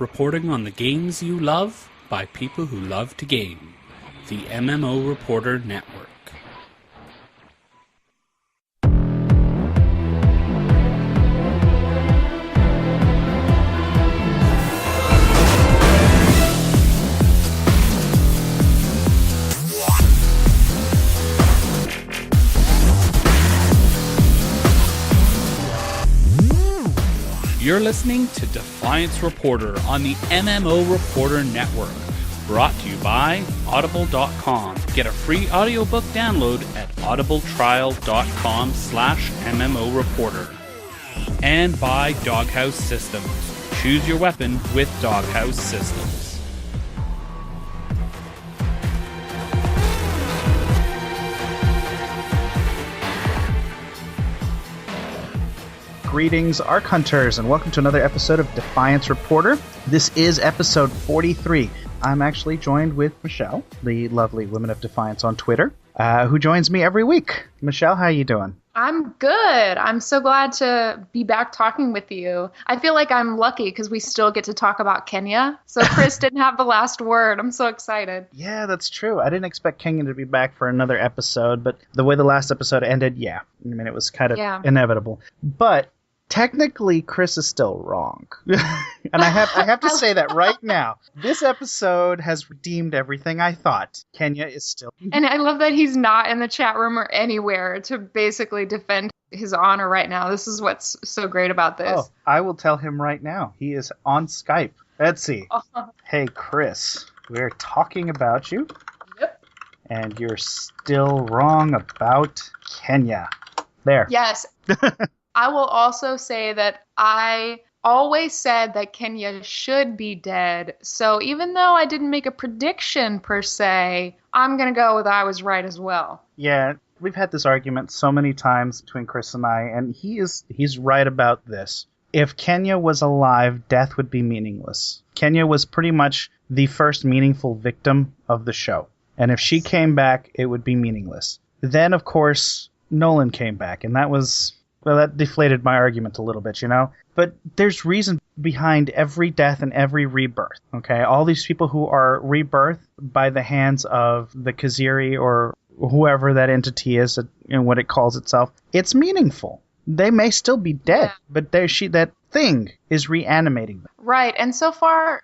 reporting on the games you love by people who love to game. The MMO Reporter Network. You're listening to Defiance Reporter on the MMO Reporter Network, brought to you by Audible.com. Get a free audiobook download at audibletrial.com/MMO Reporter. And by Doghouse Systems. Choose your weapon with Doghouse Systems. Greetings, Ark Hunters, and welcome to another episode of Defiance Reporter. This is episode 43. I'm actually joined with Michelle, the lovely Women of Defiance on Twitter, who joins me every week. Michelle, how you doing? I'm good. I'm so glad to be back talking with you. I feel like I'm lucky because we still get to talk about Kenya. So Chris didn't have the last word. I'm so excited. Yeah, that's true. I didn't expect Kenya to be back for another episode, but the way the last episode ended, yeah. I mean, it was kind of inevitable. But technically, Chris is still wrong. And I have to say that right now. This episode has redeemed everything I thought. Kenya is still... And I love that he's not in the chat room or anywhere to basically defend his honor right now. This is what's so great about this. Oh, I will tell him right now. He is on Skype. Let's see. Hey, Chris, we're talking about you. Yep. And you're still wrong about Kenya. There. Yes. I will also say that I always said that Kenya should be dead. So even though I didn't make a prediction per se, I'm going to go with I was right as well. Yeah, we've had this argument so many times between Chris and I, and he's right about this. If Kenya was alive, death would be meaningless. Kenya was pretty much the first meaningful victim of the show. And if she came back, it would be meaningless. Then, of course, Nolan came back, and that was... Well, that deflated my argument a little bit, you know? But there's reason behind every death and every rebirth, okay? All these people who are rebirthed by the hands of the Kaziri or whoever that entity is and what it calls itself, it's meaningful. They may still be dead, but that thing is reanimating them. Right, and so far...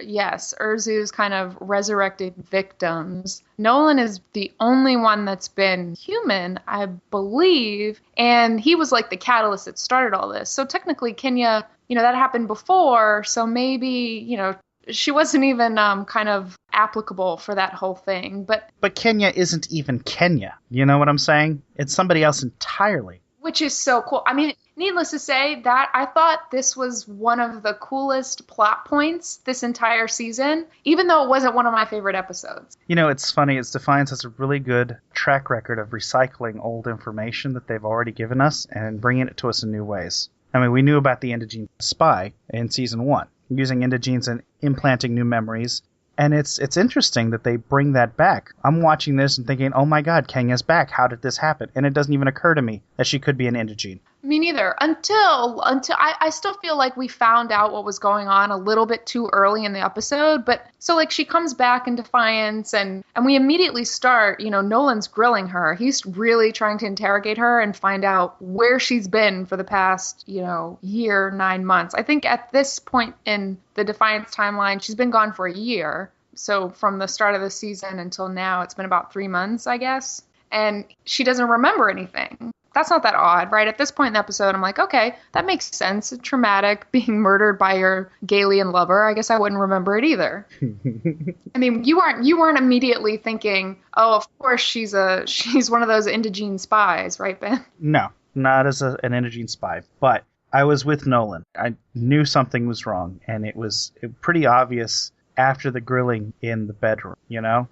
Yes, Urzu's kind of resurrected victims. Nolan is the only one that's been human, I believe, and he was like the catalyst that started all this. So technically Kenya, that happened before, so maybe, she wasn't even kind of applicable for that whole thing. But Kenya isn't even Kenya, you know what I'm saying? It's somebody else entirely. Which is so cool. I mean, needless to say, that I thought this was one of the coolest plot points this entire season, even though it wasn't one of my favorite episodes. It's funny. Defiance has a really good track record of recycling old information that they've already given us and bringing it to us in new ways. I mean, we knew about the Indigene spy in Season 1, using Indigenes and implanting new memories. And it's interesting that they bring that back. I'm watching this and thinking, oh my god, Kenya's back. How did this happen? And it doesn't even occur to me that she could be an Indigene. Me neither. Until I still feel like we found out what was going on a little bit too early in the episode. But so she comes back in Defiance and we immediately start, Nolan's grilling her. He's really trying to interrogate her and find out where she's been for the past, year, 9 months. I think at this point in the Defiance timeline, she's been gone for a year. So from the start of the season until now, it's been about 3 months, I guess. And she doesn't remember anything. That's not that odd, right? At this point in the episode, I'm like, okay, that makes sense. Traumatic, being murdered by your Galian lover. I guess I wouldn't remember it either. I mean, you weren't immediately thinking, oh, of course she's one of those Indigene spies, right, Ben? No, not as an Indigene spy, but I was with Nolan. I knew something was wrong, and it was pretty obvious after the grilling in the bedroom, Yeah,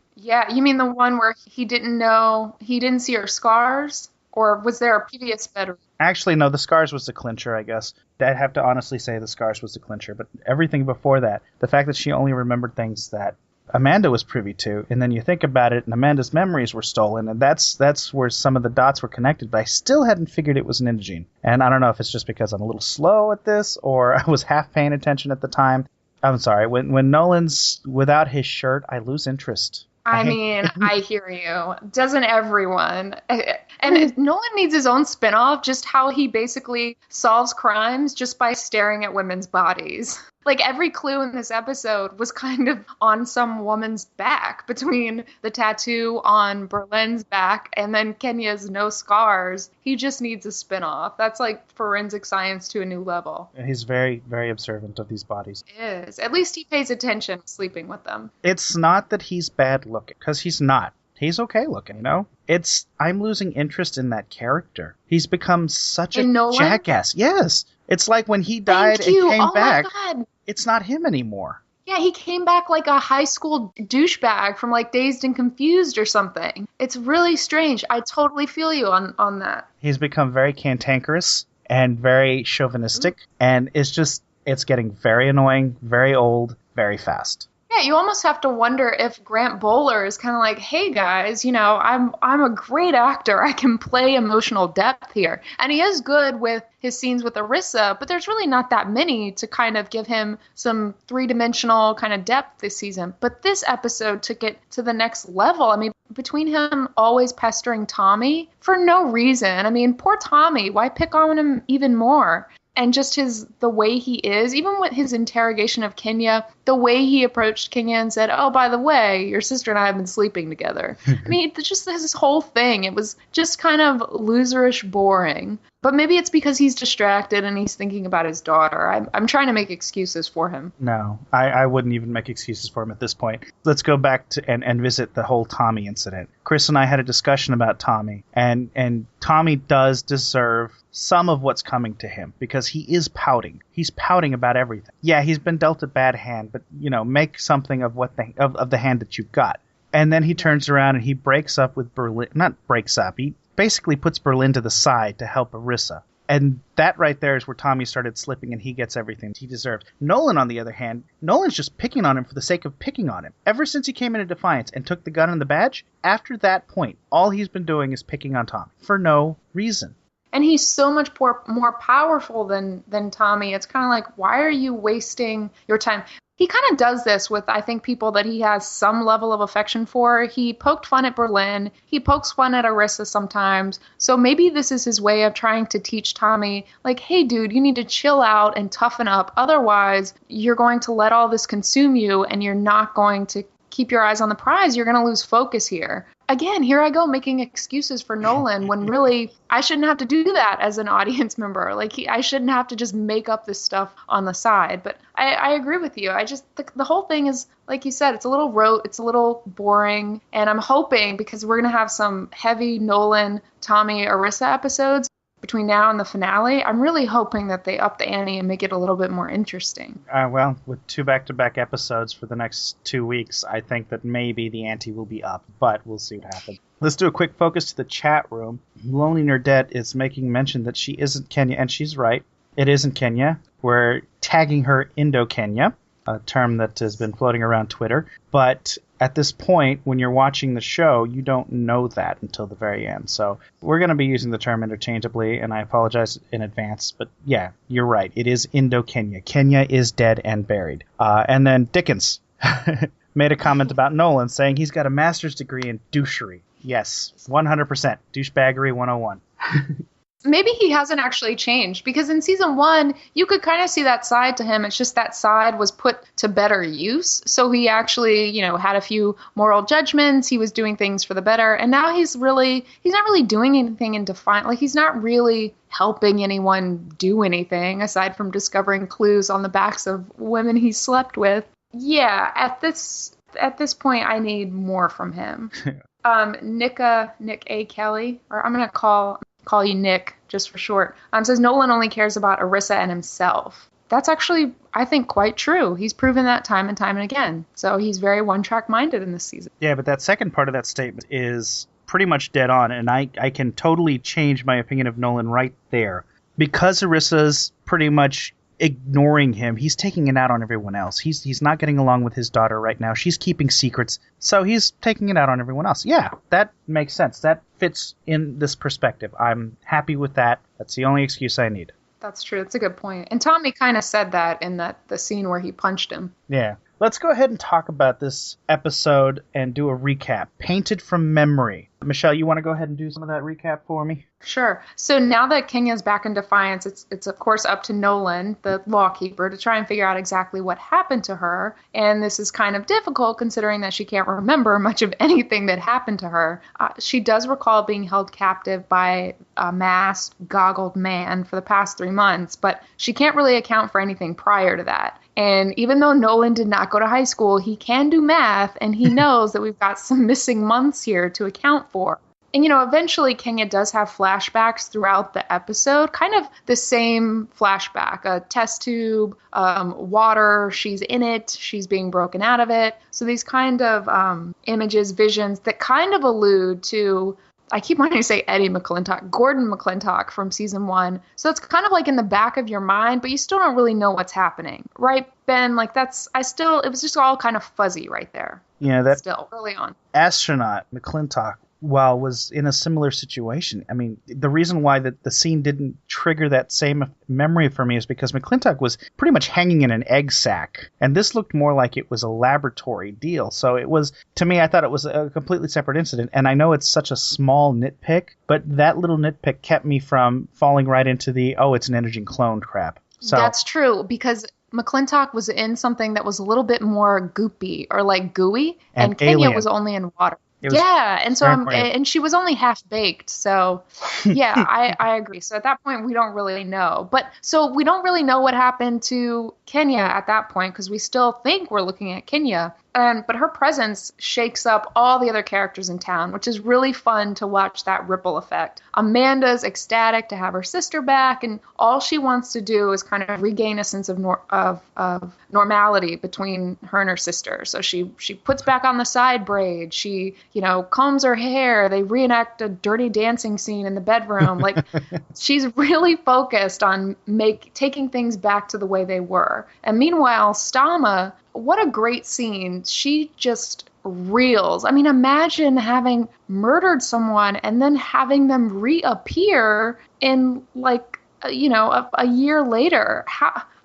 you mean the one where he didn't see her scars? Or was there a previous bedroom? Actually, no, the scars was the clincher, I guess. I'd have to honestly say the scars was the clincher. But everything before that, the fact that she only remembered things that Amanda was privy to, and then you think about it, and Amanda's memories were stolen, and that's where some of the dots were connected, but I still hadn't figured it was an Indigene. And I don't know if it's just because I'm a little slow at this, or I was half paying attention at the time. I'm sorry. When Nolan's without his shirt, I lose interest. I mean, I hear you. Doesn't everyone? And Nolan needs his own spinoff, just how he basically solves crimes just by staring at women's bodies. Like every clue in this episode was kind of on some woman's back, between the tattoo on Berlin's back and then Kenya's no scars. He just needs a spinoff. That's like forensic science to a new level. He's very, very observant of these bodies. It is. At least he pays attention sleeping with them. It's not that he's bad looking, because he's not. He's okay looking, you know? I'm losing interest in that character. He's become such a jackass. Yes. It's like when he died and came back, it's not him anymore. Yeah, he came back like a high school douchebag from like Dazed and Confused or something. It's really strange. I totally feel you on that. He's become very cantankerous and very chauvinistic, and it's getting very annoying, very old, very fast. Yeah, you almost have to wonder if Grant Bowler is kind of like, hey guys, I'm a great actor. I can play emotional depth here. And he is good with his scenes with Arissa, but there's really not that many to kind of give him some three-dimensional kind of depth this season. But this episode took it to the next level. I mean, between him always pestering Tommy for no reason. I mean, poor Tommy, why pick on him even more? And just the way he is, even with his interrogation of Kenya, the way he approached Kenya and said, oh, by the way, your sister and I have been sleeping together. I mean, just this whole thing, it was just kind of loserish boring. But maybe it's because he's distracted and he's thinking about his daughter. I'm trying to make excuses for him. No, I wouldn't even make excuses for him at this point. Let's go back to and visit the whole Tommy incident. Chris and I had a discussion about Tommy, and Tommy does deserve some of what's coming to him because he is pouting. He's pouting about everything. Yeah, he's been dealt a bad hand, but make something of of the hand that you've got. And then he turns around and he breaks up with Berlin. Not breaks up. He basically puts Berlin to the side to help Arissa. And that right there is where Tommy started slipping and he gets everything he deserves. Nolan, on the other hand, Nolan's just picking on him for the sake of picking on him. Ever since he came into Defiance and took the gun and the badge, after that point, all he's been doing is picking on Tommy for no reason. And he's so much more powerful than Tommy. It's kind of like, why are you wasting your time? He kind of does this with, I think, people that he has some level of affection for. He poked fun at Berlin. He pokes fun at Arissa sometimes. So maybe this is his way of trying to teach Tommy, like, hey, dude, you need to chill out and toughen up. Otherwise, you're going to let all this consume you and you're not going to keep your eyes on the prize. You're going to lose focus here. Again, here I go making excuses for Nolan when really I shouldn't have to do that as an audience member. I shouldn't have to just make up this stuff on the side. But I agree with you. The whole thing is, like you said, it's a little rote, it's a little boring. And I'm hoping, because we're going to have some heavy Nolan, Tommy, Arissa episodes between now and the finale, I'm really hoping that they up the ante and make it a little bit more interesting. Well, with 2 back-to-back episodes for the next 2 weeks, I think that maybe the ante will be up, but we'll see what happens. Let's do a quick focus to the chat room. Lonely Nerdette is making mention that she isn't Kenya, and she's right. It isn't Kenya. We're tagging her Indo-Kenya, a term that has been floating around Twitter, but at this point, when you're watching the show, you don't know that until the very end. So we're going to be using the term interchangeably, and I apologize in advance. But yeah, you're right. It is Indo-Kenya. Kenya is dead and buried. And then Dickens made a comment about Nolan, saying he's got a master's degree in douchery. Yes, 100%. Douchebaggery 101. Maybe he hasn't actually changed, because in season 1, you could kind of see that side to him. It's just that side was put to better use. So he actually, had a few moral judgments. He was doing things for the better. And now he's not really doing anything in Defiance. Like, he's not really helping anyone do anything aside from discovering clues on the backs of women he slept with. Yeah, at this point, I need more from him. Nick A. Kelly, or I'm going to call you Nick just for short, says Nolan only cares about Arissa and himself. That's actually, I think, quite true. He's proven that time and time and again. So he's very one-track minded in this season. Yeah, but that second part of that statement is pretty much dead on, and I can totally change my opinion of Nolan right there. Because Arissa's pretty much ignoring him, he's taking it out on everyone else. He's not getting along with his daughter right now. She's keeping secrets, so he's taking it out on everyone else. Yeah, that makes sense. That fits in this perspective. I'm happy with that. That's the only excuse I need. That's true. That's a good point. And Tommy kind of said that in the scene where he punched him. Yeah. Let's go ahead and talk about this episode and do a recap. Painted from memory. Michelle, you want to go ahead and do some of that recap for me? Sure. So now that Kenya's back in Defiance, it's of course up to Nolan, the lawkeeper, to try and figure out exactly what happened to her. And this is kind of difficult considering that she can't remember much of anything that happened to her. She does recall being held captive by a masked, goggled man for the past 3 months, but she can't really account for anything prior to that. And even though Nolan did not go to high school, he can do math, and he knows that we've got some missing months here to account for. And, eventually Kenya does have flashbacks throughout the episode, kind of the same flashback, a test tube, water, she's in it, she's being broken out of it. So these kind of images, visions that kind of allude to, I keep wanting to say Eddie McClintock, Gordon McClintock from season 1. So it's kind of like in the back of your mind, but you still don't really know what's happening. Right, Ben? Like it was just all kind of fuzzy right there. Yeah, that still early on. Astronaut McClintock, was in a similar situation. I mean, the reason why the scene didn't trigger that same memory for me is because McClintock was pretty much hanging in an egg sack, and this looked more like it was a laboratory deal. So it was, to me, I thought it was a completely separate incident, and I know it's such a small nitpick, but that little nitpick kept me from falling right into it's an Energy cloned crap. So that's true, because McClintock was in something that was a little bit more goopy or like gooey, and Kenya was only in water. Yeah, and so and she was only half baked, so yeah, I agree. So at that point, we don't really know. But so we don't really know what happened to Kenya at that point because we still think we're looking at Kenya. But her presence shakes up all the other characters in town, which is really fun to watch that ripple effect. Amanda's ecstatic to have her sister back, and all she wants to do is kind of regain a sense of normality between her and her sister. So she puts back on the side braid. She, combs her hair. They reenact a dirty dancing scene in the bedroom. Like she's really focused on taking things back to the way they were. And meanwhile, Stama, what a great scene. She just reels. I mean, imagine having murdered someone and then having them reappear in a year later.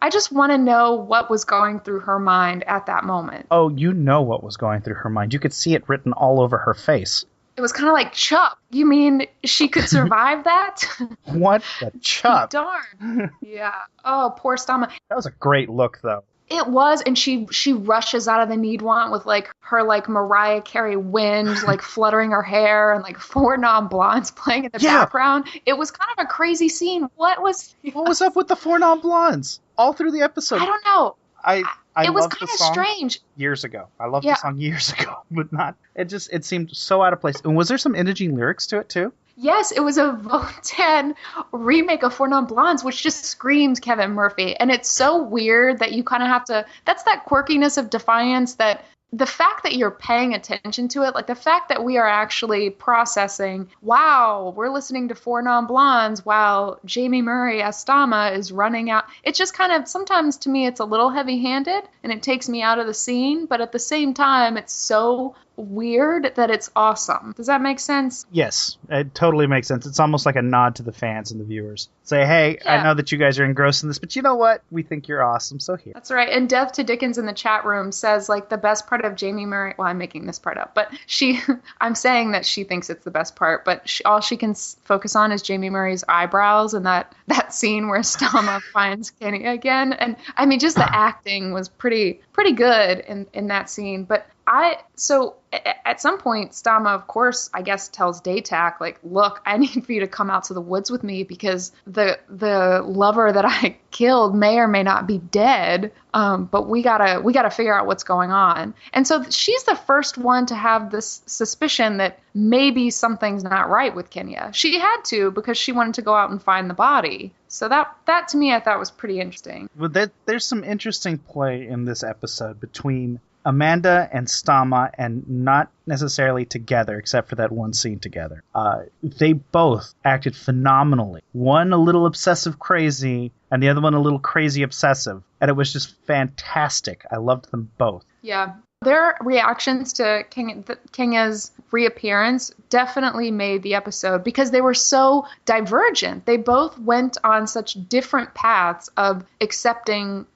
I just want to know what was going through her mind at that moment. Oh, you know what was going through her mind. You could see it written all over her face. It was kind of like Chup. You mean she could survive that? What the Chup? Darn. Yeah. Oh, poor Stama. That was a great look, though. It was, and she rushes out of the Needwant with her Mariah Carey wind fluttering her hair and 4 non-blondes playing in the background. It was kind of a crazy scene. What was up with the 4 non-blondes all through the episode? I don't know. It was kind of strange. Years ago. I loved the song years ago, but not. It seemed so out of place. And was there some Imogene lyrics to it too? Yes, it was a Vote 10 remake of 4 Non-Blondes, which just screams Kevin Murphy. And it's so weird that you kind of have to... That's that quirkiness of Defiance, that the fact that you're paying attention to it, the fact that we are actually processing, wow, we're listening to 4 Non-Blondes while Jamie Murray as Stama is running out. It's just kind of, sometimes to me, it's a little heavy-handed, and it takes me out of the scene. But at the same time, it's so weird that it's awesome. Does that make sense? Yes, it totally makes sense. It's almost like a nod to the fans and the viewers. Say, hey, I know that you guys are engrossed in this, but you know what? We think you're awesome, so here. That's right. And Death to Dickens in the chat room says, the best part of Jamie Murray... Well, I'm making this part up, but I'm saying that she thinks it's the best part, but all she can focus on is Jamie Murray's eyebrows and that scene where Stama finds Kenny again. And, I mean, just the acting was pretty good in that scene. But so at some point, Stama, of course, I guess tells Daytak, look, I need for you to come out to the woods with me because the lover that I killed may or may not be dead. But we gotta figure out what's going on. And so she's the first one to have this suspicion that maybe something's not right with Kenya. She had to because she wanted to go out and find the body. So that to me, I thought was pretty interesting. Well, there's some interesting play in this episode between Amanda and Stama, and not necessarily together, except for that one scene together. They both acted phenomenally. One a little obsessive crazy, and the other one a little crazy obsessive. And it was just fantastic. I loved them both. Yeah. Their reactions to Kenya's reappearance definitely made the episode because they were so divergent. They both went on such different paths of accepting,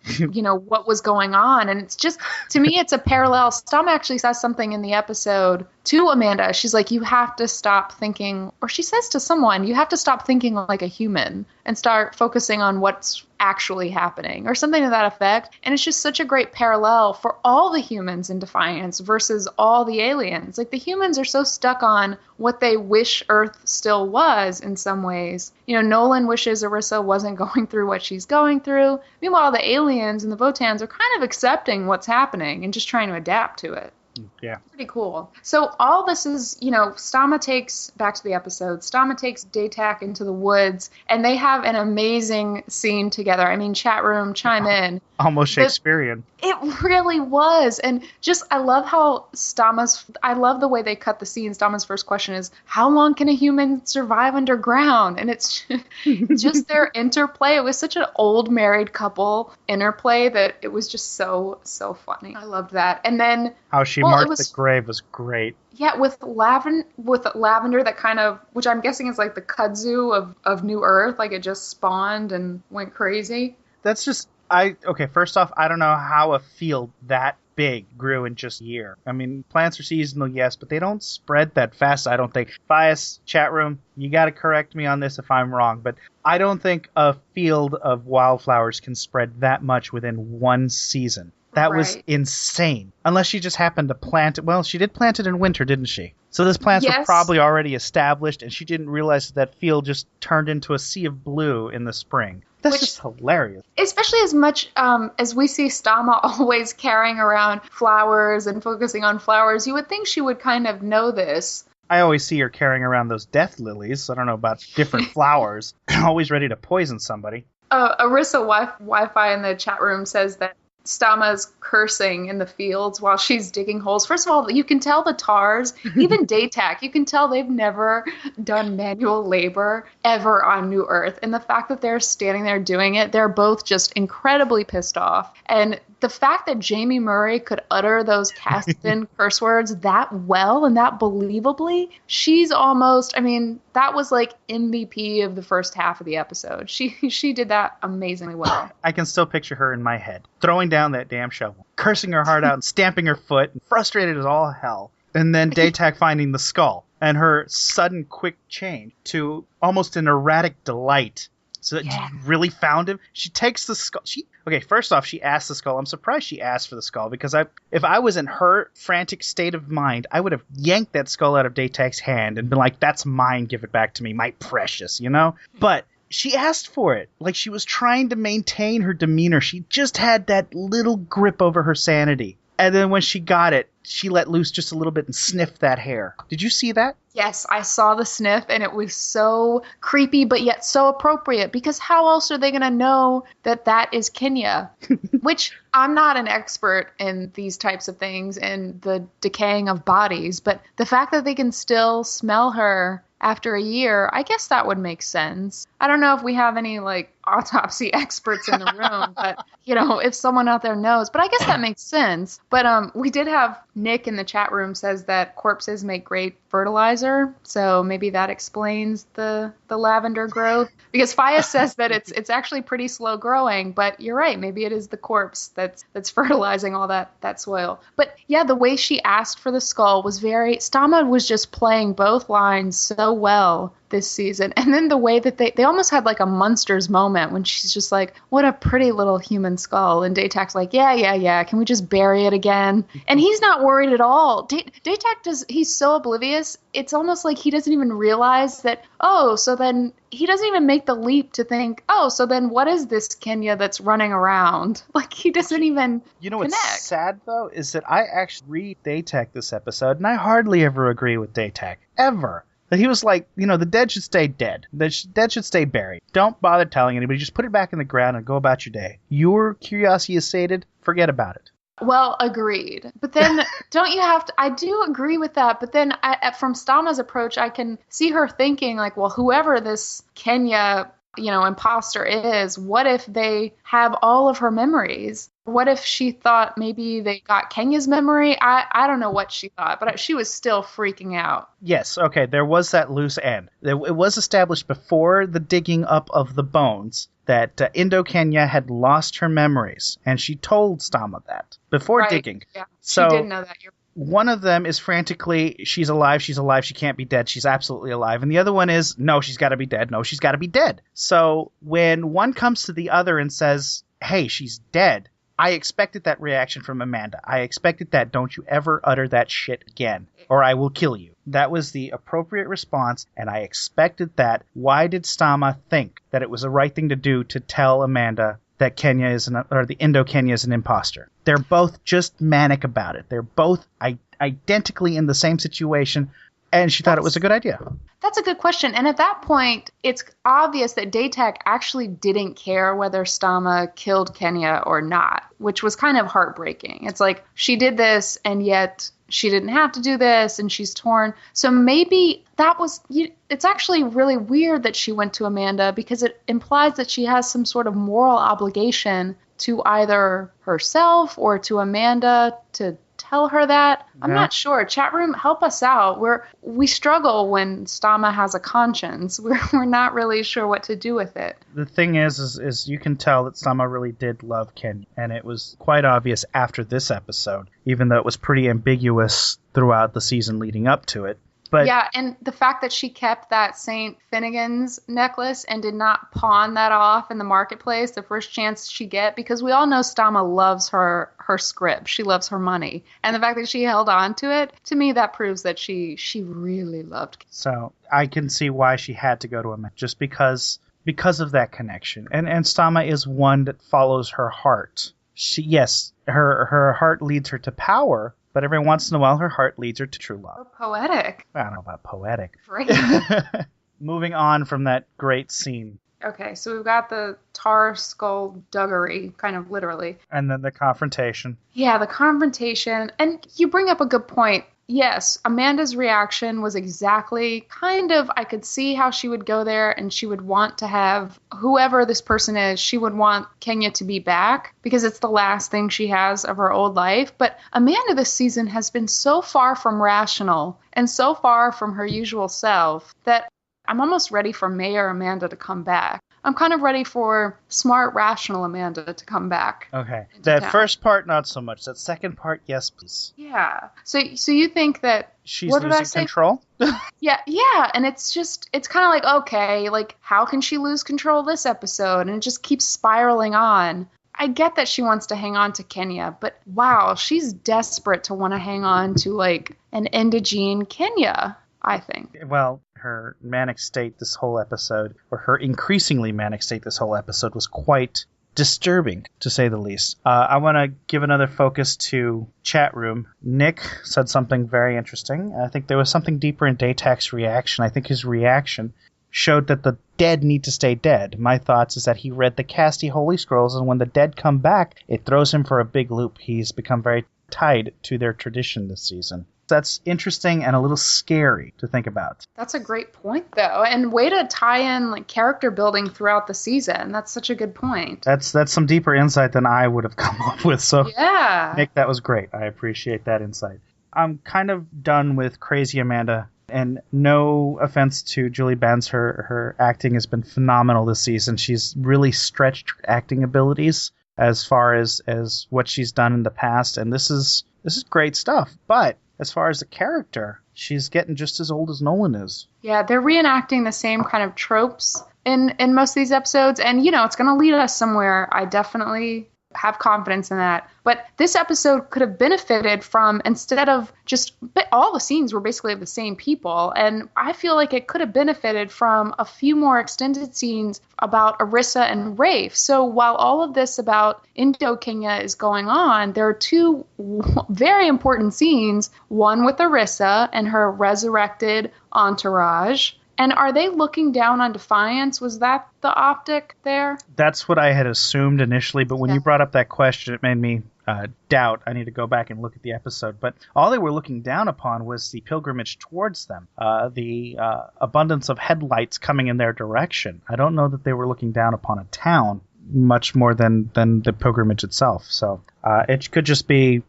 what was going on. And it's just, to me, it's a parallel. Stom actually says something in the episode to Amanda. She's like, you have to stop thinking, or she says to someone, you have to stop thinking like a human and start focusing on what's actually happening, or something to that effect. And it's just such a great parallel for all the humans in Defiance versus all the aliens. Like, the humans are so stuck on what they wish Earth still was in some ways. Nolan wishes Arissa wasn't going through what she's going through. Meanwhile, the aliens and the Votans are kind of accepting what's happening and just trying to adapt to it. Yeah. Pretty cool. So all this is, Stama takes, back to the episode, Stama takes Daytak into the woods, and they have an amazing scene together. I mean, chat room, chime in. Almost Shakespearean. It really was. And just, I love the way they cut the scene. Stama's first question is, how long can a human survive underground? And it's just their interplay. It was such an old married couple interplay that it was just so, so funny. I loved that. And then how she marked the grave was great. Yeah, with lavender, that kind of, which I'm guessing is like the kudzu of New Earth, like it just spawned and went crazy. That's just, first off, I don't know how a field that big grew in just a year. I mean, plants are seasonal, yes, but they don't spread that fast, I don't think. Fias, chat room, you got to correct me on this if I'm wrong, but I don't think a field of wildflowers can spread that much within one season. That was insane. Unless she just happened to plant it. Well, she did plant it in winter, didn't she? So those plants were probably already established, and she didn't realize that field just turned into a sea of blue in the spring. That's just hilarious. Especially as much as we see Stama always carrying around flowers and focusing on flowers, you would think she would kind of know this. I always see her carrying around those death lilies. I don't know about different flowers. Always ready to poison somebody. Arissa Wi-Fi in the chat room says that Stama's cursing in the fields while she's digging holes. First of all, you can tell the Tars, even Daytak, you can tell they've never done manual labor ever on New Earth. And the fact that they're standing there doing it, they're both just incredibly pissed off. And the fact that Jamie Murray could utter those cast-in curse words that well and that believably, she's almost, that was like MVP of the first half of the episode. She did that amazingly well. I can still picture her in my head, throwing down that damn shovel, cursing her heart out and stamping her foot, and frustrated as all hell. And then Daytak finding the skull, and her sudden quick change to almost an erratic delight. So that you really found him. She takes the skull. First off, she asked the skull. I'm surprised she asked for the skull, because if I was in her frantic state of mind, I would have yanked that skull out of Daytak's hand and been like, that's mine, give it back to me, my precious, But she asked for it. Like, she was trying to maintain her demeanor. She just had that little grip over her sanity. And then when she got it, she let loose just a little bit and sniffed that hair. Did you see that? Yes, I saw the sniff, and it was so creepy, but yet so appropriate, because how else are they going to know that is Kenya? Which, I'm not an expert in these types of things and the decaying of bodies, but the fact that they can still smell her after a year, I guess that would make sense. I don't know if we have any, autopsy experts in the room, but, if someone out there knows. But I guess that makes sense. But we did have Nick in the chat room says that corpses make great fertilizer, so maybe that explains the lavender growth. Because Faya says that it's actually pretty slow growing, but you're right, maybe it is the corpse that's fertilizing all that soil. But yeah, the way she asked for the skull was Stama was just playing both lines so well this season. And then the way that they almost had like a Munsters moment when she's just like, what a pretty little human skull. And Daytak's like, yeah. Can we just bury it again? And he's not worried at all. Daytak he's so oblivious. It's almost like he doesn't even realize that, so then he doesn't even make the leap to think, so then what is this Kenya that's running around? Like, he doesn't even connect. What's sad, though, is that I actually read Daytak this episode, and I hardly ever agree with Daytak. Ever. That he was like, the dead should stay dead. The dead should stay buried. Don't bother telling anybody. Just put it back in the ground and go about your day. Your curiosity is sated. Forget about it. Well, agreed. But then don't you have to... I do agree with that. But then from Stama's approach, I can see her thinking like, well, whoever this Kenya imposter is, what if they have all of her memories? What if she thought maybe they got Kenya's memory? I don't know what she thought, but she was still freaking out. Yes, okay, there was that loose end. It was established before the digging up of the bones that Indo-Kenya had lost her memories, and she told Stama that before digging. Yeah, so she did know that. One of them is frantically, she's alive, she can't be dead, she's absolutely alive. And the other one is, no, she's got to be dead, no, she's got to be dead. So when one comes to the other and says, hey, she's dead, I expected that reaction from Amanda. I expected that, don't you ever utter that shit again, or I will kill you. That was the appropriate response, and I expected that. Why did Stama think that it was the right thing to do to tell Amanda that Kenya is the Indo-Kenya is an imposter? They're both just manic about it. They're both identically in the same situation, and she thought it was a good idea. That's a good question. And at that point, it's obvious that Daytak actually didn't care whether Stama killed Kenya or not, which was kind of heartbreaking. It's like she did this, and yet she didn't have to do this, and she's torn. So maybe it's actually really weird that she went to Amanda, because it implies that she has some sort of moral obligation to either herself or to Amanda to tell her that. I'm not sure. Chat room, help us out. We struggle when Stama has a conscience. We're not really sure what to do with it. The thing is you can tell that Stama really did love Kenya, and it was quite obvious after this episode, even though it was pretty ambiguous throughout the season leading up to it. But yeah, and the fact that she kept that St. Finnegan's necklace and did not pawn that off in the marketplace the first chance she get, because we all know Stama loves her script. She loves her money. And the fact that she held on to it, to me, that proves that she really loved Kenya. So I can see why she had to go to him, just because of that connection. And Stama is one that follows her heart. Her heart leads her to power, but every once in a while, her heart leads her to true love. So poetic. I don't know about poetic. Great. Moving on from that great scene. Okay, so we've got the tar skull duggery, kind of literally. And then the confrontation. Yeah, the confrontation. And you bring up a good point. Yes, Amanda's reaction was exactly kind of, I could see how she would go there, and she would want to have whoever this person is, she would want Kenya to be back because it's the last thing she has of her old life. But Amanda this season has been so far from rational and so far from her usual self that I'm almost ready for Mayor Amanda to come back. I'm kind of ready for smart, rational Amanda to come back. Okay. That first part, not so much. That second part, yes, please. Yeah. So you think that she's losing control? Yeah. And it's kind of like, okay, like, how can she lose control this episode? And it just keeps spiraling on. I get that she wants to hang on to Kenya, but wow, she's desperate to want to hang on to, like, an indigene Kenya, I think. Well, her manic state this whole episode, or her increasingly manic state this whole episode, was quite disturbing, to say the least. I want to give another focus to chat room. Nick said something very interesting. I think there was something deeper in Daytak's reaction. I think his reaction showed that the dead need to stay dead. My thoughts is that he read the Casti Holy Scrolls, and when the dead come back, it throws him for a big loop. He's become very tied to their tradition this season. That's interesting and a little scary to think about. That's a great point, though, and way to tie in, like, character building throughout the season. That's such a good point. That's some deeper insight than I would have come up with. So, yeah, Nick, that was great. I appreciate that insight. I'm kind of done with Crazy Amanda, and no offense to Julie Benz, her acting has been phenomenal this season. She's really stretched her acting abilities as far as what she's done in the past, and this is great stuff. But as far as the character, she's getting just as old as Nolan is. Yeah, they're reenacting the same kind of tropes in most of these episodes. And, it's going to lead us somewhere. I definitely have confidence in that. But this episode could have benefited from, instead of all the scenes were basically of the same people. And I feel like it could have benefited from a few more extended scenes about Arissa and Rafe. So while all of this about Indo-Kenya is going on, there are two very important scenes, one with Arissa and her resurrected entourage, And are they looking down on Defiance? Was that the optic there? That's what I had assumed initially, but when you brought up that question, it made me doubt. I need to go back and look at the episode. But all they were looking down upon was the pilgrimage towards them, the abundance of headlights coming in their direction. I don't know that they were looking down upon a town much more than the pilgrimage itself. So it could just be,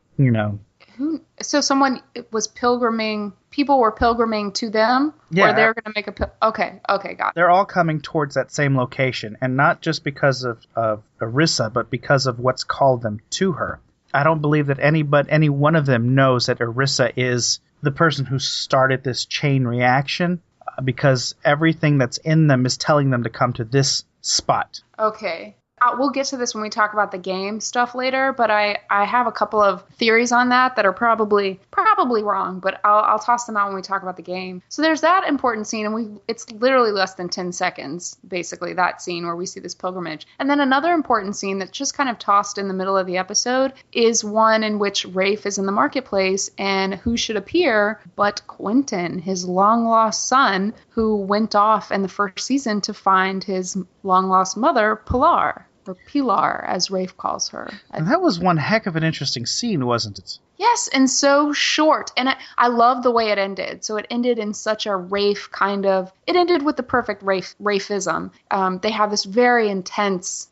So someone was pilgriming, people were pilgriming to them? Yeah. Or they're going to make okay, got it. They're all coming towards that same location, and not just because of Arissa, but because of what's called them to her. I don't believe that any one of them knows that Arissa is the person who started this chain reaction, because everything that's in them is telling them to come to this spot. Okay. We'll get to this when we talk about the game stuff later, but I have a couple of theories on that are probably wrong, but I'll toss them out when we talk about the game. So there's that important scene, and it's literally less than 10 seconds, basically, that scene where we see this pilgrimage. And then another important scene that's just kind of tossed in the middle of the episode is one in which Rafe is in the marketplace, and who should appear but Quentin, his long-lost son, who went off in the first season to find his long-lost mother, Pilar. Or Pilar, as Rafe calls her. And that was one heck of an interesting scene, wasn't it? Yes, and so short. And I love the way it ended. So it ended in such a Rafe kind of... It ended with the perfect Rafeism. They have this very intense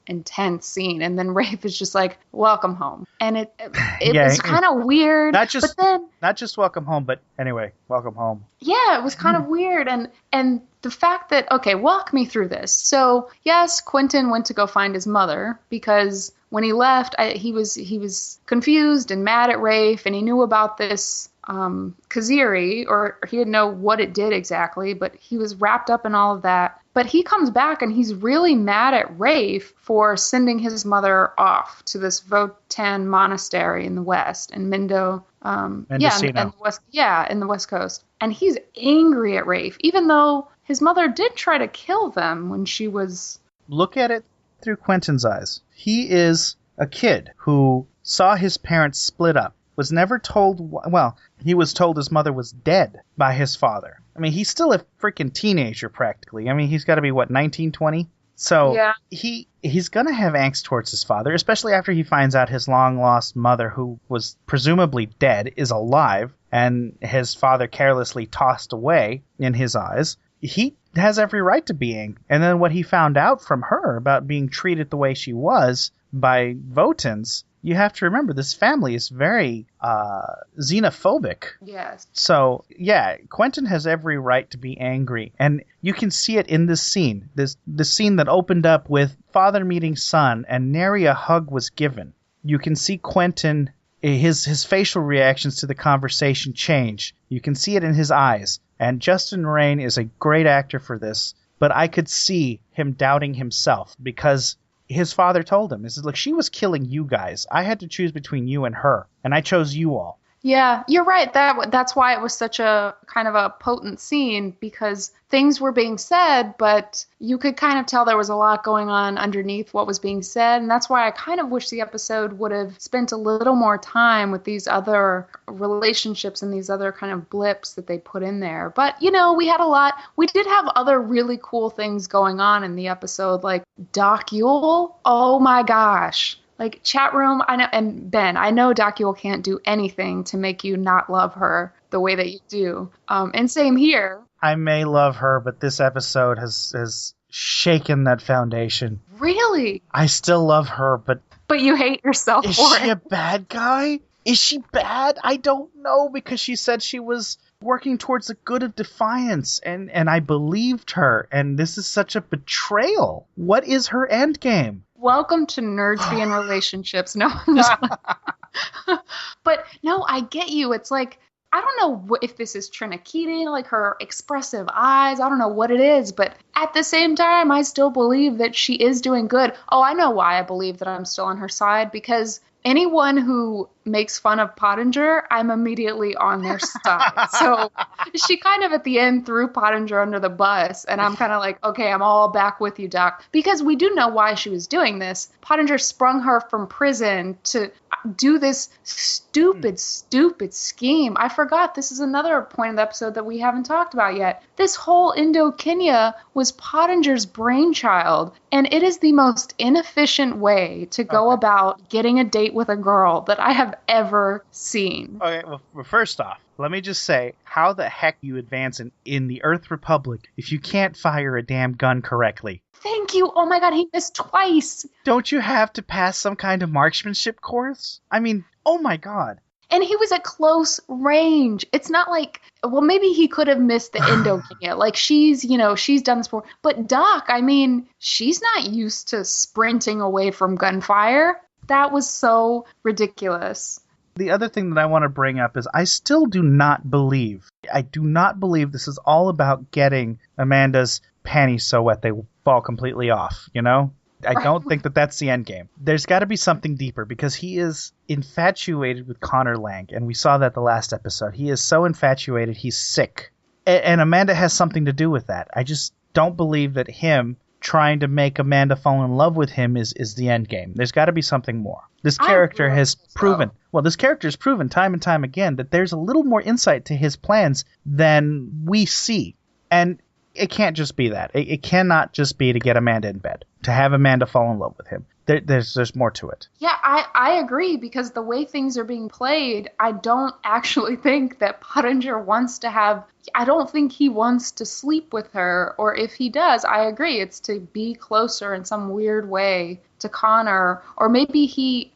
scene. And then Rafe is just like, welcome home. And it was kind of weird. Not just welcome home, but anyway, welcome home. Yeah, it was kind of weird. And the fact that... Okay, walk me through this. So, yes, Quentin went to go find his mother because... When he left, he was confused and mad at Rafe, and he knew about this Kaziri, or he didn't know what it did exactly, but he was wrapped up in all of that. But he comes back, and he's really mad at Rafe for sending his mother off to this Votan monastery in the west, in Mendocino. In the West Coast. And he's angry at Rafe, even though his mother did try to kill them when she was... Look at it through Quentin's eyes. He is a kid who saw his parents split up, was never told, he was told his mother was dead by his father. I mean, he's still a freaking teenager practically. I mean, he's got to be, 19, 20? So yeah. He's going to have angst towards his father, especially after he finds out his long-lost mother, who was presumably dead, is alive, and his father carelessly tossed away in his eyes. He has every right to be angry. And then what he found out from her about being treated the way she was by Votans, you have to remember this family is very xenophobic. Yes. So, yeah, Quentin has every right to be angry. And you can see it in this scene. The scene that opened up with father meeting son and nary a hug was given. You can see Quentin, his facial reactions to the conversation change. You can see it in his eyes. And Justin Rain is a great actor for this, but I could see him doubting himself because his father told him, look, she was killing you guys. I had to choose between you and her, and I chose you all. Yeah, you're right. That's why it was such a kind of a potent scene, because things were being said, but you could kind of tell there was a lot going on underneath what was being said. And that's why I kind of wish the episode would have spent a little more time with these other relationships and these other kind of blips that they put in there. But, we had a lot. We did have other really cool things going on in the episode, like Doc Yule. Oh my gosh. Like, chat room, I know, and Ben, I know Doc Yule can't do anything to make you not love her the way that you do. And same here. I may love her, but this episode has shaken that foundation. Really? I still love her, but... But you hate yourself for it. Is she a bad guy? Is she bad? I don't know, because she said she was working towards the good of Defiance, and I believed her, and this is such a betrayal. What is her end game? Welcome to Nerds Being Relationships. No, I'm just But no, I get you. It's like, I don't know if this is Trina Keating, like her expressive eyes. I don't know what it is, but at the same time, I still believe that she is doing good. Oh, I know why I believe that I'm still on her side, because anyone who makes fun of Pottinger, I'm immediately on their side. So she kind of at the end threw Pottinger under the bus, and I'm kind of like, okay, I'm all back with you, Doc. Because we do know why she was doing this. Pottinger sprung her from prison do this stupid scheme. I forgot this is another point of the episode that we haven't talked about yet. This whole Indo-Kenya was Pottinger's brainchild, and it is the most inefficient way to go about getting a date with a girl that I have ever seen. Okay, well, first off, let me just say, how the heck you advance in the Earth Republic if you can't fire a damn gun correctly? Thank you. Oh my god, he missed twice. Don't you have to pass some kind of marksmanship course? I mean, oh my god. And he was at close range. It's not like, well, maybe he could have missed the Indo-Kenya. Like, she's done this before. But Doc, I mean, she's not used to sprinting away from gunfire. That was so ridiculous. The other thing that I want to bring up is I do not believe this is all about getting Amanda's panties so wet they fall completely off, you know? I don't think that that's the end game. There's got to be something deeper because he is infatuated with Connor Lang, and we saw that the last episode. He is so infatuated, he's sick. And Amanda has something to do with that. I just don't believe that him trying to make Amanda fall in love with him is the end game. There's got to be something more. This character has proven time and time again that there's a little more insight to his plans than we see. And it can't just be that. It cannot just be to get Amanda in bed, to have Amanda fall in love with him. There's more to it. Yeah, I agree, because the way things are being played, I don't actually think that Pottinger wants to have... I don't think he wants to sleep with her, or if he does, I agree, it's to be closer in some weird way to Connor, or maybe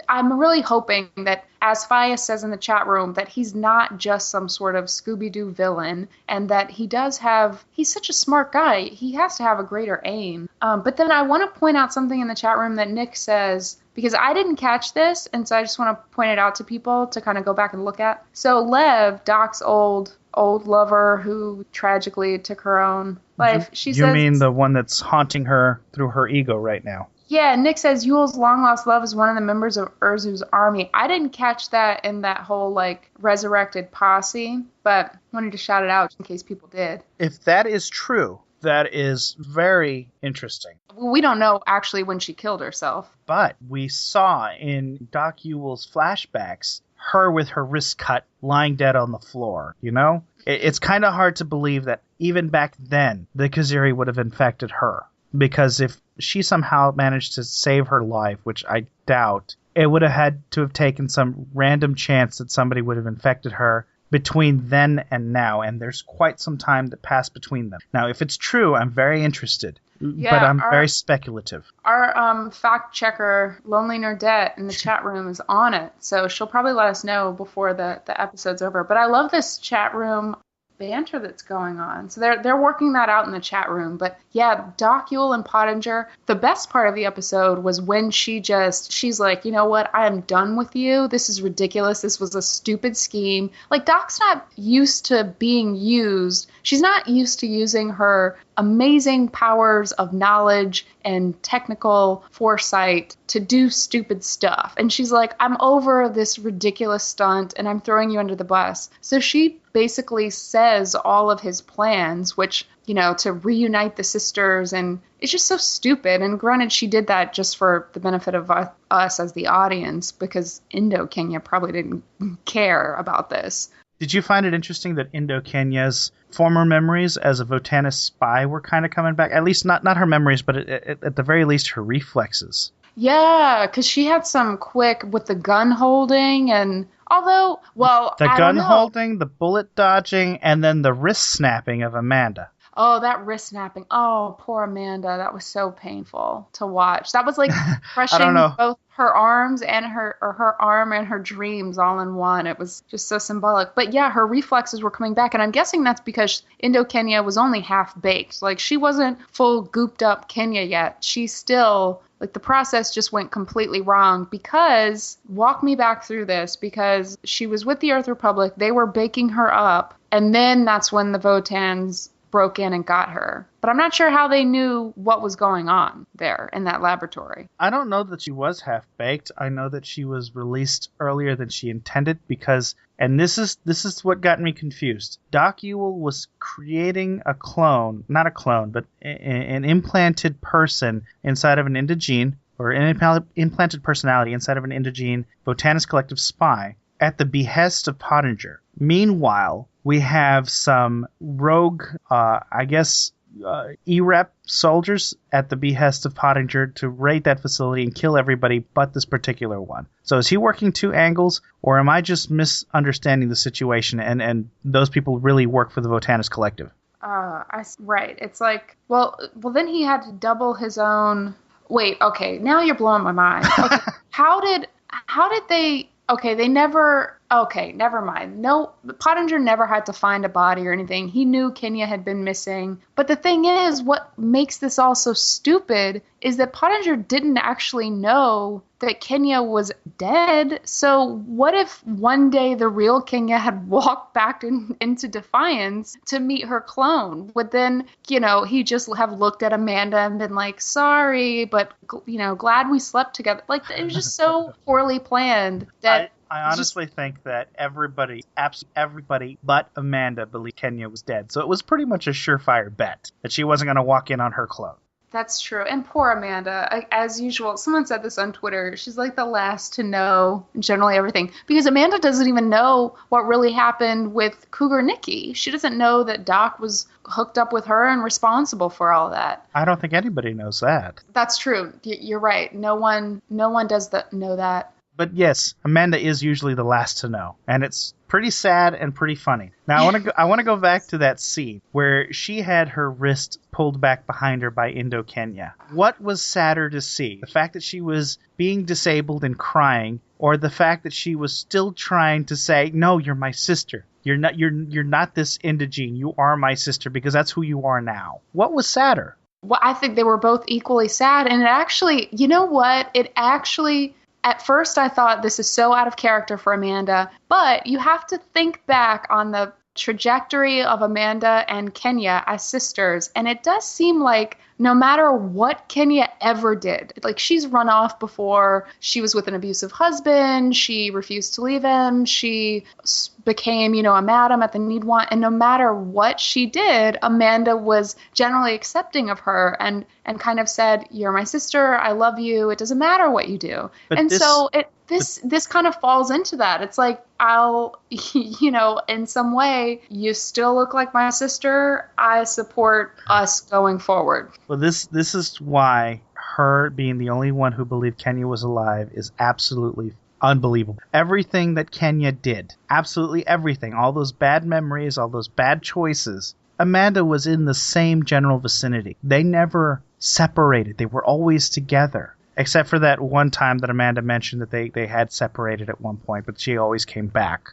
I'm really hoping that, as Fias says in the chat room, that he's not just some sort of Scooby-Doo villain, and that he's such a smart guy, he has to have a greater aim. But then I want to point out something in the chat room that Nick says, because I didn't catch this, and so I just want to point it out to people to kind of go back and look at. So Lev, Doc's old lover who tragically took her own life, she says... You mean the one that's haunting her through her ego right now? Yeah, Nick says Yule's long-lost love is one of the members of Urzu's army. I didn't catch that in that whole, resurrected posse, but wanted to shout it out in case people did. If that is true, that is very interesting. Well, we don't know, actually, when she killed herself. But we saw in Doc Yule's flashbacks her with her wrist cut, lying dead on the floor, you know? It's kind of hard to believe that even back then, the Kaziri would have infected her. Because if she somehow managed to save her life, which I doubt, it would have had to have taken some random chance that somebody would have infected her between then and now, and there's quite some time that passed between them. Now, if it's true, I'm very interested, but I'm very speculative. Our fact checker, Lonely Nerdette, in the chat room is on it, so she'll probably let us know before the episode's over. But I love this chat room banter that's going on. So they're working that out in the chat room. But yeah, Doc, Yule, and Pottinger, the best part of the episode was when she's like, you know what, I am done with you. This is ridiculous. This was a stupid scheme. Like, Doc's not used to being used. She's not used to using her amazing powers of knowledge and technical foresight to do stupid stuff. And she's like, I'm over this ridiculous stunt and I'm throwing you under the bus. So she basically says all of his plans, which, to reunite the sisters, and it's just so stupid. And granted, she did that just for the benefit of us as the audience, because Indo-Kenya probably didn't care about this. Did you find it interesting that Indo-Kenya's former memories as a Votanus spy were kind of coming back? At least not her memories, but at the very least her reflexes. Yeah, because she had some quick with the gun holding, and although, well, the gun holding, the bullet dodging, and then the wrist snapping of Amanda. Oh, that wrist snapping. Oh, poor Amanda. That was so painful to watch. That was like crushing both her arms and her arm and her dreams all in one. It was just so symbolic. But yeah, her reflexes were coming back. And I'm guessing that's because Indo-Kenya was only half baked. Like, she wasn't full gooped up Kenya yet. She still, the process just went completely wrong because, walk me back through this, because she was with the Earth Republic. They were baking her up. And then that's when the Votans broke in and got her. But I'm not sure how they knew what was going on there in that laboratory. I don't know that she was half-baked. I know that she was released earlier than she intended because, and this is what got me confused. Doc Yule was creating not a clone, but an implanted person inside of an Indigene or an implanted personality inside of an Indogene Votanus Collective spy at the behest of Pottinger. Meanwhile, we have some rogue, E-Rep soldiers at the behest of Pottinger to raid that facility and kill everybody but this particular one. So is he working two angles, or am I just misunderstanding the situation and those people really work for the Votanus Collective? Right. It's like, well, then he had to double his own. Wait, okay, now you're blowing my mind. Okay, how did they? Okay, they never. Okay, never mind. No, Pottinger never had to find a body or anything. He knew Kenya had been missing. But the thing is, what makes this all so stupid is that Pottinger didn't actually know that Kenya was dead. So what if one day the real Kenya had walked back into Defiance to meet her clone? Would then, he just have looked at Amanda and been like, sorry, but, glad we slept together. Like, it was just so poorly planned that... I honestly think that everybody, absolutely everybody but Amanda believed Kenya was dead. So it was pretty much a surefire bet that she wasn't going to walk in on her clone. That's true. And poor Amanda, as usual, someone said this on Twitter, she's like the last to know generally everything. Because Amanda doesn't even know what really happened with Cougar Nikki. She doesn't know that Doc was hooked up with her and responsible for all that. I don't think anybody knows that. That's true. You're right. No one does know that. But yes, Amanda is usually the last to know, and it's pretty sad and pretty funny. Now I want to go back to that scene where she had her wrist pulled back behind her by Indo-Kenya. What was sadder to see? The fact that she was being disabled and crying, or the fact that she was still trying to say, "No, you're my sister. You're not this Indogene. You are my sister because that's who you are now." What was sadder? Well, I think they were both equally sad, and it actually, you know what? At first, I thought this is so out of character for Amanda, but you have to think back on the trajectory of Amanda and Kenya as sisters, and it does seem like no matter what Kenya ever did, like she's run off before, she was with an abusive husband, she refused to leave him, she became, a madam at the need want, and no matter what she did, Amanda was generally accepting of her and kind of said, "You're my sister, I love you, it doesn't matter what you do." But this kind of falls into that. It's like, I'll, in some way, you still look like my sister. I support us going forward. Well, this is why her being the only one who believed Kenya was alive is absolutely unbelievable. Everything that Kenya did, absolutely everything, all those bad memories, all those bad choices, Amanda was in the same general vicinity. They never separated. They were always together. Except for that one time that Amanda mentioned that they had separated at one point, but she always came back.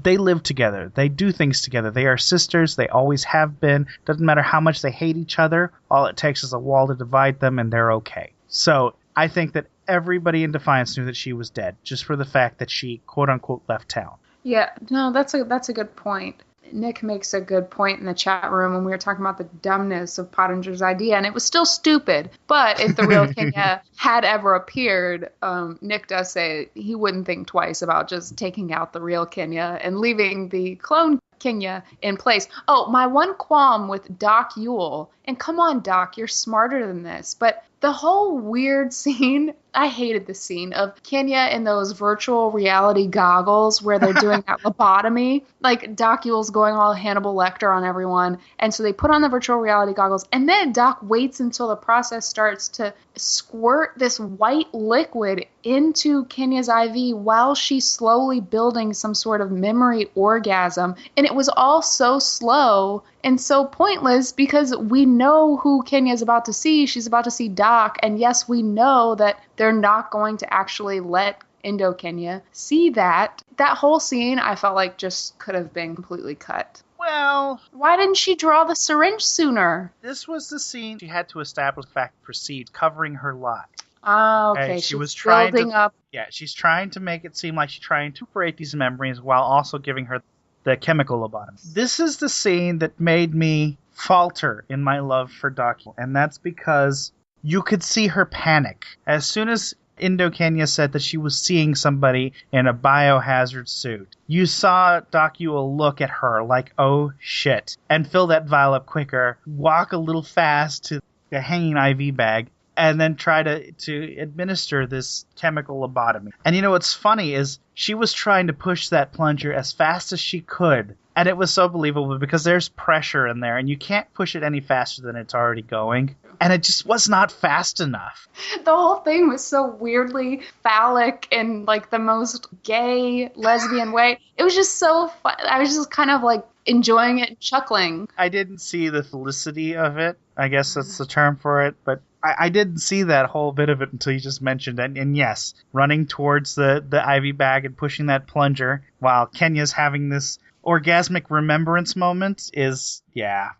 They live together. They do things together. They are sisters. They always have been. Doesn't matter how much they hate each other. All it takes is a wall to divide them, and they're okay. So I think that everybody in Defiance knew that she was dead, just for the fact that she, quote-unquote, left town. Yeah, no, that's a good point. Nick makes a good point in the chat room when we were talking about the dumbness of Pottinger's idea, and it was still stupid. But if the real Kenya had ever appeared, Nick does say he wouldn't think twice about just taking out the real Kenya and leaving the clone Kenya in place. Oh, my one qualm with Doc Yule, and come on, Doc, you're smarter than this, but the whole weird scene, I hated the scene of Kenya in those virtual reality goggles where they're doing that lobotomy. Like, Doc Yule's going all Hannibal Lecter on everyone. And so they put on the virtual reality goggles. And then Doc waits until the process starts to squirt this white liquid into Kenya's IV while she's slowly building some sort of memory orgasm. And it was all so slow and so pointless because we know who Kenya's about to see. She's about to see Doc. And yes, we know that they're not going to actually let Indo-Kenya see that. That whole scene, I felt like just could have been completely cut. Well, why didn't she draw the syringe sooner? This was the scene she had to establish fact proceed, covering her lie. Oh, okay. She was trying building up. Yeah, she's trying to make it seem like she's trying to recuperate these memories while also giving her the chemical lobotomy. This is the scene that made me falter in my love for Doc, and that's because you could see her panic. As soon as Indo-Kenya said that she was seeing somebody in a biohazard suit, you saw Doc Yule look at her like, oh shit, and fill that vial up quicker, walk a little fast to the hanging IV bag, and then try to administer this chemical lobotomy. And what's funny is she was trying to push that plunger as fast as she could. And it was so believable because there's pressure in there and you can't push it any faster than it's already going. And it just was not fast enough. The whole thing was so weirdly phallic in like the most gay lesbian way. It was just so fun. I was just kind of like enjoying it and chuckling. I didn't see the felicity of it. I guess that's the term for it. But I didn't see that whole bit of it until you just mentioned it. And yes, running towards the IV bag and pushing that plunger while Kenya's having this orgasmic remembrance moment is, yeah.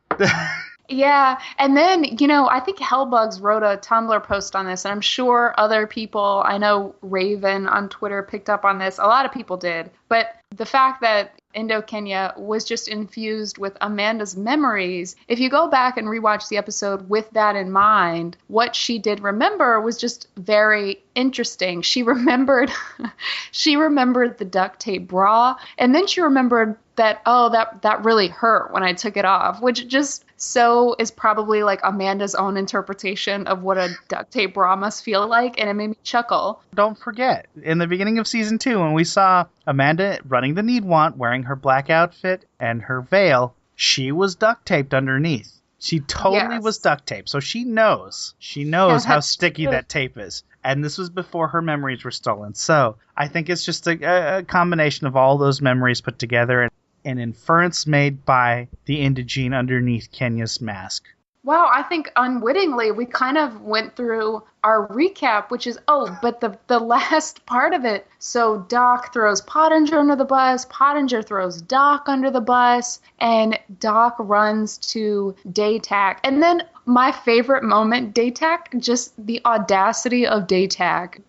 Yeah, and then, I think Hellbugs wrote a Tumblr post on this, and I'm sure other people, I know Raven on Twitter picked up on this, a lot of people did, but the fact that Indo-Kenya was just infused with Amanda's memories, if you go back and rewatch the episode with that in mind, what she did remember was just very interesting. She remembered the duct tape bra, and then she remembered that, that really hurt when I took it off, which just so is probably like Amanda's own interpretation of what a duct tape bra must feel like, and it made me chuckle. Don't forget, in the beginning of season 2, when we saw Amanda running the need want, wearing her black outfit and her veil, she was duct taped underneath. She totally was duct taped, so she knows. She knows how sticky that tape is. And this was before her memories were stolen. So I think it's just a combination of all those memories put together and an inference made by the indigene underneath Kenya's mask. Wow, I think unwittingly we kind of went through our recap, which is, but the last part of it. So Doc throws Pottinger under the bus, Pottinger throws Doc under the bus, and Doc runs to Daytac. And then my favorite moment, Daytac, just the audacity of Daytac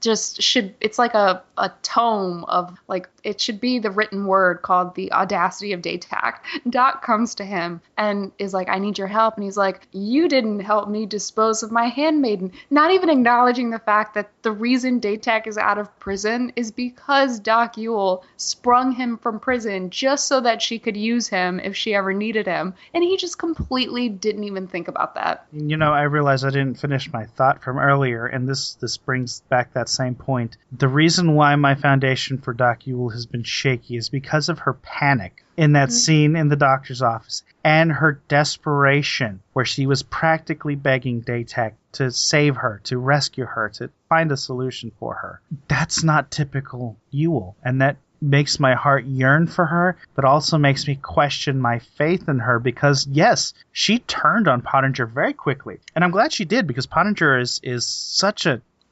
it's like a tome of, like, it should be the written word called The Audacity of Daytac. Doc comes to him and is like, I need your help. And he's like, you didn't help me dispose of my handmaiden. Not even acknowledging the fact that the reason Daytac is out of prison is because Doc Yule sprung him from prison just so that she could use him if she ever needed him. And he just completely didn't even think about that. I realized I didn't finish my thought from earlier, and this brings back that same point. The reason why my foundation for Doc Yule has been shaky is because of her panic in that scene in the doctor's office, and her desperation, where she was practically begging Daytac to save her, to rescue her, to find a solution for her. That's not typical Yule, and that makes my heart yearn for her, but also makes me question my faith in her because, yes, she turned on Pottinger very quickly. And I'm glad she did because Pottinger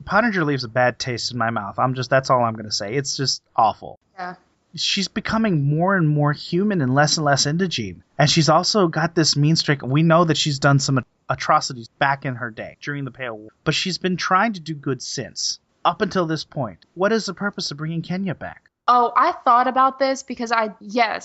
Pottinger leaves a bad taste in my mouth. That's all I'm going to say. It's just awful. Yeah. She's becoming more and more human and less indigene. And she's also got this mean streak. We know that she's done some atrocities back in her day during the Pale War, but she's been trying to do good since, up until this point. What is the purpose of bringing Kenya back? Oh, I thought about this because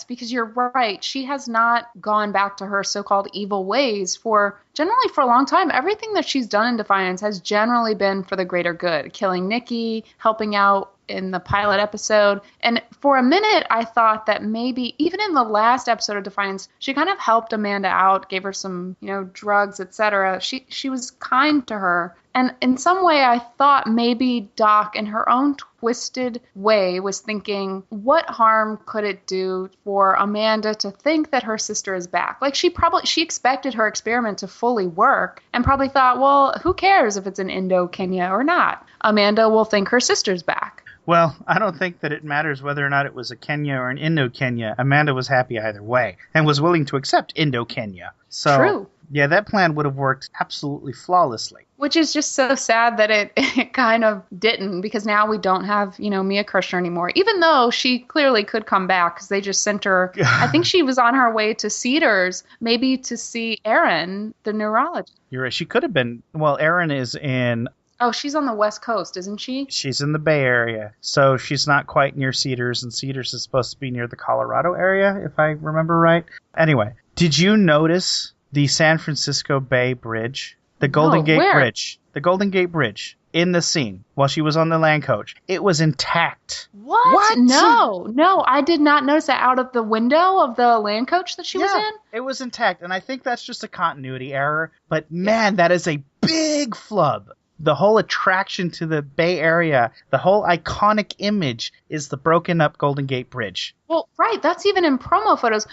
because you're right. She has not gone back to her so-called evil ways for a long time. Everything that she's done in Defiance has generally been for the greater good. Killing Nikki, helping out in the pilot episode. And for a minute, I thought that maybe even in the last episode of Defiance, she kind of helped Amanda out, gave her some, drugs, etc. She was kind to her. And in some way, I thought maybe Doc, in her own twisted way, was thinking, what harm could it do for Amanda to think that her sister is back? Like, she expected her experiment to fully work and probably thought, well, who cares if it's an Indo-Kenya or not? Amanda will think her sister's back. Well, I don't think that it matters whether or not it was a Kenya or an Indo-Kenya. Amanda was happy either way and was willing to accept Indo-Kenya. So, true. Yeah, that plan would have worked absolutely flawlessly. Which is just so sad that it kind of didn't, because now we don't have, Mia Kirshner anymore, even though she clearly could come back because they just sent her. I think she was on her way to Cedars, maybe to see Erin, the neurologist. You're right. She could have been. Well, Erin is in. Oh, she's on the West Coast, isn't she? She's in the Bay Area, so she's not quite near Cedars, and Cedars is supposed to be near the Colorado area, if I remember right. Anyway, did you notice the San Francisco Bay Bridge? The Golden Gate Bridge. The Golden Gate Bridge. In the scene, while she was on the land coach. It was intact. What? No, I did not notice that out of the window of the land coach that she was in. It was intact, and I think that's just a continuity error. But man, that is a big flub. the whole attraction to the Bay Area, the whole iconic image is the broken up Golden Gate Bridge. Well, right. That's even in promo photos,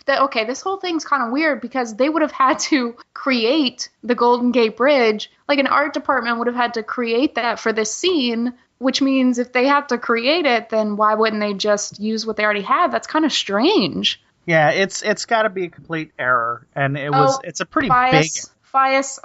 okay, this whole thing's kind of weird because they would have had to create the Golden Gate Bridge. Like an art department would have had to create that for this scene, which means if they have to create it, then why wouldn't they just use what they already have? That's kind of strange. Yeah, it's got to be a complete error, and it's a pretty big. Fias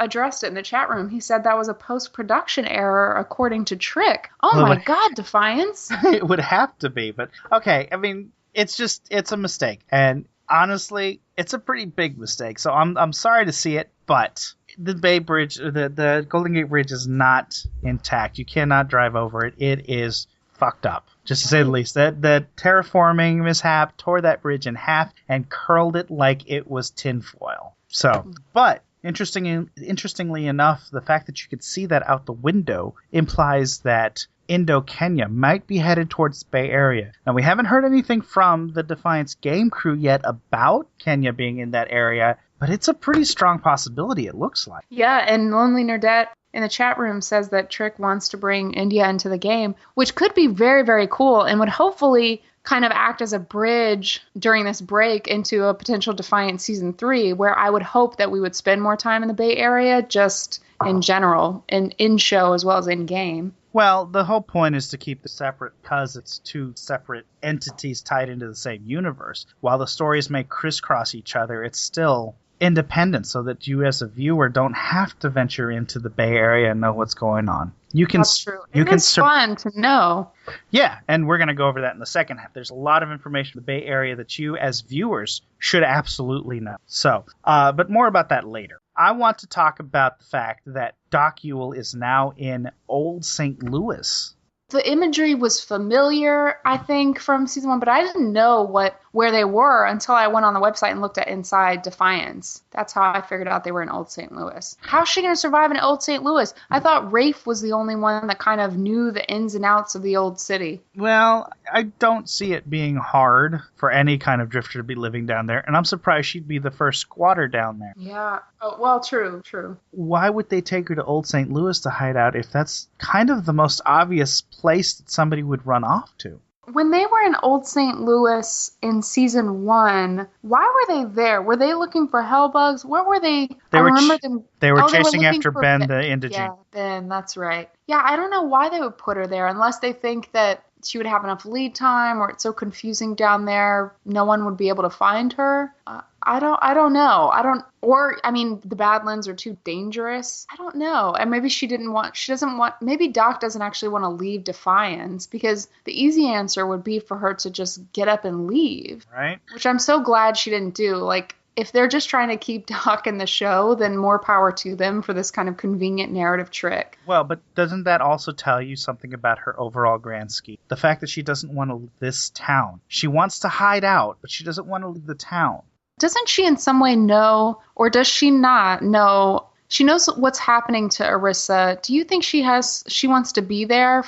addressed it in the chat room. He said that was a post-production error, according to Trick. Oh my God, Defiance! It would have to be, but okay. I mean, it's a mistake, and honestly, it's a pretty big mistake. So I'm sorry to see it, but the Bay Bridge, the Golden Gate Bridge, is not intact. You cannot drive over it. It is fucked up, just to say the least. The terraforming mishap tore that bridge in half and curled it like it was tinfoil. So, but interestingly enough, the fact that you could see that out the window implies that Indo-Kenya might be headed towards the Bay Area. Now, we haven't heard anything from the Defiance game crew yet about Kenya being in that area, but it's a pretty strong possibility, it looks like. Yeah, and Lonely Nerdette in the chat room says that Trick wants to bring India into the game, which could be very, very cool and would hopefully kind of act as a bridge during this break into a potential Defiance Season 3, where I would hope that we would spend more time in the Bay Area just in general, and in-show as well as in-game. Well, the whole point is to keep the separate because it's two separate entities tied into the same universe. While the stories may crisscross each other, it's still independent so that you as a viewer don't have to venture into the Bay Area and know what's going on. That's true. It's fun to know. Yeah, and we're going to go over that in the second half. There's a lot of information in the Bay Area that you as viewers should absolutely know. So, but more about that later. I want to talk about the fact that Doc Ewell is now in Old St. Louis. The imagery was familiar, I think, from season 1, but I didn't know where they were until I went on the website and looked at Inside Defiance. That's how I figured out they were in Old St. Louis. How's she going to survive in Old St. Louis? I thought Rafe was the only one that kind of knew the ins and outs of the old city. Well, I don't see it being hard for any kind of drifter to be living down there, and I'm surprised she'd be the first squatter down there. Yeah. Oh, well, true. Why would they take her to Old St. Louis to hide out if that's kind of the most obvious place that somebody would run off to? When they were in Old St. Louis in season 1, why were they there? Were they looking for hellbugs? Where were they? They were chasing after Ben, the indigene. Yeah, Ben, that's right. Yeah, I don't know why they would put her there unless they think that she would have enough lead time or it's so confusing down there no one would be able to find her. I don't know. The Badlands are too dangerous. I don't know. And maybe maybe Doc doesn't actually want to leave Defiance because the easy answer would be for her to just get up and leave. Right. Which I'm so glad she didn't do. Like, if they're just trying to keep Doc in the show, then more power to them for this kind of convenient narrative trick. Well, but doesn't that also tell you something about her overall grand scheme? The fact that she doesn't want to leave this town. She wants to hide out, but she doesn't want to leave the town. Doesn't she in some way know, or does she not know? She knows what's happening to Arissa. Do you think she wants to be there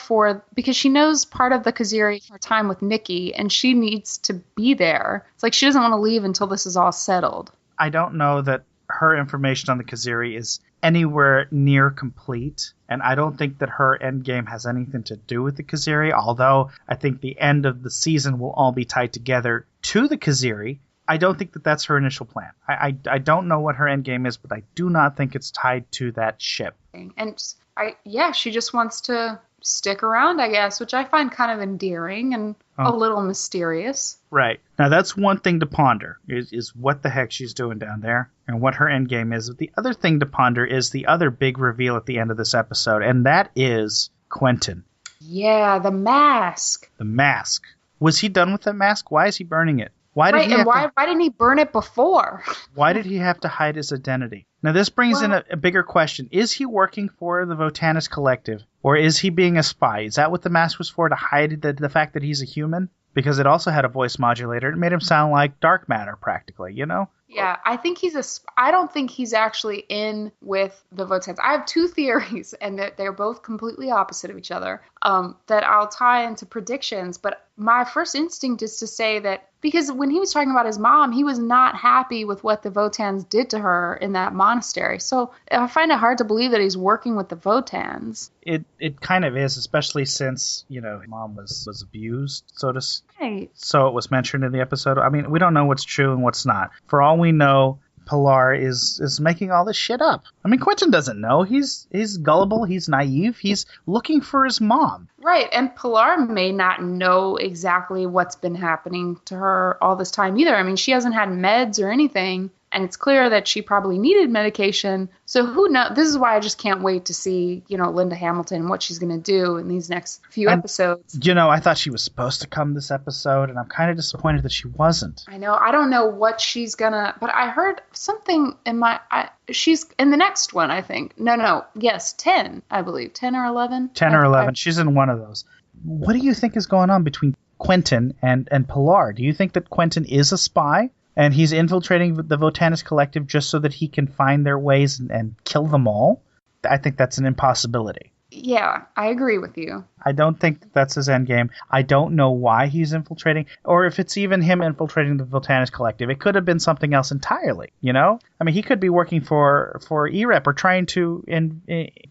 because she knows part of the Kaziri, her time with Nikki, and she needs to be there. It's like she doesn't want to leave until this is all settled. I don't know that her information on the Kaziri is anywhere near complete, and I don't think that her endgame has anything to do with the Kaziri, although I think the end of the season will all be tied together to the Kaziri. I don't think that that's her initial plan. I don't know what her endgame is, but I do not think it's tied to that ship. And she just wants to stick around, I guess, which I find kind of endearing and a little mysterious. Right. Now, that's one thing to ponder, is what the heck she's doing down there and what her endgame is. But the other thing to ponder is the other big reveal at the end of this episode, and that is Quentin. Yeah, the mask. The mask. Was he done with the mask? Why is he burning it? Why didn't he burn it before? Why did he have to hide his identity? Now, this brings in a bigger question. Is he working for the Votanus Collective, or is he being a spy? Is that what the mask was for, to hide the fact that he's a human? Because it also had a voice modulator. It made him sound like dark matter, practically, you know? Yeah, I think I don't think he's actually in with the Votans. I have two theories, and they're both completely opposite of each other, that I'll tie into predictions. But my first instinct is to say that because when he was talking about his mom, he was not happy with what the Votans did to her in that monastery. So I find it hard to believe that he's working with the Votans. It kind of is, especially since, mom was abused, Right. so it was mentioned in the episode. I mean, we don't know what's true and what's not. For all we know, Pilar is making all this shit up. I mean, Quentin doesn't know. He's gullible. He's naive. He's looking for his mom. Right, and Pilar may not know exactly what's been happening to her all this time either. I mean, she hasn't had meds or anything, and it's clear that she probably needed medication. So who knows? This is why I just can't wait to see, Linda Hamilton, what she's going to do in these next few episodes. I thought she was supposed to come this episode, and I'm kind of disappointed that she wasn't. I know. I don't know what she's gonna, but I heard something in she's in the next one, I think. Yes, 10, I believe. 10 or 11? 10 or 11. She's in one of those. What do you think is going on between Quentin and Pilar? Do you think that Quentin is a spy? And he's infiltrating the Votanus Collective just so that he can find their ways and kill them all? I think that's an impossibility. Yeah, I agree with you. I don't think that's his endgame. I don't know why he's infiltrating, or if it's even him infiltrating the Votanus Collective. It could have been something else entirely, I mean, he could be working for EREP or trying to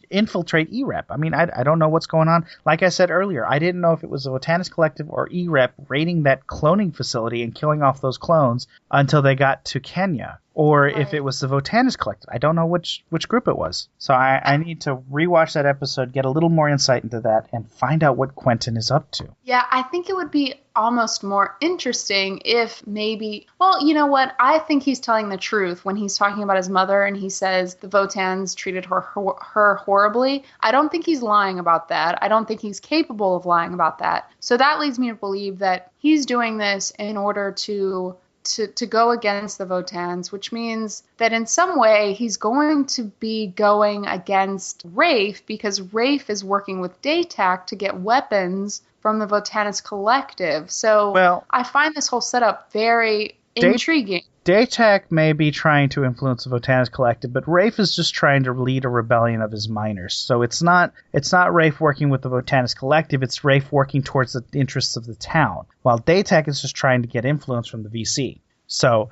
infiltrate EREP. I mean, I don't know what's going on. Like I said earlier, I didn't know if it was the Votanus Collective or EREP raiding that cloning facility and killing off those clones until they got to Kenya. Or if it was the Votanus Collective. I don't know which group it was. So I need to rewatch that episode, get a little more insight into that, and find out what Quentin is up to. Yeah, I think it would be almost more interesting if maybe, well, you know what? I think he's telling the truth when he's talking about his mother and he says the Votans treated her horribly. I don't think he's lying about that. I don't think he's capable of lying about that. So that leads me to believe that he's doing this in order to go against the Votans, which means that in some way he's going to be going against Rafe because Rafe is working with Daytac to get weapons from the Votanus Collective. So I find this whole setup very intriguing. Daytac may be trying to influence the Votanus Collective, but Rafe is just trying to lead a rebellion of his miners. So it's not Rafe working with the Votanus Collective, it's Rafe working towards the interests of the town, while Daytac is just trying to get influence from the VC. So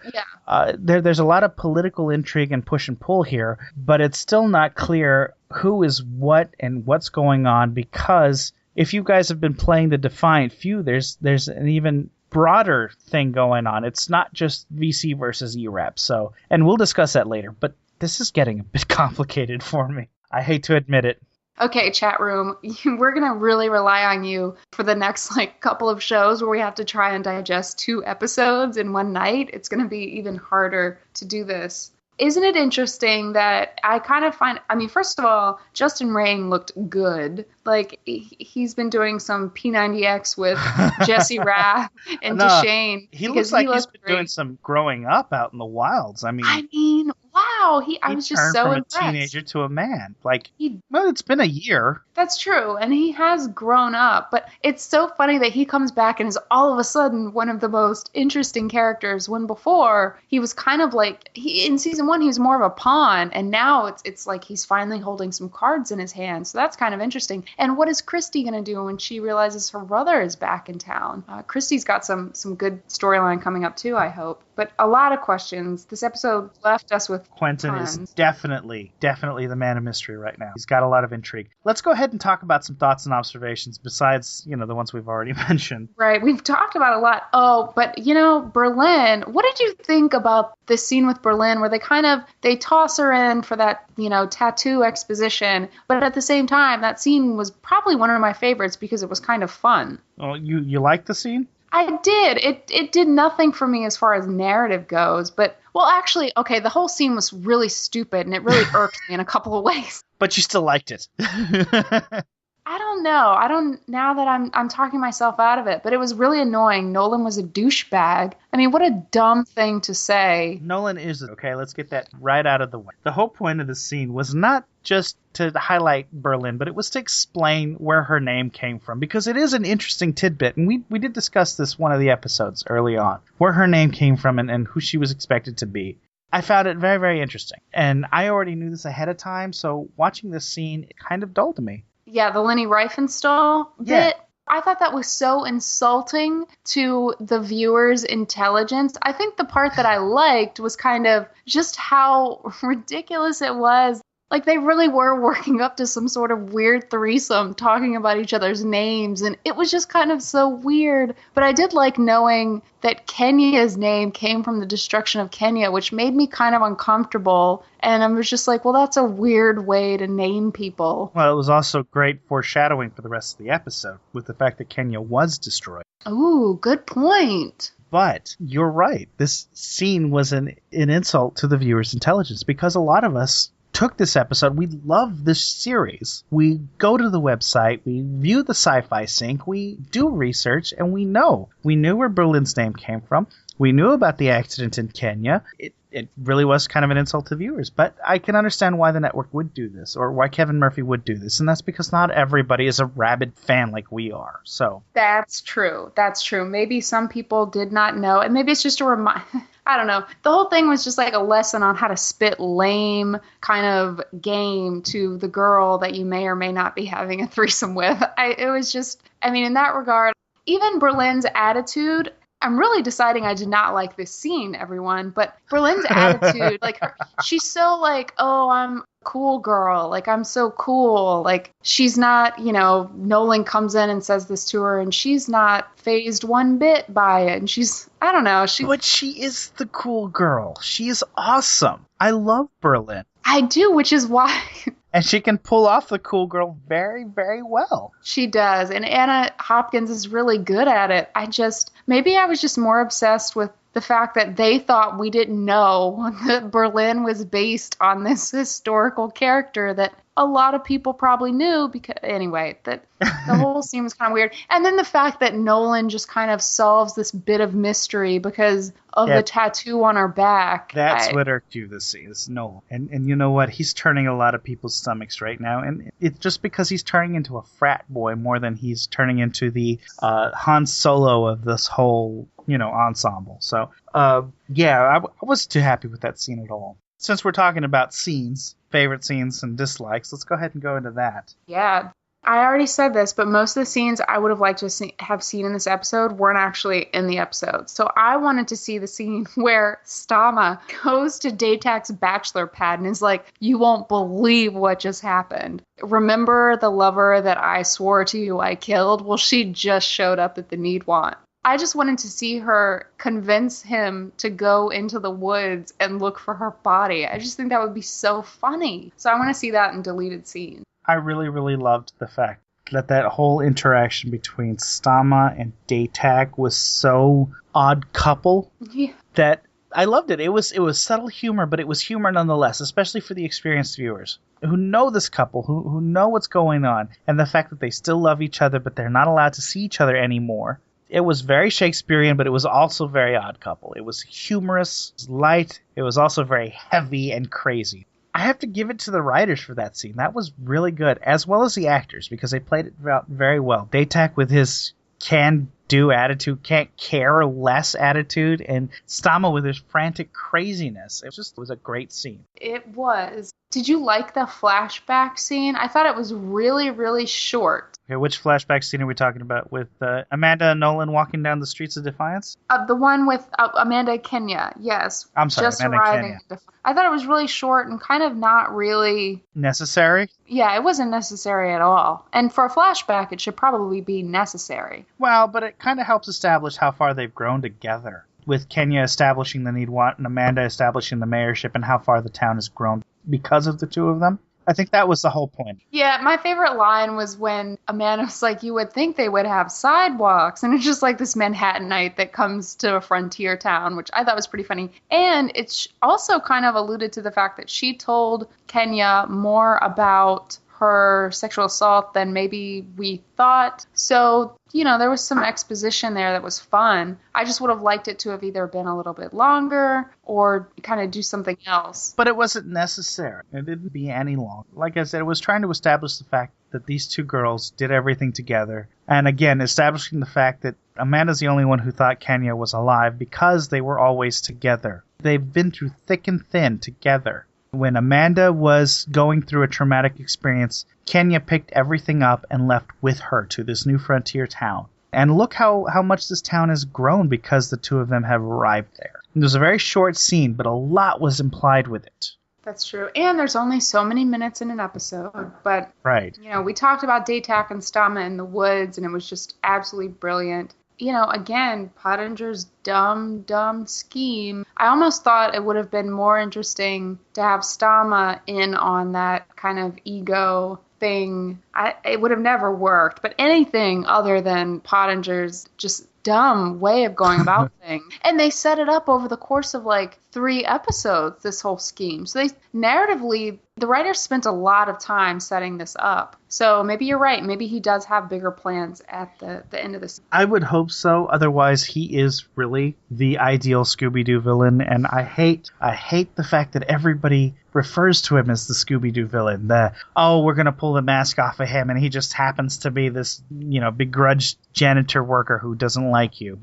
there's a lot of political intrigue and push and pull here, but it's still not clear who is what and what's going on, because if you guys have been playing the Defiant Few, there's an even broader thing going on. It's not just VC versus EREP. So, and we'll discuss that later, but this is getting a bit complicated for me. I hate to admit it. Okay, chat room, we're going to really rely on you for the next couple of shows where we have to try and digest 2 episodes in one night. It's going to be even harder to do this. Isn't it interesting that I kind of find, first of all, Justin Rain looked good. He's been doing some P90X with Jesse Rath and Deshane. He looks like he's been doing some growing up out in the wilds. Wow. I was just so impressed. From a teenager to a man. It's been a year. That's true. And he has grown up. But it's so funny that he comes back and is all of a sudden one of the most interesting characters, when before he was kind of in season 1, he was more of a pawn. And now it's like he's finally holding some cards in his hand. So that's kind of interesting. And what is Christy going to do when she realizes her brother is back in town? Christy's got some good storyline coming up too, I hope. But a lot of questions. This episode left us with Quentin tons. Is definitely the man of mystery right now. He's got a lot of intrigue. Let's go ahead and talk about some thoughts and observations besides, the ones we've already mentioned. Right. We've talked about a lot. Oh, but, Berlin. What did you think about this scene with Berlin where they toss her in for that, tattoo exposition. But at the same time, that scene was probably one of my favorites because it was kind of fun. Oh, you liked the scene? I did. It did nothing for me as far as narrative goes, but the whole scene was really stupid and it really irked me in a couple of ways. But you still liked it. I don't don't know. I don't, now that I'm talking myself out of it, but it was really annoying. Nolan was a douchebag. I mean, what a dumb thing to say. Nolan is, okay, let's get that right out of the way. The whole point of the scene was not just to highlight Berlin, but it was to explain where her name came from, because it is an interesting tidbit, and we did discuss this one of the episodes early on, where her name came from and who she was expected to be. I found it very, very interesting, and I already knew this ahead of time, so watching this scene, it kind of dulled me. Yeah, the Leni Riefenstahl bit. I thought that was so insulting to the viewer's intelligence. I think the part that I liked was kind of just how ridiculous it was. Like, they really were working up to some sort of weird threesome, talking about each other's names, and it was just kind of so weird. But I did like knowing that Kenya's name came from the destruction of Kenya, which made me kind of uncomfortable. And I was just like, well, that's a weird way to name people. Well, it was also great foreshadowing for the rest of the episode, with the fact that Kenya was destroyed. Ooh, good point. But you're right. This scene was an insult to the viewer's intelligence, because a lot of us took this episode. We love this series. We go to the website, we view the Sci-Fi Sync, we do research, and we know. We knew where Berlin's name came from. We knew about the accident in Kenya. It really was kind of an insult to viewers, but I can understand why the network would do this, or why Kevin Murphy would do this, and that's because not everybody is a rabid fan like we are. So that's true. That's true. Maybe some people did not know, and maybe it's just a reminder. I don't know. The whole thing was just like a lesson on how to spit lame kind of game to the girl that you may or may not be having a threesome with. It was just, I mean, in that regard, even Berlin's attitude, I'm really deciding I did not like this scene, everyone, but Berlin's attitude, like, she's so like, oh, I'm a cool girl. Like, I'm so cool. Like, she's not, Nolan comes in and says this to her, and she's not fazed one bit by it. And she's, I don't know. But she is the cool girl. She is awesome. I love Berlin. I do, which is why. And she can pull off the cool girl very, very well. She does. And Anna Hopkins is really good at it. Maybe I was just more obsessed with the fact that they thought we didn't know that Berlin was based on this historical character that a lot of people probably knew, because anyway, that the whole scene was kind of weird. And then the fact that Nolan just kind of solves this bit of mystery because of the tattoo on her back. That's what irked you this scene, is Nolan. And you know what? He's turning a lot of people's stomachs right now. And it's just because he's turning into a frat boy more than he's turning into the Han Solo of this whole, ensemble. So, I wasn't too happy with that scene at all. Since we're talking about scenes, favorite scenes and dislikes, let's go ahead and go into that. Yeah, I already said this, but most of the scenes I would have liked to have seen in this episode weren't actually in the episode. So I wanted to see the scene where Stama goes to Daytak's bachelor pad and is like, you won't believe what just happened. Remember the lover that I swore to you I killed? Well, she just showed up at the Needwant. I just wanted to see her convince him to go into the woods and look for her body. I just think that would be so funny. So I want to see that in deleted scenes. I really, really loved the fact that whole interaction between Stama and Daytak was so odd couple that I loved it. It was subtle humor, but it was humor nonetheless, especially for the experienced viewers who know this couple, who know what's going on, and the fact that they still love each other, but they're not allowed to see each other anymore. It was very Shakespearean, but it was also very Odd Couple. It was humorous, it was light, it was also very heavy and crazy. I have to give it to the writers for that scene. That was really good, as well as the actors, because they played it very well. Daytak with his can-do attitude, can't care less attitude, and Stama with his frantic craziness. It was a great scene. It was. Did you like the flashback scene? I thought it was really, really short. Okay, which flashback scene are we talking about? With Amanda and Nolan walking down the streets of Defiance? The one with Amanda and Kenya, yes. I'm sorry, just Amanda arriving and Kenya. I thought it was really short and kind of not really... necessary? Yeah, it wasn't necessary at all. And for a flashback, it should probably be necessary. Well, but it kind of helps establish how far they've grown together. With Kenya establishing the Needwant and Amanda establishing the mayorship, and how far the town has grown because of the two of them. I think that was the whole point. Yeah, my favorite line was when Amanda was like, you would think they would have sidewalks. And it's just like this Manhattanite that comes to a frontier town, which I thought was pretty funny. And it's also kind of alluded to the fact that she told Kenya more about her sexual assault than maybe we thought. So, there was some exposition there that was fun. I just would have liked it to have either been a little bit longer or kind of do something else. But it wasn't necessary. It didn't be any long. Like I said, it was trying to establish the fact that these two girls did everything together. And again, establishing the fact that Amanda's the only one who thought Kenya was alive because they were always together. They've been through thick and thin together. When Amanda was going through a traumatic experience, Kenya picked everything up and left with her to this new frontier town. And look how much this town has grown because the two of them have arrived there. It was a very short scene, but a lot was implied with it. That's true. And there's only so many minutes in an episode. But, right. We talked about Daytak and Stama in the woods, and it was just absolutely brilliant. Again, Pottinger's dumb scheme. I almost thought it would have been more interesting to have Stama in on that kind of ego thing. It would have never worked, but anything other than Pottinger's just dumb way of going about things. And they set it up over the course of 3 episodes, this whole scheme. So narratively, the writers spent a lot of time setting this up. So maybe you're right. Maybe he does have bigger plans at the end of this. I would hope so. Otherwise, he is really the ideal Scooby-Doo villain. And I hate the fact that everybody refers to him as the Scooby-Doo villain. We're going to pull the mask off of him and he just happens to be this, begrudged janitor worker who doesn't like you.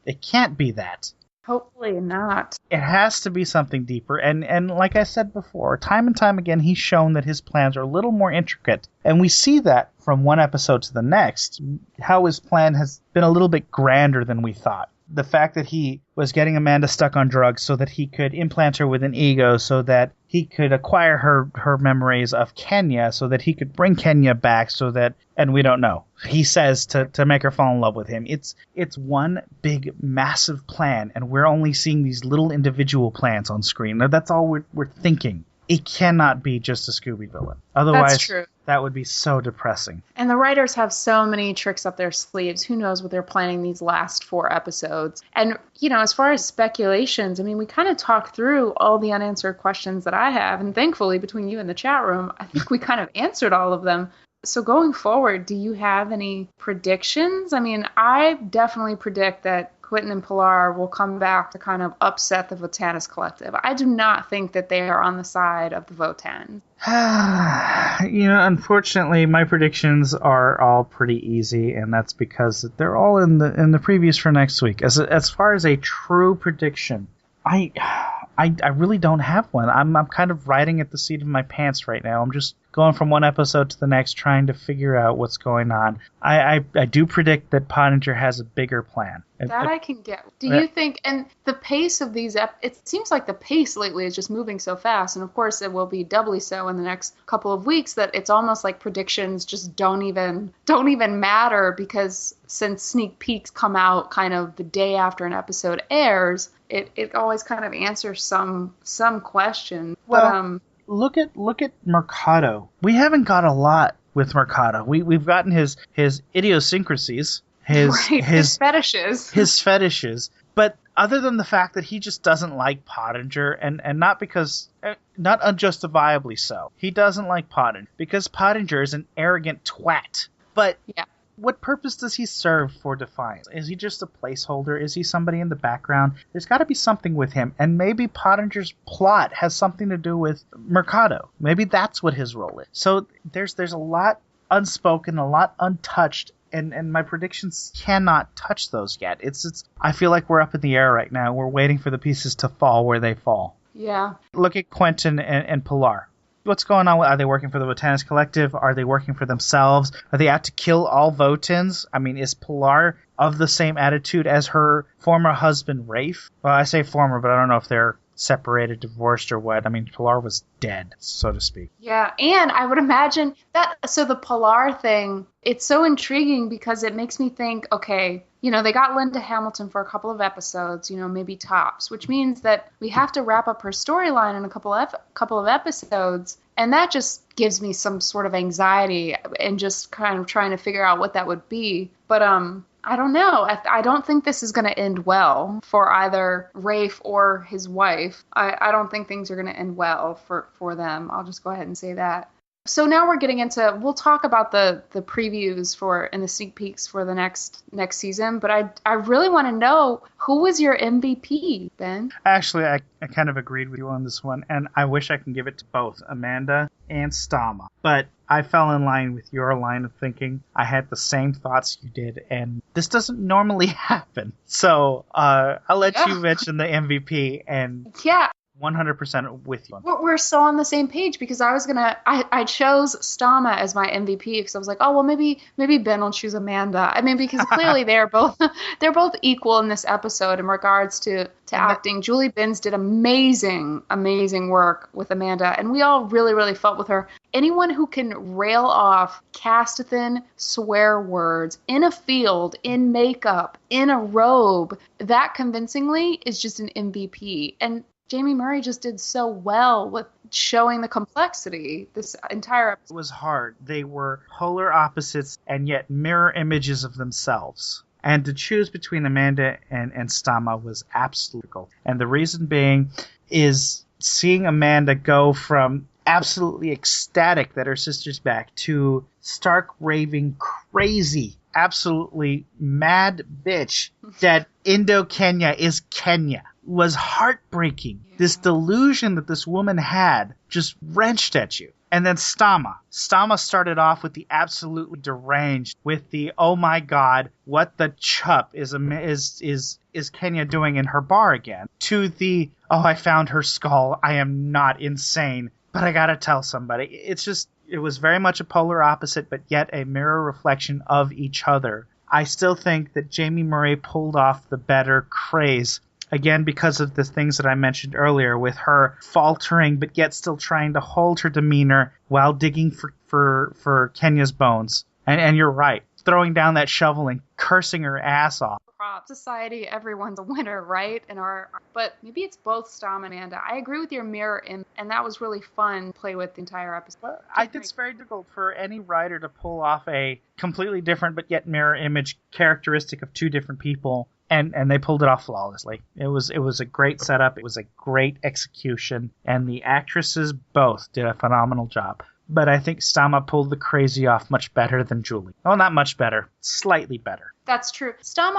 It can't be that. Hopefully not. It has to be something deeper. And like I said before, time and time again, he's shown that his plans are a little more intricate. And we see that from one episode to the next, how his plan has been a little bit grander than we thought. The fact that he was getting Amanda stuck on drugs so that he could implant her with an ego, so that he could acquire her memories of Kenya, so that he could bring Kenya back, so that, and we don't know, he says to make her fall in love with him. It's one big, massive plan, and we're only seeing these little individual plans on screen. Now, that's all we're thinking. It cannot be just a Scooby villain. Otherwise, that's true. That would be so depressing. And the writers have so many tricks up their sleeves. Who knows what they're planning these last 4 episodes. And, as far as speculations, we kind of talked through all the unanswered questions that I have. And thankfully, between you and the chat room, I think we kind of answered all of them. So going forward, do you have any predictions? I definitely predict that Quentin and Pilar will come back to kind of upset the Votanus Collective. I do not think that they are on the side of the Votans. Unfortunately, my predictions are all pretty easy, and that's because they're all in the previews for next week. As far as a true prediction, I really don't have one. I'm kind of riding at the seat of my pants right now. I'm just going from one episode to the next, trying to figure out what's going on. I do predict that Pottinger has a bigger plan. That I can get. Do you think, and the pace of these, it seems like the pace lately is just moving so fast, and of course it will be doubly so in the next couple of weeks, that it's almost like predictions just don't even matter, because since sneak peeks come out kind of the day after an episode airs, it always kind of answers some question. Well, look at Mercado. We haven't got a lot with Mercado. We've gotten his idiosyncrasies, his fetishes, but other than the fact that he just doesn't like Pottinger, and not unjustifiably so. He doesn't like Pottinger because Pottinger is an arrogant twat. But yeah. What purpose does he serve for Defiance? Is he just a placeholder? Is he somebody in the background? There's got to be something with him, and maybe Pottinger's plot has something to do with Mercado. Maybe that's what his role is. So there's a lot unspoken, a lot untouched, and my predictions cannot touch those yet. It's I feel like we're up in the air right now. We're waiting for the pieces to fall where they fall. Yeah. Look at Quentin and Pilar. What's going on? Are they working for the Votanus Collective? Are they working for themselves? Are they out to kill all Votans? Is Pilar of the same attitude as her former husband, Rafe? Well, I say former, but I don't know if they're separated, divorced, or what. Pilar was dead, so to speak. Yeah, and I would imagine that, so the Pilar thing, it's so intriguing because it makes me think, okay, they got Linda Hamilton for a couple of episodes, maybe tops, which means that we have to wrap up her storyline in a couple of episodes, and that just gives me some sort of anxiety and just kind of trying to figure out what that would be. But I don't know. I don't think this is going to end well for either Rafe or his wife. I don't think things are going to end well for them. I'll just go ahead and say that. So now we're getting into, we'll talk about the previews for and the sneak peeks for the next season, but I really want to know, who was your MVP, Ben? Actually, I kind of agreed with you on this one, and I wish I can give it to both Amanda and Stama. But I fell in line with your line of thinking. I had the same thoughts you did, and this doesn't normally happen. So I'll let you mention the MVP, and Yeah. 100% with you. We're so on the same page, because I chose Stama as my MVP because I was like, oh well, maybe Ben will choose Amanda. I mean, because clearly they're both equal in this episode in regards to acting. Julie Benz did amazing work with Amanda, and we all really, really felt with her. Anyone who can rail off cast-thin swear words in a field, in makeup, in a robe, that convincingly is just an MVP. And Jamie Murray just did so well with showing the complexity this entire episode. It was hard. They were polar opposites and yet mirror images of themselves. And to choose between Amanda and Stama was absolutely difficult. And the reason being is seeing Amanda go from absolutely ecstatic that her sister's back to stark raving crazy, absolutely mad bitch that Indo-Kenya is Kenya was heartbreaking. Yeah. This delusion that this woman had just wrenched at you. And then Stama started off with the absolutely deranged, with the, oh my god, what the chup is Kenya doing in her bar again, to the, oh, I found her skull, I am not insane, but I gotta tell somebody. It was very much a polar opposite, but yet a mirror reflection of each other. I still think that Jamie Murray pulled off the better craze. Again, because of the things that I mentioned earlier, with her faltering but yet still trying to hold her demeanor while digging for Kenya's bones. And you're right, throwing down that shovel and cursing her ass off. Society, everyone's a winner, right? But maybe it's both Stama and Amanda. I agree with your mirror, and that was really fun to play with the entire episode. Well, I think it's very difficult for any writer to pull off a completely different but yet mirror image characteristic of two different people. And they pulled it off flawlessly. It was a great setup. It was a great execution. And the actresses both did a phenomenal job. But I think Stama pulled the crazy off much better than Julie. Well, not much better. Slightly better. That's true. Jamie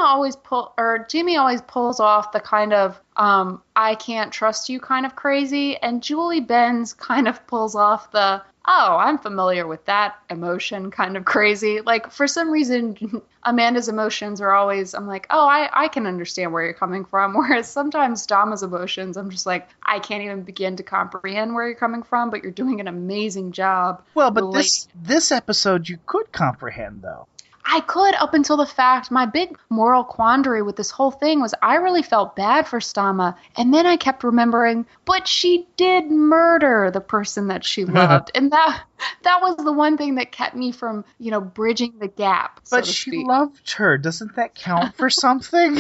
always pulls off the kind of, I can't trust you kind of crazy. And Julie Benz kind of pulls off the, oh, I'm familiar with that emotion kind of crazy. Like, for some reason, Amanda's emotions are always, I'm like, oh, I can understand where you're coming from. Whereas sometimes Dama's emotions, I'm just like, I can't even begin to comprehend where you're coming from, but you're doing an amazing job. Well, but this episode you could comprehend, though. I could, up until the fact, my big moral quandary with this whole thing was I really felt bad for Stama, and then I kept remembering, but she did murder the person that she loved, and that was the one thing that kept me from, bridging the gap. But she loved her. Doesn't that count for something?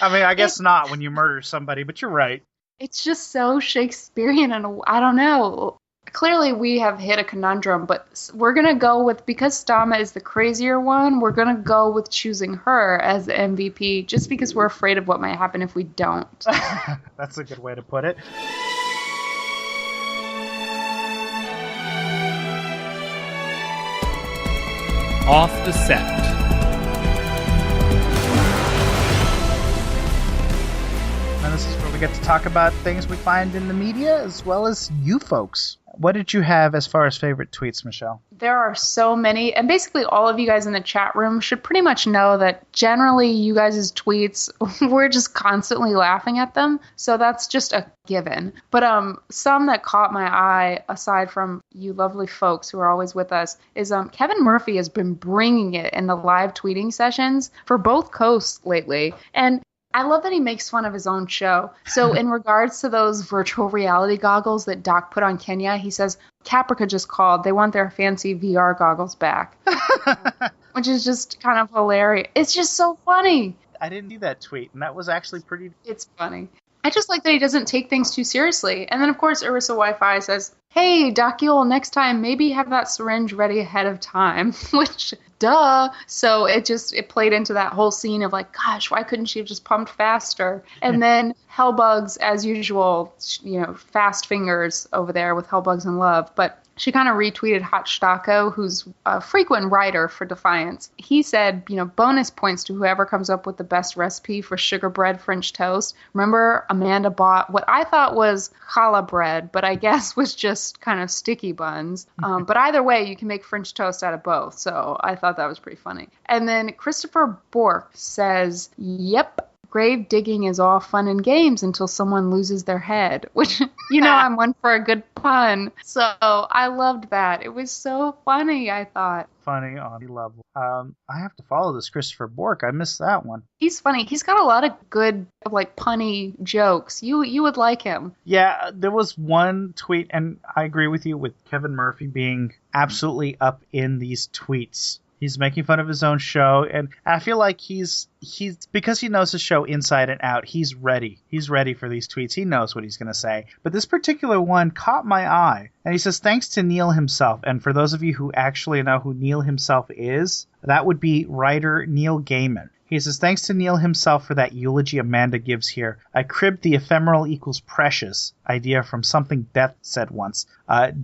I mean, I guess not when you murder somebody, but you're right. It's just so Shakespearean, and I don't know. Clearly, we have hit a conundrum, but we're going to go with, because Stama is the crazier one, we're going to go with choosing her as the MVP, just because we're afraid of what might happen if we don't. That's a good way to put it. Off the set. And this is where we get to talk about things we find in the media as well as you folks. What did you have as far as favorite tweets, Michelle? There are so many, and basically all of you guys in the chat room should pretty much know that generally you guys' tweets, we're just constantly laughing at them, so that's just a given. But some that caught my eye, aside from you lovely folks who are always with us, is Kevin Murphy has been bringing it in the live tweeting sessions for both coasts lately, and I love that he makes fun of his own show. So in regards to those virtual reality goggles that Doc put on Kenya, he says, Caprica just called. They want their fancy VR goggles back. Which is just kind of hilarious. It's just so funny. I didn't see that tweet, and that was actually pretty... It's funny. I just like that he doesn't take things too seriously. And then, of course, Ursa Wi-Fi says, hey, Doc Yule, next time maybe have that syringe ready ahead of time, which, duh. So it played into that whole scene of like, gosh, why couldn't she have just pumped faster? And then Hellbugs, as usual, fast fingers over there with Hellbugs in Love. But she kind of retweeted Hot Stacco, who's a frequent writer for Defiance. He said, bonus points to whoever comes up with the best recipe for sugar bread French toast. Remember, Amanda bought what I thought was challah bread, but I guess was just kind of sticky buns. But either way, you can make French toast out of both. So I thought that was pretty funny. And then Christopher Bork says, yep. Grave digging is all fun and games until someone loses their head, which, I'm one for a good pun. So I loved that. It was so funny, I thought. Funny on the level. I have to follow this Christopher Bork. I missed that one. He's funny. He's got a lot of good, punny jokes. You would like him. Yeah, there was one tweet, and I agree with you, with Kevin Murphy being absolutely up in these tweets. He's making fun of his own show, and I feel like he's because he knows the show inside and out, he's ready. He's ready for these tweets. He knows what he's going to say. But this particular one caught my eye, and he says, thanks to Neil himself. And for those of you who actually know who Neil himself is, that would be writer Neil Gaiman. He says, thanks to Neil himself for that eulogy Amanda gives here. I cribbed the ephemeral equals precious idea from something Death said once.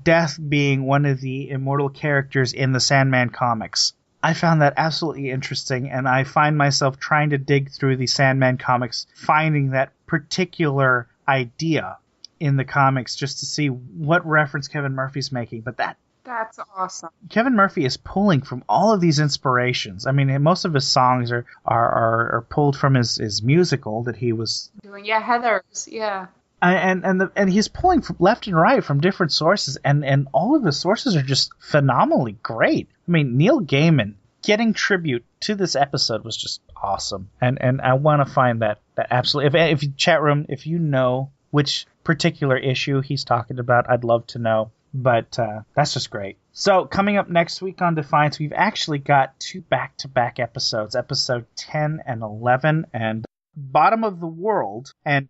Death being one of the immortal characters in the Sandman comics. I found that absolutely interesting, and I find myself trying to dig through the Sandman comics, finding that particular idea in the comics just to see what reference Kevin Murphy's making. But that's awesome. Kevin Murphy is pulling from all of these inspirations. I mean, most of his songs are pulled from his musical that he was doing. Yeah, Heathers. Yeah. And he's pulling from left and right from different sources, and all of the sources are just phenomenally great. I mean, Neil Gaiman getting tribute to this episode was just awesome, and I want to find that absolutely. If you chat room, if you know which particular issue he's talking about, I'd love to know. But that's just great. So coming up next week on Defiance, we've actually got 2 back-to-back episodes, episode 10 and 11, and Bottom of the World and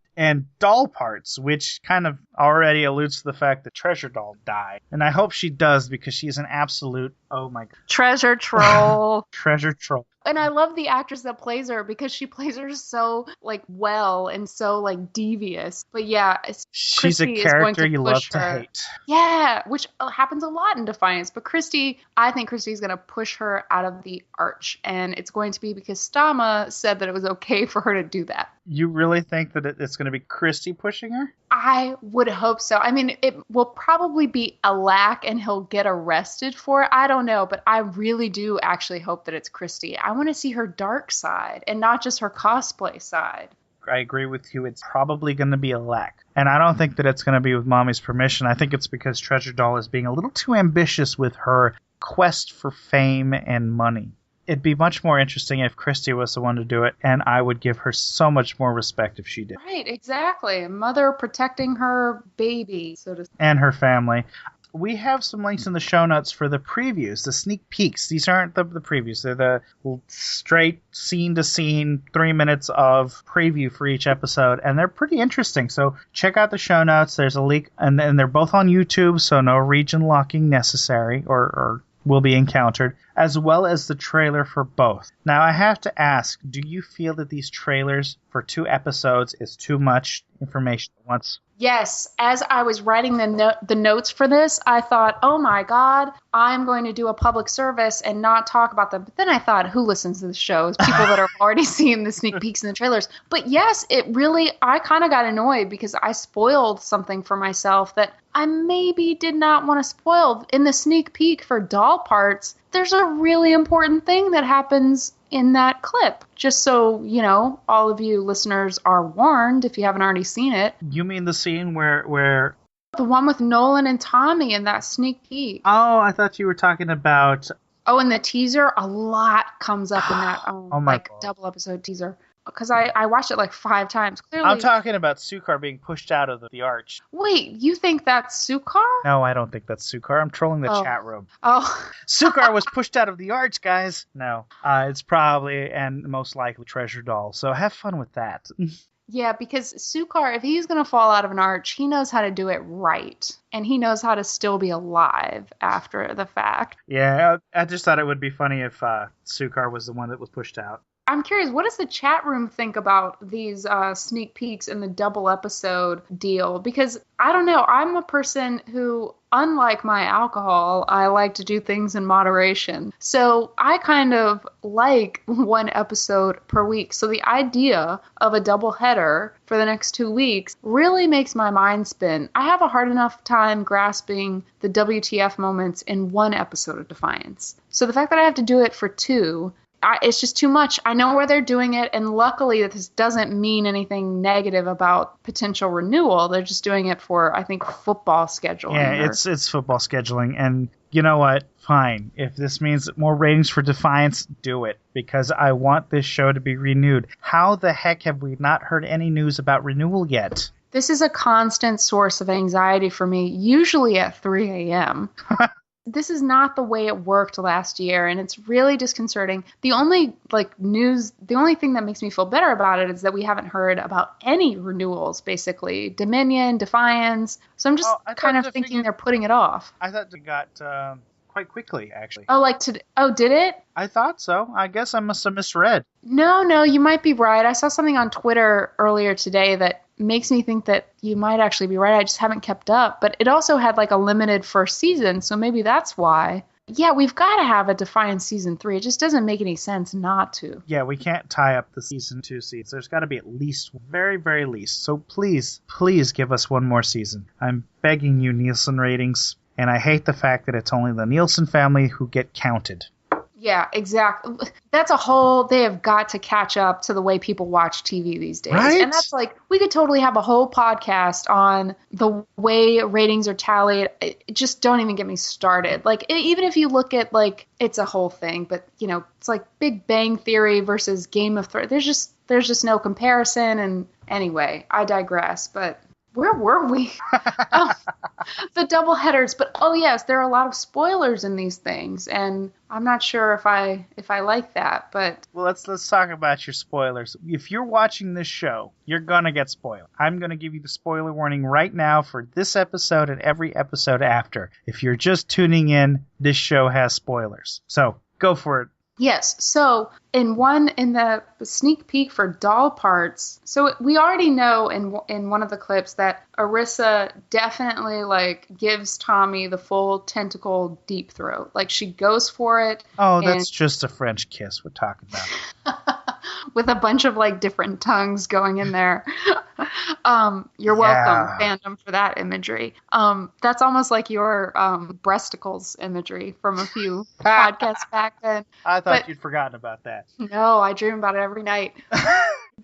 Doll Parts, which kind of already alludes to the fact that Treasure Doll died. And I hope she does, because she's an absolute, oh my god. Treasure troll. Treasure troll. And I love the actress that plays her, because she plays her so well and so devious. But yeah, she's Christy a character you love to hate. Yeah, which happens a lot in Defiance. But I think Christy's going to push her out of the arch, and it's going to be because Stama said that it was okay for her to do that. You really think that it's going to be Christy pushing her? I would hope so. I mean, it will probably be Alak and he'll get arrested for it. I don't know, but I really do actually hope that it's Christy. I want to see her dark side and not just her cosplay side. I agree with you. It's probably going to be Alak. And I don't think that it's going to be with Mommy's permission. I think it's because Treasure Doll is being a little too ambitious with her quest for fame and money. It'd be much more interesting if Christy was the one to do it, and I would give her so much more respect if she did. Right, exactly. A mother protecting her baby, so to speak. And her family. We have some links in the show notes for the previews, the sneak peeks. These aren't the previews. They're the straight scene-to-scene 3 minutes of preview for each episode, and they're pretty interesting. So check out the show notes. There's a link, and they're both on YouTube, so no region locking necessary or will be encountered, as well as the trailer for both. Now, I have to ask, do you feel that these trailers for 2 episodes is too much information at once? Yes, as I was writing the notes for this, I thought, oh my God, I'm going to do a public service and not talk about them. But then I thought, who listens to the shows? People that have already seen the sneak peeks and the trailers. But yes, I kind of got annoyed because I spoiled something for myself that I maybe did not want to spoil. In the sneak peek for Doll Parts, there's a really important thing that happens in that clip. Just so, all of you listeners are warned if you haven't already seen it. You mean the scene where... The one with Nolan and Tommy in that sneak peek. Oh, I thought you were talking about... Oh, in the teaser, a lot comes up in that God. Double episode teaser. Because I watched it 5 times. Clearly, I'm talking about Sukar being pushed out of the arch. Wait, you think that's Sukar? No, I don't think that's Sukar. I'm trolling the chat room. Oh. Sukar was pushed out of the arch, guys. No, it's probably and most likely Treasure Doll. So have fun with that. Yeah, because Sukar, if he's going to fall out of an arch, he knows how to do it right. And he knows how to still be alive after the fact. Yeah, I just thought it would be funny if Sukar was the one that was pushed out. I'm curious, what does the chat room think about these sneak peeks and the double episode deal? Because I don't know, I'm a person who, unlike my alcohol, I like to do things in moderation. So I kind of like one episode per week. So the idea of a double header for the next 2 weeks really makes my mind spin. I have a hard enough time grasping the WTF moments in one episode of Defiance. So the fact that I have to do it for two, it's just too much. I know where they're doing it, and luckily this doesn't mean anything negative about potential renewal. They're just doing it for, I think, football scheduling. Yeah, it's football scheduling, and you know what? Fine. If this means more ratings for Defiance, do it, because I want this show to be renewed. How the heck have we not heard any news about renewal yet? This is a constant source of anxiety for me, usually at 3 a.m. This is not the way it worked last year, and it's really disconcerting. The only the only thing that makes me feel better about it is that we haven't heard about any renewals, basically. Dominion, Defiance. So I'm just kind of thinking they're putting it off. I thought it got quite quickly, actually. Did it? I thought so. I guess I must have misread. No, you might be right. I saw something on Twitter earlier today that makes me think that you might actually be right. I just haven't kept up. But it also had like a limited first season, so maybe that's why. Yeah, we've got to have a Defiance Season 3. It just doesn't make any sense not to. Yeah, we can't tie up the Season 2 seats. There's got to be at least, very, very least. So please give us one more season. I'm begging you, Nielsen ratings. And I hate the fact that it's only the Nielsen family who get counted. Yeah, exactly. They have got to catch up to the way people watch TV these days. Right? And that's we could totally have a whole podcast on the way ratings are tallied. Just don't even get me started. Even if you look at, it's a whole thing, but, it's like Big Bang Theory versus Game of Thrones. There's just no comparison. And anyway, I digress, but where were we? The double headers. But yes, there are a lot of spoilers in these things, and I'm not sure if I like that. But well, let's talk about your spoilers. If you're watching this show, you're gonna get spoiled. I'm gonna give you the spoiler warning right now for this episode and every episode after. If you're just tuning in, this show has spoilers. So go for it. Yes. So in the sneak peek for doll parts, so we already know in one of the clips that Arissa definitely gives Tommy the full tentacle deep throat. She goes for it. Oh, that's just a French kiss we're talking about. With a bunch of different tongues going in there. You're welcome, fandom, for that imagery. That's almost like your breasticles imagery from a few podcasts back then. I thought you'd forgotten about that. No, I dream about it every night.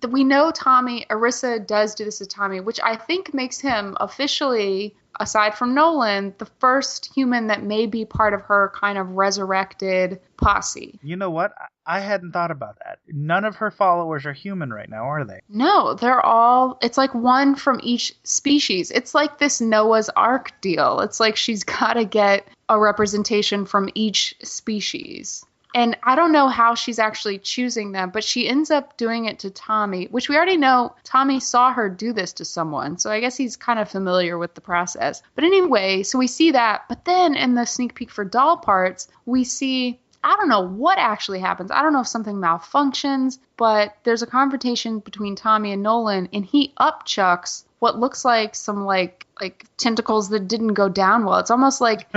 We know Arissa does do this to Tommy, which I think makes him officially, aside from Nolan, the first human that may be part of her kind of resurrected posse. You know what? I hadn't thought about that. None of her followers are human right now, are they? No, they're all, it's like one from each species. It's like this Noah's Ark deal. It's like she's got to get a representation from each species. And I don't know how she's actually choosing them, but she ends up doing it to Tommy, which we already know Tommy saw her do this to someone. So I guess he's kind of familiar with the process. But anyway, so we see that. But then in the sneak peek for doll parts, we see, I don't know what actually happens. I don't know if something malfunctions, but there's a confrontation between Tommy and Nolan, and he upchucks what looks like some tentacles that didn't go down well. It's almost like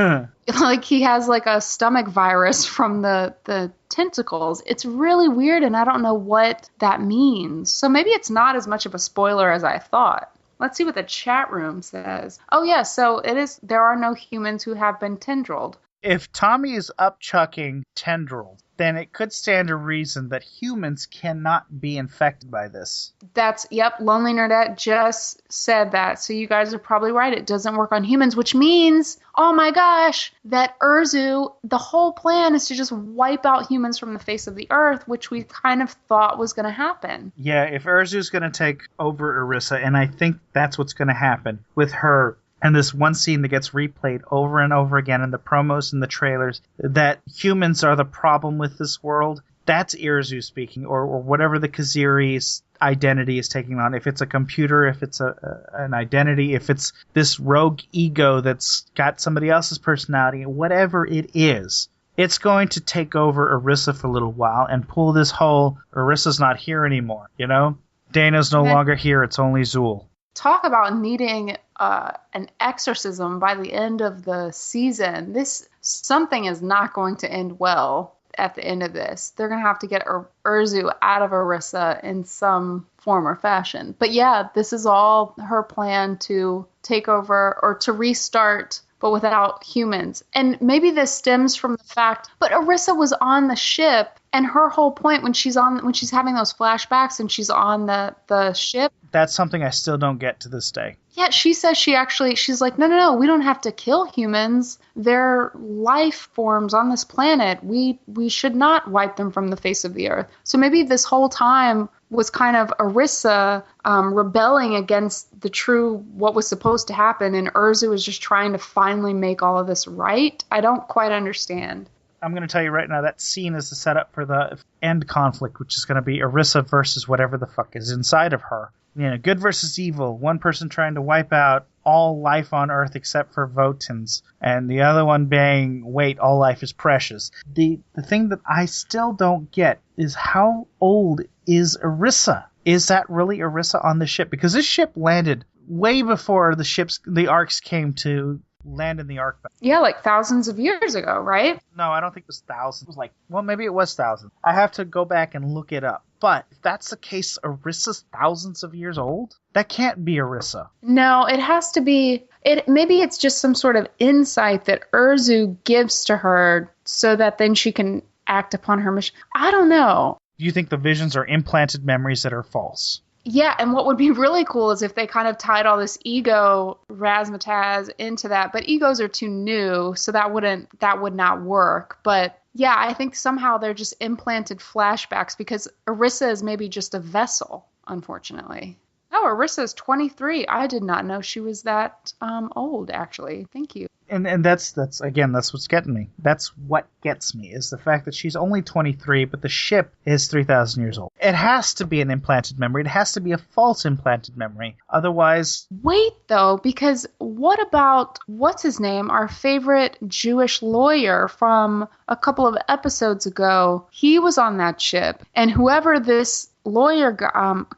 he has a stomach virus from the tentacles. It's really weird, and I don't know what that means. So maybe it's not as much of a spoiler as I thought. Let's see what the chat room says. Oh yeah, so it is. There are no humans who have been tendrilled. If Tommy is upchucking tendrils, then it could stand to reason that humans cannot be infected by this. Lonely Nerdette just said that. So you guys are probably right. It doesn't work on humans, which means, oh my gosh, that Urzu, the whole plan is to just wipe out humans from the face of the earth, which we kind of thought was going to happen. Yeah, if Urzu's going to take over Arissa, and I think that's what's going to happen with her. And this one scene that gets replayed over and over again in the promos and the trailers, that humans are the problem with this world, that's Urzu speaking, or whatever the Kaziri's identity is taking on. If it's a computer, if it's an identity, if it's this rogue ego that's got somebody else's personality, whatever it is, it's going to take over Orissa for a little while and pull this whole Orissa's not here anymore, you know? Dana's no longer here, it's only Zool. Talk about needing an exorcism by the end of the season. Something is not going to end well at the end of this. They're going to have to get Urzu out of Orissa in some form or fashion. But yeah, this is all her plan to take over or to restart, but without humans. And maybe this stems from the fact, but Orissa was on the ship, and her whole point when she's having those flashbacks and she's on the ship. That's something I still don't get to this day. Yeah, she says she's like, no, we don't have to kill humans. They're life forms on this planet. We should not wipe them from the face of the earth. So maybe this whole time was kind of Orissa rebelling against what was supposed to happen, and Urzu was just trying to finally make all of this right. I don't quite understand. I'm going to tell you right now, that scene is the setup for the end conflict, which is going to be Orissa versus whatever the fuck is inside of her. You know, good versus evil. One person trying to wipe out all life on Earth except for Votans, and the other one being, wait, all life is precious. The thing that I still don't get is how old is Orissa? Is that really Orissa on the ship? Because this ship landed way before the arcs came to land in the arc. Yeah, like thousands of years ago, right? No, I don't think it was thousands. It was like, well, maybe it was thousands. I have to go back and look it up. But if that's the case, Orissa's thousands of years old? That can't be Orissa. No, it has to be. Maybe it's just some sort of insight that Urzu gives to her so that then she can act upon her mission. I don't know. Do you think the visions are implanted memories that are false? Yeah, and what would be really cool is if they kind of tied all this ego razzmatazz into that. But egos are too new, so that would not work. But yeah, I think somehow they're just implanted flashbacks because Orissa is maybe just a vessel, unfortunately. Oh, Orissa is 23. I did not know she was that old, actually. Thank you. And that's what's getting me. That's what gets me, is the fact that she's only 23, but the ship is 3,000 years old. It has to be an implanted memory. It has to be a false implanted memory. Otherwise... Wait, though, because what about, what's his name, our favorite Jewish lawyer from a couple of episodes ago? He was on that ship, and whoever this lawyer,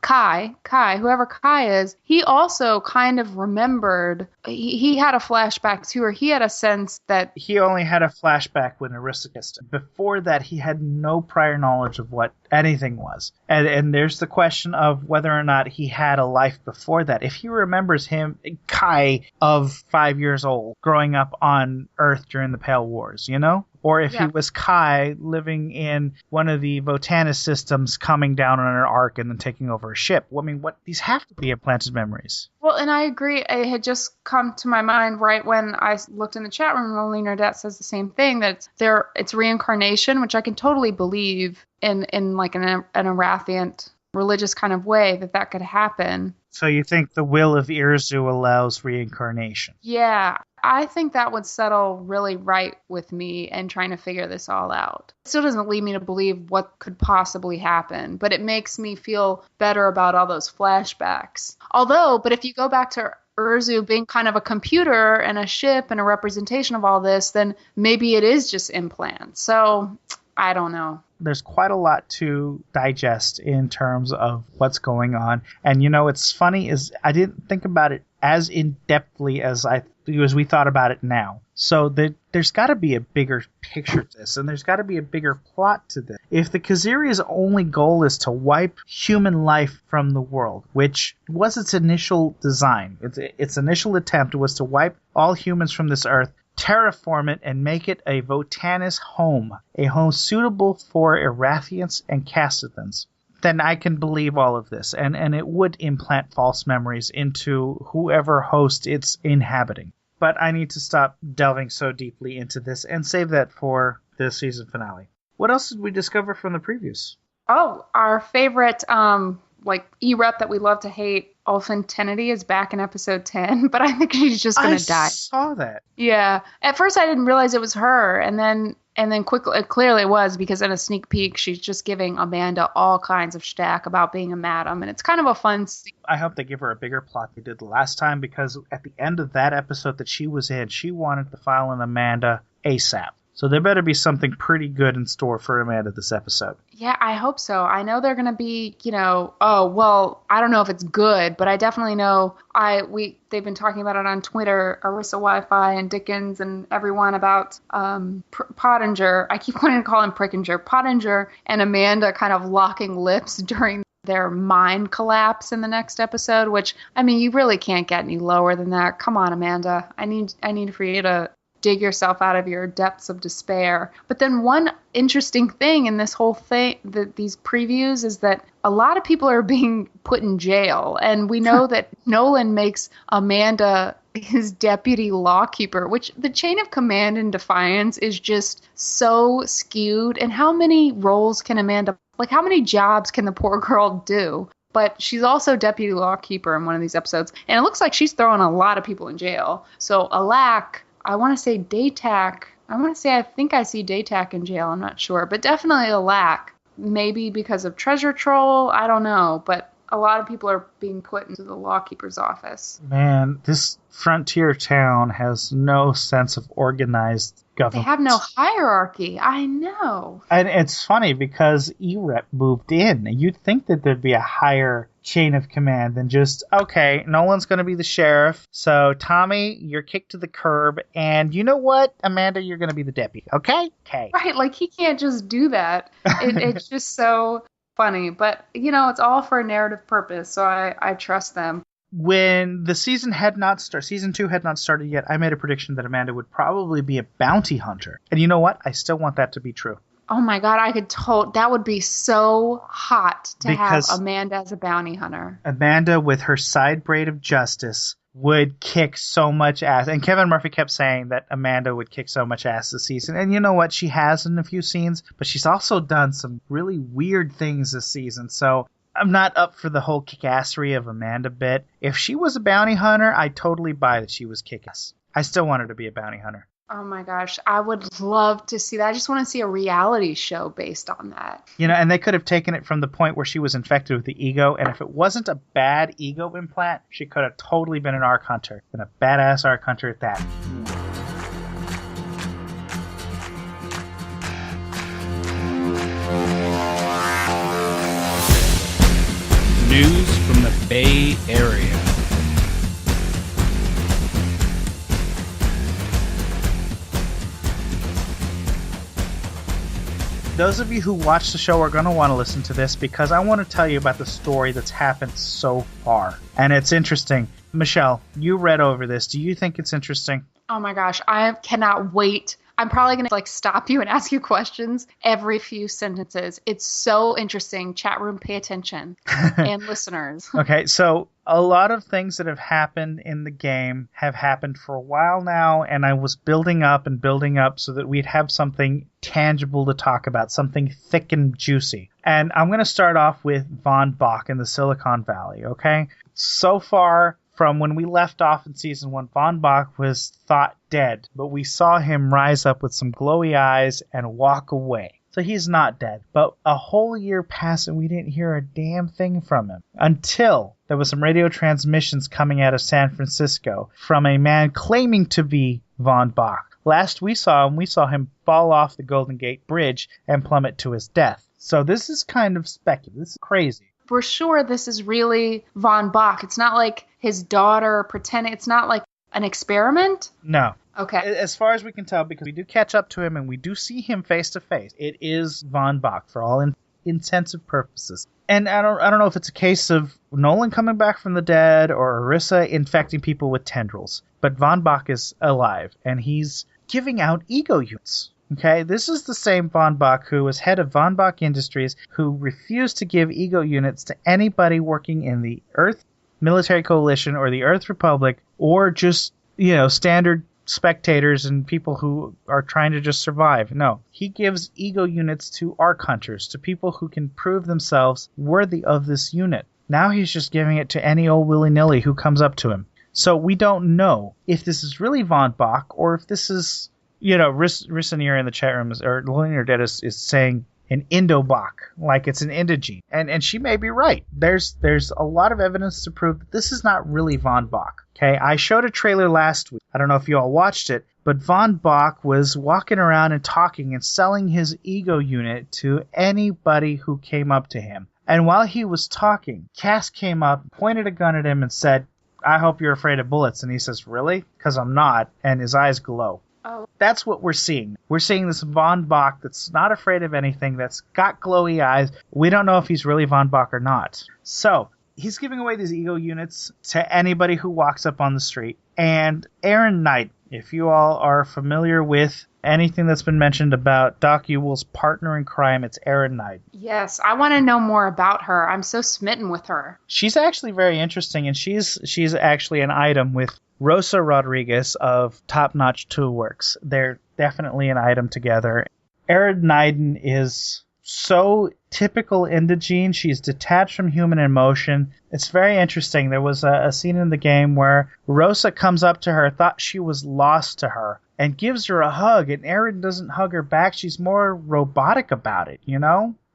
Kai, whoever Kai is, he also kind of remembered, he had a flashback too, or he had a sense that... He only had a flashback when Orissa kissed him. Before that, he had no prior knowledge of what anything was. And there's the question of whether or not he had a life before that. If he remembers him, Kai, of 5 years old, growing up on Earth during the Pale Wars, you know? Or if he was Kai living in one of the Votanus systems coming down on an ark and then taking over a ship. I mean, these have to be implanted memories. Well, and I agree. It had just come to my mind right when I looked in the chat room. Lonely Nerdette says the same thing, that it's reincarnation, which I can totally believe in like an Arathiant religious kind of way that could happen. So you think the will of Irzu allows reincarnation? Yeah, I think that would settle really right with me and trying to figure this all out. It still doesn't lead me to believe what could possibly happen, but it makes me feel better about all those flashbacks. But if you go back to Urzu being kind of a computer and a ship and a representation of all this, then maybe it is just implants. So I don't know. There's quite a lot to digest in terms of what's going on. And, you know, it's funny is I didn't think about it as in-depthly as we thought about it now. So there's got to be a bigger picture to this, and there's got to be a bigger plot to this. If the Khazari's only goal is to wipe human life from the world, which was its initial design, its initial attempt was to wipe all humans from this earth, terraform it, and make it a Votanus home, a home suitable for Erathians and Castathans, then I can believe all of this, and it would implant false memories into whoever host it's inhabiting. But I need to stop delving so deeply into this and save that for the season finale. What else did we discover from the previews? Oh, our favorite E-Rep that we love to hate, Ulfin Tennedy, is back in episode 10, but I think she's just going to die. I saw that. Yeah. At first I didn't realize it was her, and then And then quickly, it clearly was, because in a sneak peek, she's just giving Amanda all kinds of shtick about being a madam. And it's kind of a fun scene. I hope they give her a bigger plot they did the last time, because at the end of that episode that she was in, she wanted to file an Amanda ASAP. So there better be something pretty good in store for Amanda this episode. Yeah, I hope so. I know they're going to be, I don't know if it's good, but I definitely know they've been talking about it on Twitter, Arissa Wi-Fi and Dickens and everyone about Pottinger. I keep wanting to call him Prickinger. Pottinger and Amanda kind of locking lips during their mind collapse in the next episode, which, I mean, you really can't get any lower than that. Come on, Amanda. I need for you to dig yourself out of your depths of despair. But then one interesting thing in this whole thing, these previews, is that a lot of people are being put in jail. And we know that Nolan makes Amanda his deputy lawkeeper, which the chain of command in Defiance is just so skewed. And how many roles can Amanda, how many jobs can the poor girl do? But she's also deputy lawkeeper in one of these episodes. And it looks like she's throwing a lot of people in jail. So alack, I want to say Daytak. I think I see Daytak in jail. I'm not sure. But definitely alack. Maybe because of Treasure Troll. I don't know. But a lot of people are being put into the lawkeeper's office. Man, this frontier town has no sense of organized government. They have no hierarchy. I know. And it's funny because EREP moved in. You'd think that there'd be a higher chain of command than just, okay, Nolan's going to be the sheriff, so Tommy, you're kicked to the curb, and you know what, Amanda, you're going to be the deputy, okay? Okay. Right, he can't just do that. It's just so funny, but, it's all for a narrative purpose, so I trust them. When the season 2 had not started yet, I made a prediction that Amanda would probably be a bounty hunter. And you know what? I still want that to be true. Oh my God, that would be so hot to have Amanda as a bounty hunter. Amanda, with her side braid of justice, would kick so much ass. And Kevin Murphy kept saying that Amanda would kick so much ass this season. And you know what? She has in a few scenes, but she's also done some really weird things this season. So I'm not up for the whole kick-assery of Amanda bit. If she was a bounty hunter, I'd totally buy that she was kick-ass. I still want her to be a bounty hunter. Oh my gosh, I would love to see that. I just want to see a reality show based on that. And they could have taken it from the point where she was infected with the ego, and if it wasn't a bad ego implant, she could have totally been an Arc Hunter, and a badass Arc Hunter at that. News from the Bay Area. Those of you who watch the show are going to want to listen to this because I want to tell you about the story that's happened so far. And it's interesting. Michelle, you read over this. Do you think it's interesting? Oh my gosh, I cannot wait. I'm probably going to stop you and ask you questions every few sentences. It's so interesting. Chat room, pay attention. And listeners. Okay, so a lot of things that have happened in the game have happened for a while now, and I was building up so that we'd have something tangible to talk about, something thick and juicy. And I'm going to start off with Von Bach in the Silicon Valley, okay? So far, from when we left off in Season 1, Von Bach was thought dead, but we saw him rise up with some glowy eyes and walk away. So he's not dead. But a whole year passed and we didn't hear a damn thing from him. Until there was some radio transmissions coming out of San Francisco from a man claiming to be Von Bach. Last we saw him fall off the Golden Gate Bridge and plummet to his death. So this is kind of speculative. This is crazy. We're sure this is really Von Bach. It's not like his daughter pretending. It's not like an experiment? No. Okay. As far as we can tell, because we do catch up to him and we do see him face to face, it is Von Bach for all intensive purposes. And I don't know if it's a case of Nolan coming back from the dead or Arissa infecting people with tendrils, but Von Bach is alive and he's giving out ego units. Okay, this is the same Von Bach who was head of Von Bach Industries, who refused to give ego units to anybody working in the Earth Military Coalition or the Earth Republic, or just, standard spectators and people who are trying to just survive. No, he gives ego units to Arc Hunters, to people who can prove themselves worthy of this unit. Now he's just giving it to any old willy-nilly who comes up to him. So we don't know if this is really Von Bach or if this is Rissanir in the chat room or Linear Dead is saying an Indobach, like it's an indigene. And she may be right. There's a lot of evidence to prove that this is not really Von Bach. Okay, I showed a trailer last week. I don't know if you all watched it, but Von Bach was walking around and talking and selling his ego unit to anybody who came up to him. And while he was talking, Cass came up, pointed a gun at him and said, "I hope you're afraid of bullets." And he says, "Really?" "Because I'm not." And his eyes glow. Oh. That's what we're seeing. We're seeing this Von Bach that's not afraid of anything, that's got glowy eyes. We don't know if he's really Von Bach or not. So he's giving away these ego units to anybody who walks up on the street. And Aaron Knight, if you all are familiar with anything that's been mentioned about Doc Ewell's partner in crime, it's Aaron Knight. Yes, I want to know more about her. I'm so smitten with her. She's actually very interesting, and she's actually an item with Rosa Rodriguez of Top Notch Toolworks. They're definitely an item together. Aaron Knighton is so typical indigene. She's detached from human emotion. It's very interesting. There was a scene in the game where Rosa comes up to her, thought she was lost to her, and gives her a hug, and Aaron doesn't hug her back. She's more robotic about it,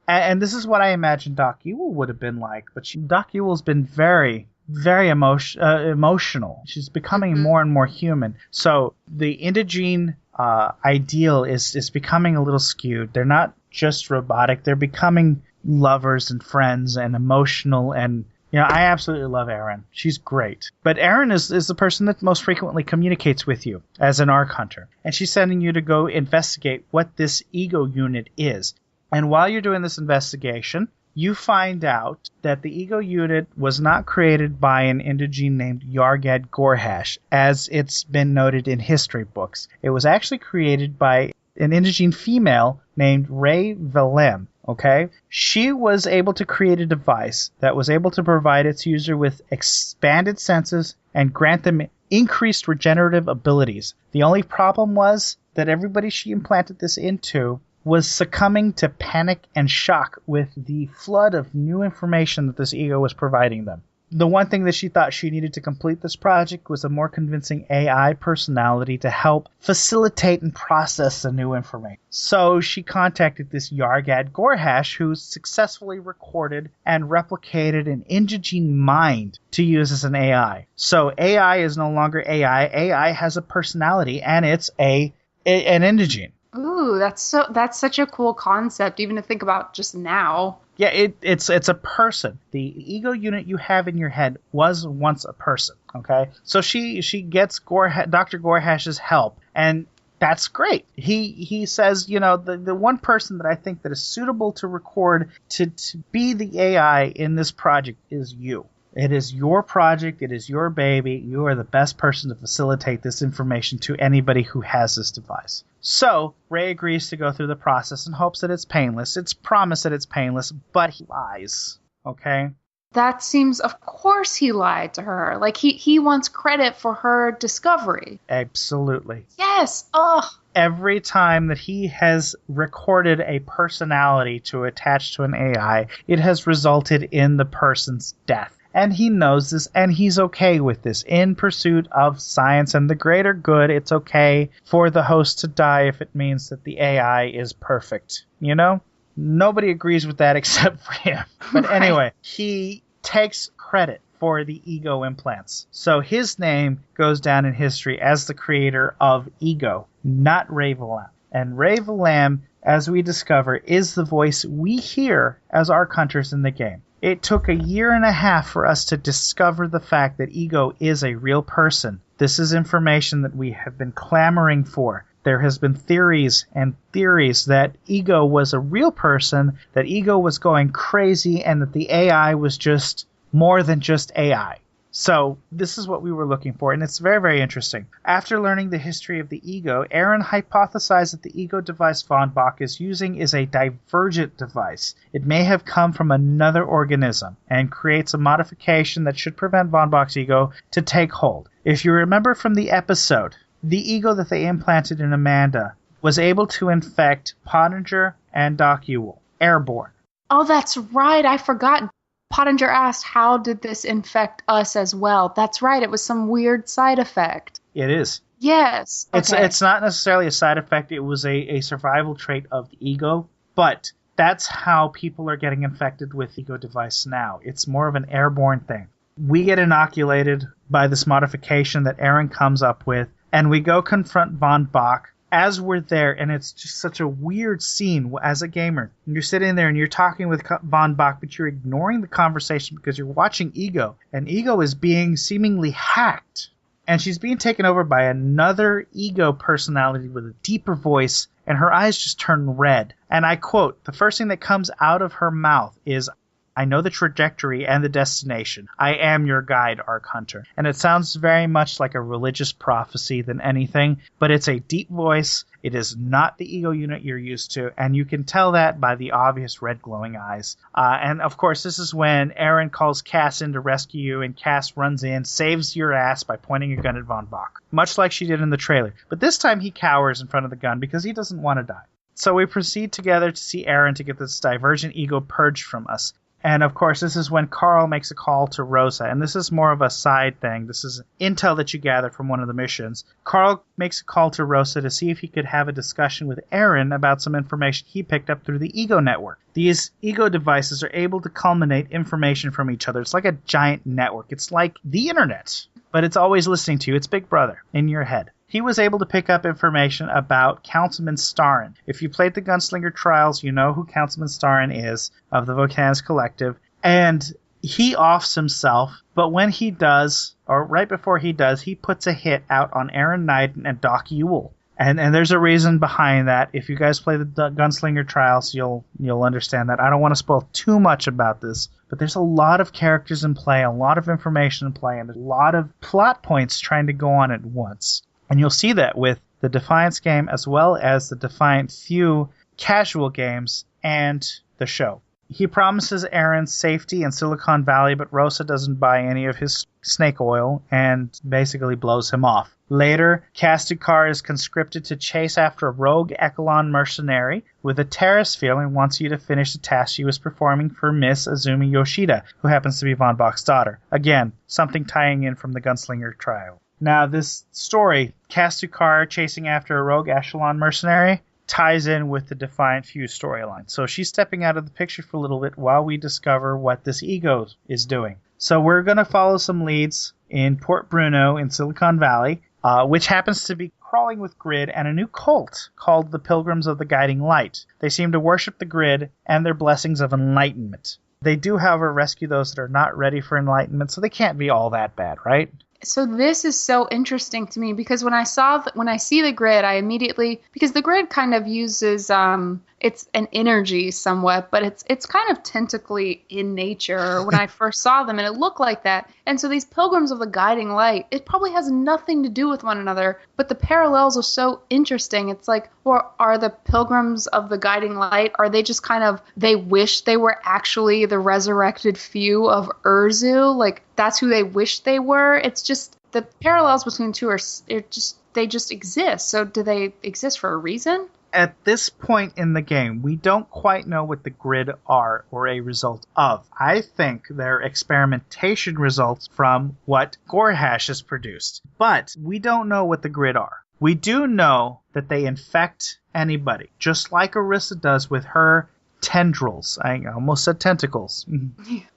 And this is what I imagine Doc Ewell would have been like. But Doc Ewell's been very, very emotional. She's becoming more and more human. So the indigene ideal is becoming a little skewed. They're not just robotic. They're becoming lovers and friends and emotional. And I absolutely love Erin. She's great. But Erin is the person that most frequently communicates with you as an Arc Hunter. And she's sending you to go investigate what this ego unit is. And while you're doing this investigation, you find out that the ego unit was not created by an indigene named Yargad Gorhash, as it's been noted in history books. It was actually created by an indigene female named Ray Velem. Okay? She was able to create a device that was able to provide its user with expanded senses and grant them increased regenerative abilities. The only problem was that everybody she implanted this into was succumbing to panic and shock with the flood of new information that this ego was providing them. The one thing that she thought she needed to complete this project was a more convincing AI personality to help facilitate and process the new information. So she contacted this Yargad Gorhash, who successfully recorded and replicated an indigene mind to use as an AI. So AI is no longer AI. AI has a personality, and it's an indigene. Ooh, that's such a cool concept, even to think about just now. Yeah, it's a person. The ego unit you have in your head was once a person, okay? So she gets Dr. Gorhash's help, and that's great. He says, the one person that I think that is suitable to record to be the AI in this project is you. It is your project. It is your baby. You are the best person to facilitate this information to anybody who has this device. So Ray agrees to go through the process and hopes that it's painless. It's promised that it's painless, but he lies. Okay? That seems, of course he lied to her. Like, he wants credit for her discovery. Absolutely. Yes. Ugh. Every time that he has recorded a personality to attach to an AI, it has resulted in the person's death. And he knows this, and he's okay with this. In pursuit of science and the greater good, it's okay for the host to die if it means that the AI is perfect. Nobody agrees with that except for him. But anyway, he takes credit for the ego implants. So his name goes down in history as the creator of Ego, not Ray Velem. And Ray Velem, as we discover, is the voice we hear as Arc Hunters in the game. It took a year and a half for us to discover the fact that Ego is a real person. This is information that we have been clamoring for. There has been theories and theories that Ego was a real person, that Ego was going crazy, and that the AI was just more than just AI. So this is what we were looking for, and it's very, very interesting. After learning the history of the Ego, Aaron hypothesized that the Ego device Von Bach is using is a divergent device. It may have come from another organism and creates a modification that should prevent Von Bach's Ego to take hold. If you remember from the episode, the Ego that they implanted in Amanda was able to infect Pottinger and Doc Ewell. Airborne. Oh, that's right. I forgot. Pottinger asked, how did this infect us as well? That's right. It was some weird side effect. It is. Yes. Okay. It's not necessarily a side effect. It was a survival trait of the ego, but that's how people are getting infected with ego device now. It's more of an airborne thing. We get inoculated by this modification that Aaron comes up with, and we go confront Von Bach as we're there, and it's just such a weird scene as a gamer. And you're sitting there and you're talking with Von Bach, but you're ignoring the conversation because you're watching Ego, and Ego is being seemingly hacked. And she's being taken over by another Ego personality with a deeper voice, and her eyes just turn red. And I quote, the first thing that comes out of her mouth is, "I know the trajectory and the destination. I am your guide, Arc Hunter." And it sounds very much like a religious prophecy than anything, but it's a deep voice. It is not the Ego unit you're used to, and you can tell that by the obvious red glowing eyes. And of course, this is when Aaron calls Cass in to rescue you, and Cass runs in, saves your ass by pointing a gun at Von Bach, much like she did in the trailer. But this time he cowers in front of the gun because he doesn't want to die. So we proceed together to see Aaron to get this divergent ego purged from us. And of course, this is when Carl makes a call to Rosa, and this is more of a side thing. This is intel that you gather from one of the missions. Carl makes a call to Rosa to see if he could have a discussion with Aaron about some information he picked up through the Ego network. These Ego devices are able to culminate information from each other. It's like a giant network. It's like the internet, but it's always listening to you. It's Big Brother in your head. He was able to pick up information about Councilman Starin. If you played the Gunslinger Trials, you know who Councilman Starin is of the Volcans Collective. And he offs himself, but when he does, or right before he does, he puts a hit out on Aaron Knight and Doc Ewell. And there's a reason behind that. If you guys play the Gunslinger Trials, you'll understand that. I don't want to spoil too much about this, but there's a lot of characters in play, a lot of information in play, and a lot of plot points trying to go on at once. And you'll see that with the Defiance game as well as the Defiant Few casual games and the show. He promises Aaron safety in Silicon Valley, but Rosa doesn't buy any of his snake oil and basically blows him off. Later, Castukar is conscripted to chase after a rogue Echelon mercenary with a terrasphere and wants you to finish the task she was performing for Miss Azumi Yoshida, who happens to be Von Bach's daughter. Again, something tying in from the Gunslinger trial. Now, this story, Castukar chasing after a rogue Echelon mercenary, ties in with the Defiant Few storyline. So she's stepping out of the picture for a little bit while we discover what this ego is doing. So we're going to follow some leads in Port Bruno in Silicon Valley, which happens to be crawling with Grid and a new cult called the Pilgrims of the Guiding Light. They seem to worship the Grid and their blessings of enlightenment. They do, however, rescue those that are not ready for enlightenment, so they can't be all that bad, right? So this is so interesting to me because when I see the Grid, I immediately, because the Grid kind of uses it's an energy somewhat, but it's kind of tentacly in nature when I first saw them, and it looked like that. And so these Pilgrims of the Guiding Light, it probably has nothing to do with one another, but the parallels are so interesting. It's like, or are the Pilgrims of the Guiding Light, are they just kind of, they wish they were actually the resurrected few of Urzu? Like, that's who they wish they were? It's just, the parallels between two are, they just exist. So do they exist for a reason? At this point in the game, we don't quite know what the Grid are or a result of. I think they're experimentation results from what Gorehash has produced. But we don't know what the Grid are. We do know that they infect anybody, just like Orisa does with her tendrils. I almost said tentacles.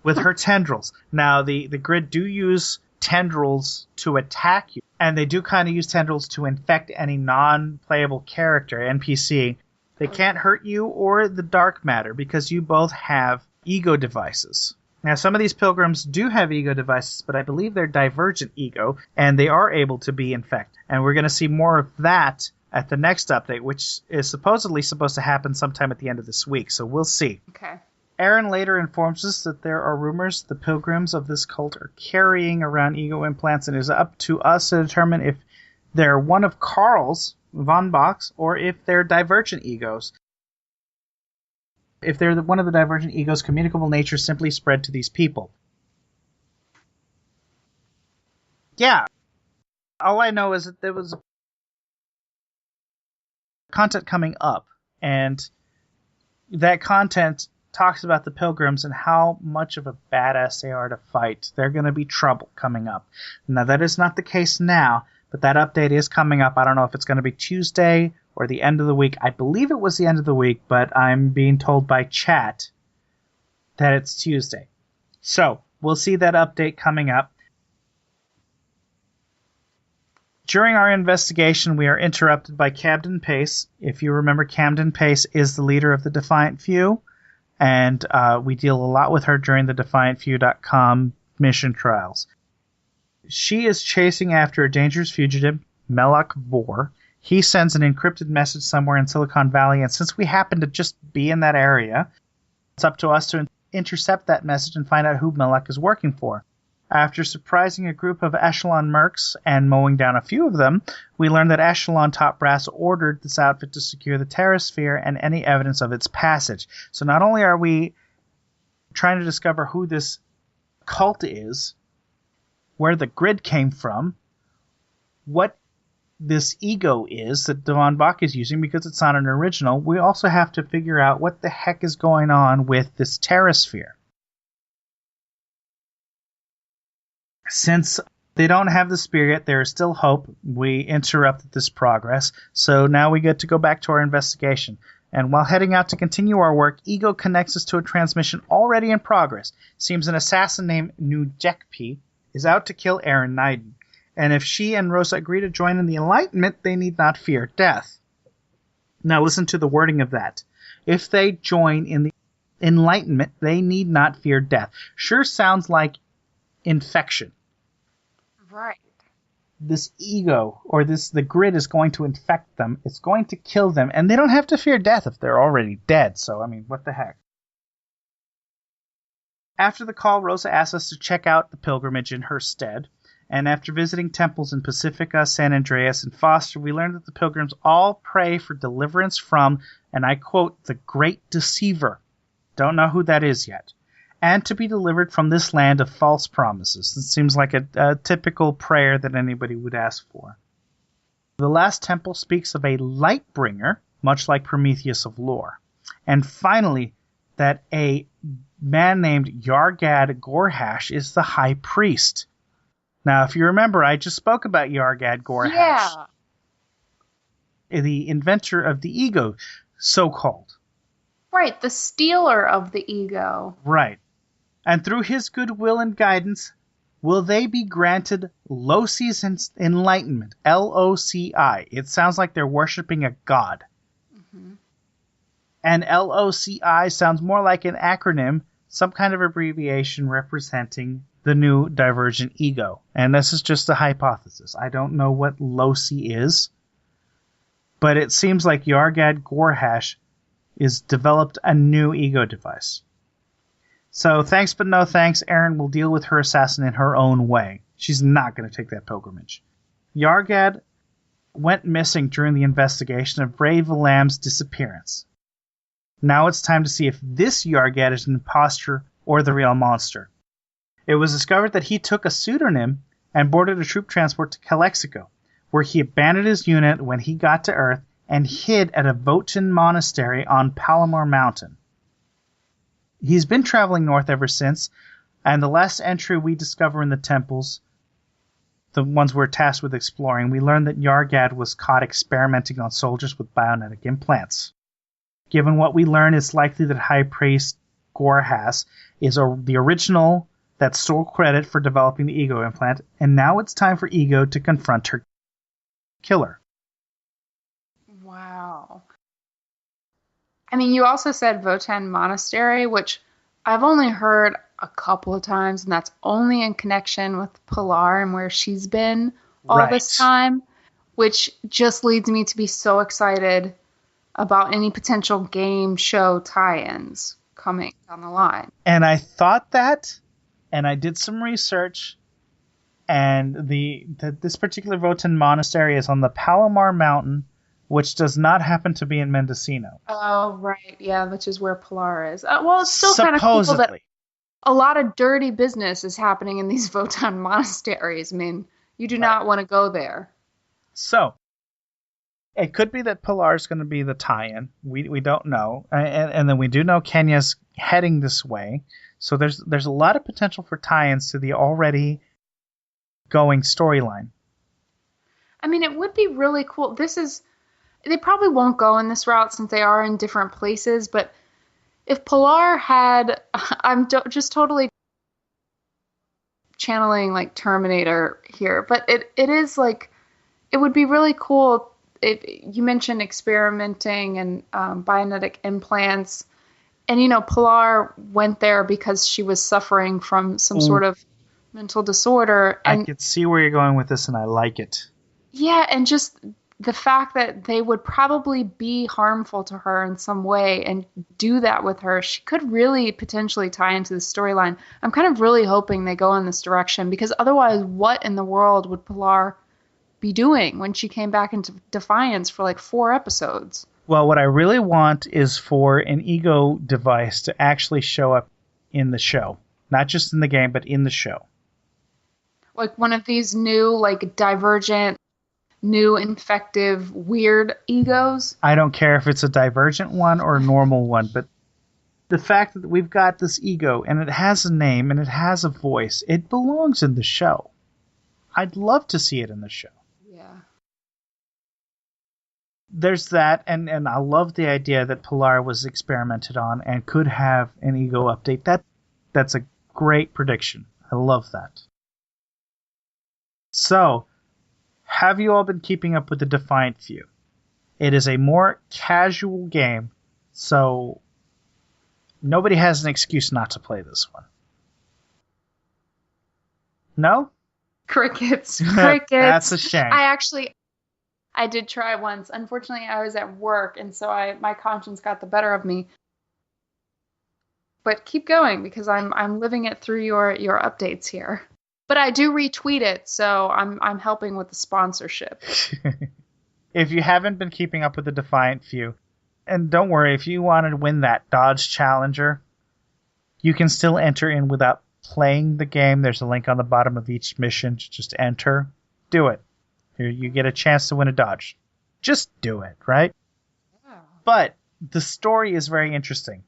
With her tendrils. Now, the Grid do use tendrils to attack you, and they do kind of use tendrils to infect any non-playable character, NPC. They can't hurt you or the dark matter because you both have ego devices. Now, some of these pilgrims do have ego devices, but I believe they're divergent ego, and they are able to be infected. And we're going to see more of that at the next update, which is supposedly supposed to happen sometime at the end of this week, so we'll see. Okay. Aaron later informs us that there are rumors the pilgrims of this cult are carrying around ego implants, and it is up to us to determine if they're one of Carl's, Von Bach's, or if they're divergent egos. If they're one of the divergent egos, communicable nature simply spread to these people. Yeah. All I know is that there was content coming up, and that content talks about the pilgrims and how much of a badass they are to fight. They're going to be trouble coming up. Now, that is not the case now, But that update is coming up. I don't know if it's going to be Tuesday or the end of the week. I believe it was the end of the week, but I'm being told by chat that it's Tuesday. So we'll see that update coming up. During our investigation, we are interrupted by Camden Pace. If you remember, Camden Pace is the leader of the Defiant Few, and we deal a lot with her during the DefiantFew.com mission trials. She is chasing after a dangerous fugitive, Melok Vor. He sends an encrypted message somewhere in Silicon Valley, and since we happen to just be in that area, it's up to us to intercept that message and find out who Melok is working for. After surprising a group of Echelon mercs and mowing down a few of them, we learn that Echelon top brass ordered this outfit to secure the terrasphere and any evidence of its passage. So not only are we trying to discover who this cult is, where the grid came from, what this ego is that Devon Bach is using because it's not an original, we also have to figure out what the heck is going on with this terrasphere. Since they don't have the spirit, there is still hope. We interrupted this progress, so now we get to go back to our investigation. And while heading out to continue our work, Ego connects us to a transmission already in progress. Seems an assassin named Nujekpi is out to kill Aaron Nyden. And if she and Rosa agree to join in the Enlightenment, they need not fear death. Now listen to the wording of that. If they join in the Enlightenment, they need not fear death. Sure sounds like infection. Right. This ego, or the grid is going to infect them. It's going to kill them, and they don't have to fear death if they're already dead. So, I mean, what the heck? After the call, Rosa asks us to check out the pilgrimage in her stead. And after visiting temples in Pacifica, San Andreas, and Foster, we learn that the pilgrims all pray for deliverance from, and I quote, the Great Deceiver. Don't know who that is yet. And to be delivered from this land of false promises. It seems like a typical prayer that anybody would ask for. The last temple speaks of a light bringer, much like Prometheus of lore. And finally, that a man named Yargad Gorhash is the high priest. Now, if you remember, I just spoke about Yargad Gorhash. Yeah. The inventor of the ego, so-called. Right, the stealer of the ego. Right. And through his goodwill and guidance, will they be granted Loci's enlightenment? L-O-C-I. It sounds like they're worshiping a god. Mm-hmm. And L-O-C-I sounds more like an acronym, some kind of abbreviation representing the new divergent ego. And this is just a hypothesis. I don't know what Loci is, but it seems like Yargad Gorhash is developed a new ego device. So thanks but no thanks, Erin will deal with her assassin in her own way. She's not going to take that pilgrimage. Yargad went missing during the investigation of Ray Valam's disappearance. Now it's time to see if this Yargad is an imposter or the real monster. It was discovered that he took a pseudonym and boarded a troop transport to Calexico, where he abandoned his unit when he got to Earth and hid at a Votan monastery on Palomar Mountain. He's been traveling north ever since, and the last entry we discover in the temples, the ones we're tasked with exploring, we learn that Yargad was caught experimenting on soldiers with bionetic implants. Given what we learn, it's likely that High Priest Gorhas is the original that stole credit for developing the ego implant, and now it's time for Ego to confront her killer. Wow. I mean, you also said Votan Monastery, which I've only heard a couple of times, and that's only in connection with Pilar and where she's been all this time, which just leads me to be so excited about any potential game show tie-ins coming down the line. And I thought that, and I did some research, and this particular Votan Monastery is on the Palomar Mountain, which does not happen to be in Mendocino. Oh, right. Yeah, which is where Pilar is. Well, it's still kind of cool that a lot of dirty business is happening in these Votan monasteries. I mean, you do not want to go there. So, it could be that Pilar is going to be the tie-in. We don't know. And then we do know Kenya's heading this way. So there's a lot of potential for tie-ins to the already going storyline. I mean, it would be really cool. They probably won't go in this route since they are in different places, but if Pilar had, just totally channeling like Terminator here, but it is like, it would be really cool if you mentioned experimenting and bionetic implants. And, Pilar went there because she was suffering from some sort of mental disorder. And I can see where you're going with this, and I like it. yeah, and just the fact that they would probably be harmful to her in some way and do that with her, she could really potentially tie into the storyline. I'm kind of really hoping they go in this direction, because otherwise, what in the world would Pilar be doing when she came back into Defiance for like 4 episodes? Well, what I really want is for an ego device to actually show up in the show. Not just in the game, but in the show. Like one of these new, like, divergent, new, infective, weird egos? I don't care if it's a divergent one or a normal one, but the fact that we've got this ego, and it has a name, and it has a voice, it belongs in the show. I'd love to see it in the show. Yeah. There's that, and I love the idea that Pilar was experimented on and could have an ego update. That's a great prediction. I love that. So, have you all been keeping up with the Defiant Few? It is a more casual game, so nobody has an excuse not to play this one. No? Crickets. That's a shame. I did try once. Unfortunately, I was at work, and so my conscience got the better of me. But keep going, because I'm living it through your updates here. But I do retweet it, so I'm helping with the sponsorship. If you haven't been keeping up with the Defiant Few, and don't worry, if you want to win that Dodge Challenger, you can still enter in without playing the game. There's a link on the bottom of each mission to just enter. Do it. Here you get a chance to win a Dodge. Just do it, right? Yeah. But the story is very interesting.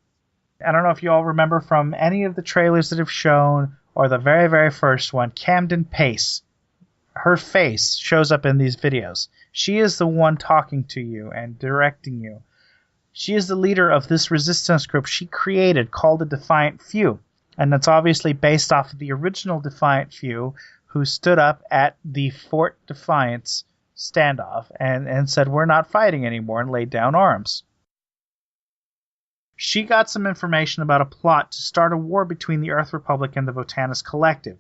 I don't know if you all remember from any of the trailers that have shown, or the very, very first one, Camden Pace. Her face shows up in these videos. She is the one talking to you and directing you. She is the leader of this resistance group she created called the Defiant Few. And that's obviously based off of the original Defiant Few, who stood up at the Fort Defiance standoff and said, "We're not fighting anymore," and laid down arms. She got some information about a plot to start a war between the Earth Republic and the Votanus Collective.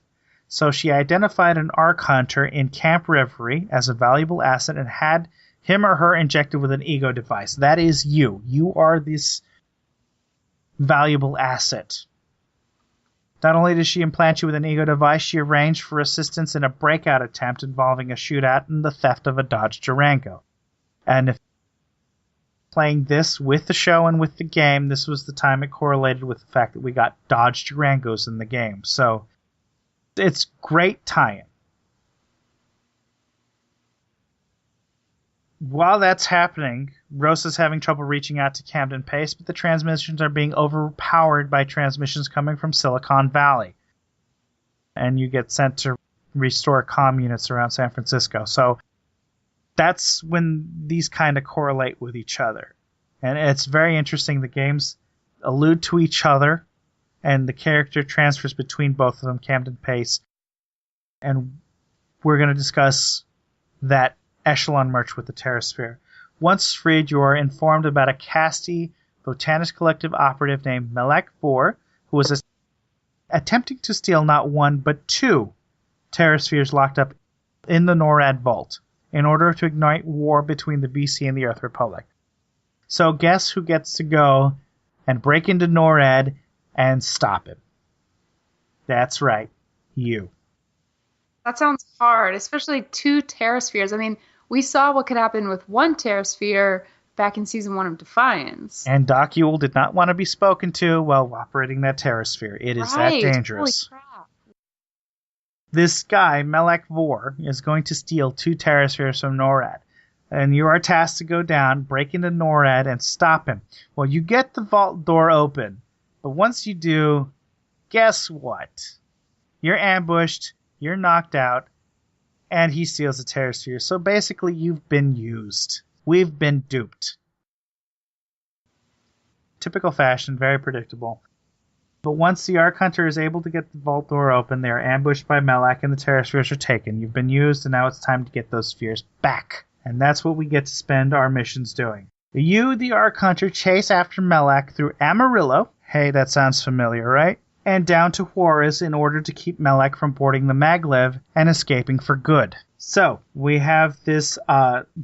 So she identified an Ark Hunter in Camp Reverie as a valuable asset and had him or her injected with an ego device. That is you. You are this valuable asset. Not only did she implant you with an ego device, she arranged for assistance in a breakout attempt involving a shootout and the theft of a Dodge Durango. And if playing this with the show and with the game, this was the time it correlated with the fact that we got Dodge Durangos in the game. So it's great tie-in. While that's happening, Rosa's having trouble reaching out to Camden Pace, but the transmissions are being overpowered by transmissions coming from Silicon Valley. And you get sent to restore comm units around San Francisco. So that's when these kind of correlate with each other. And it's very interesting. The games allude to each other, and the character transfers between both of them, Camden Pace. And we're going to discuss that echelon merch with the terrasphere. Once freed, you are informed about a Casti Votanus Collective operative named Melek Vor, who was attempting to steal not one, but 2 terraspheres locked up in the NORAD vault in order to ignite war between the VC and the Earth Republic. So guess who gets to go and break into NORAD and stop him? That's right, you. That sounds hard, especially 2 terraspheres. I mean, we saw what could happen with 1 terrasphere back in season 1 of Defiance. And Doc Yule did not want to be spoken to while operating that terrasphere. It is that dangerous. Holy crap. This guy, Melek Vor, is going to steal 2 terraspheres from NORAD. And you are tasked to go down, break into NORAD, and stop him. Well, you get the vault door open. But once you do, guess what? You're ambushed, you're knocked out, and he steals the terrasphere. So basically, you've been used. We've been duped. Typical fashion, very predictable. But once the Ark Hunter is able to get the vault door open, they are ambushed by Melek and the terraspheres are taken. You've been used, and now it's time to get those spheres back. And that's what we get to spend our missions doing. You, the Ark Hunter, chase after Melek through Amarillo. Hey, that sounds familiar, right? And down to Juarez in order to keep Melek from boarding the maglev and escaping for good. So, we have this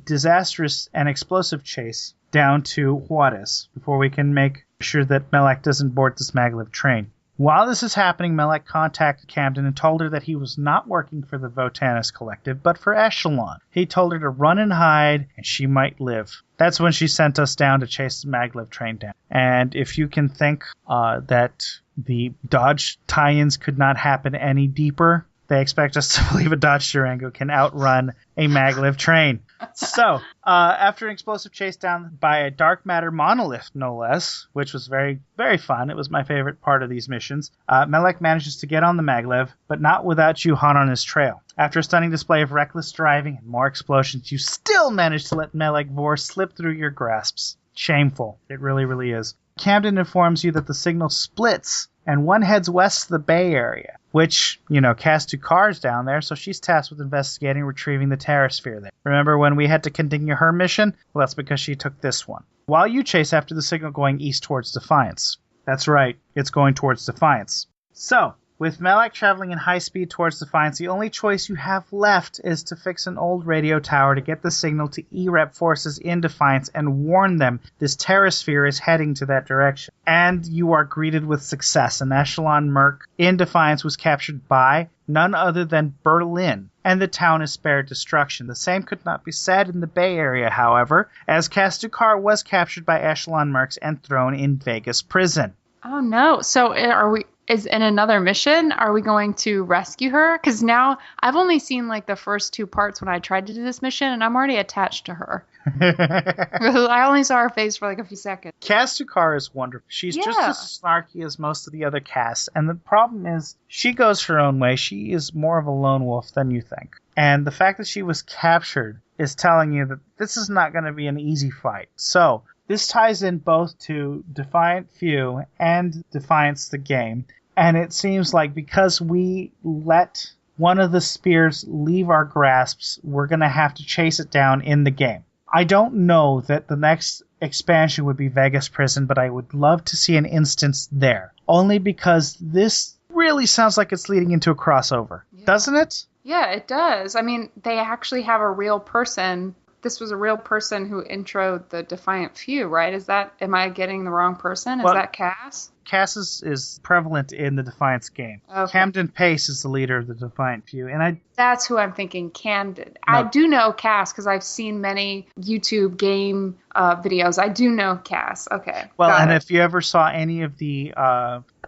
disastrous and explosive chase down to Juarez before we can make sure that Melek doesn't board this maglev train. While this is happening, Melek contacted Camden and told her that he was not working for the Votanus Collective, but for Echelon. He told her to run and hide, and she might live. That's when she sent us down to chase the maglev train down. And if you can think that the Dodge tie-ins could not happen any deeper, they expect us to believe a Dodge Durango can outrun a maglev train. So, after an explosive chase down by a dark matter monolith, no less, which was very, very fun. It was my favorite part of these missions. Melek manages to get on the maglev, but not without Juhan on his trail. After a stunning display of reckless driving and more explosions, you still manage to let Melek Vor slip through your grasps. Shameful. It really, really is. Camden informs you that the signal splits, and one heads west to the Bay Area, which, Cass Ducar's down there, so she's tasked with investigating and retrieving the terrasphere there. Remember when we had to continue her mission? Well, that's because she took this one. While you chase after the signal going east towards Defiance. That's right, it's going towards Defiance. So, with Melek traveling in high speed towards Defiance, the only choice you have left is to fix an old radio tower to get the signal to E-Rep forces in Defiance and warn them this terrasphere is heading to that direction. And you are greeted with success. An Echelon Merc in Defiance was captured by none other than Berlin, and the town is spared destruction. The same could not be said in the Bay Area, however, as Cass Ducar was captured by Echelon Mercs and thrown in Vegas prison. Oh no, so is in another mission, are we going to rescue her? Because now I've only seen the first 2 parts when I tried to do this mission, and I'm already attached to her. I only saw her face for a few seconds. Cass Ducar is wonderful. She's just as snarky as most of the other Cass, and the problem is she goes her own way. She is more of a lone wolf than you think. And the fact that she was captured is telling you that this is not going to be an easy fight. So, this ties in both to Defiant Few and Defiance the game. And it seems like because we let one of the spears leave our grasps, we're going to have to chase it down in the game. I don't know that the next expansion would be Vegas Prison, but I would love to see an instance there. Only because this really sounds like it's leading into a crossover. Yeah. Doesn't it? Yeah, it does. I mean, they actually have a real person. This was a real person who introed the Defiant Few, right? Am I getting the wrong person? Is that Cass? Cass is prevalent in the Defiance game. Okay. Camden Pace is the leader of the Defiant Few. That's who I'm thinking, Camden. No. I do know Cass because I've seen many YouTube game videos. I do know Cass. Okay. Well, and if you ever saw any of the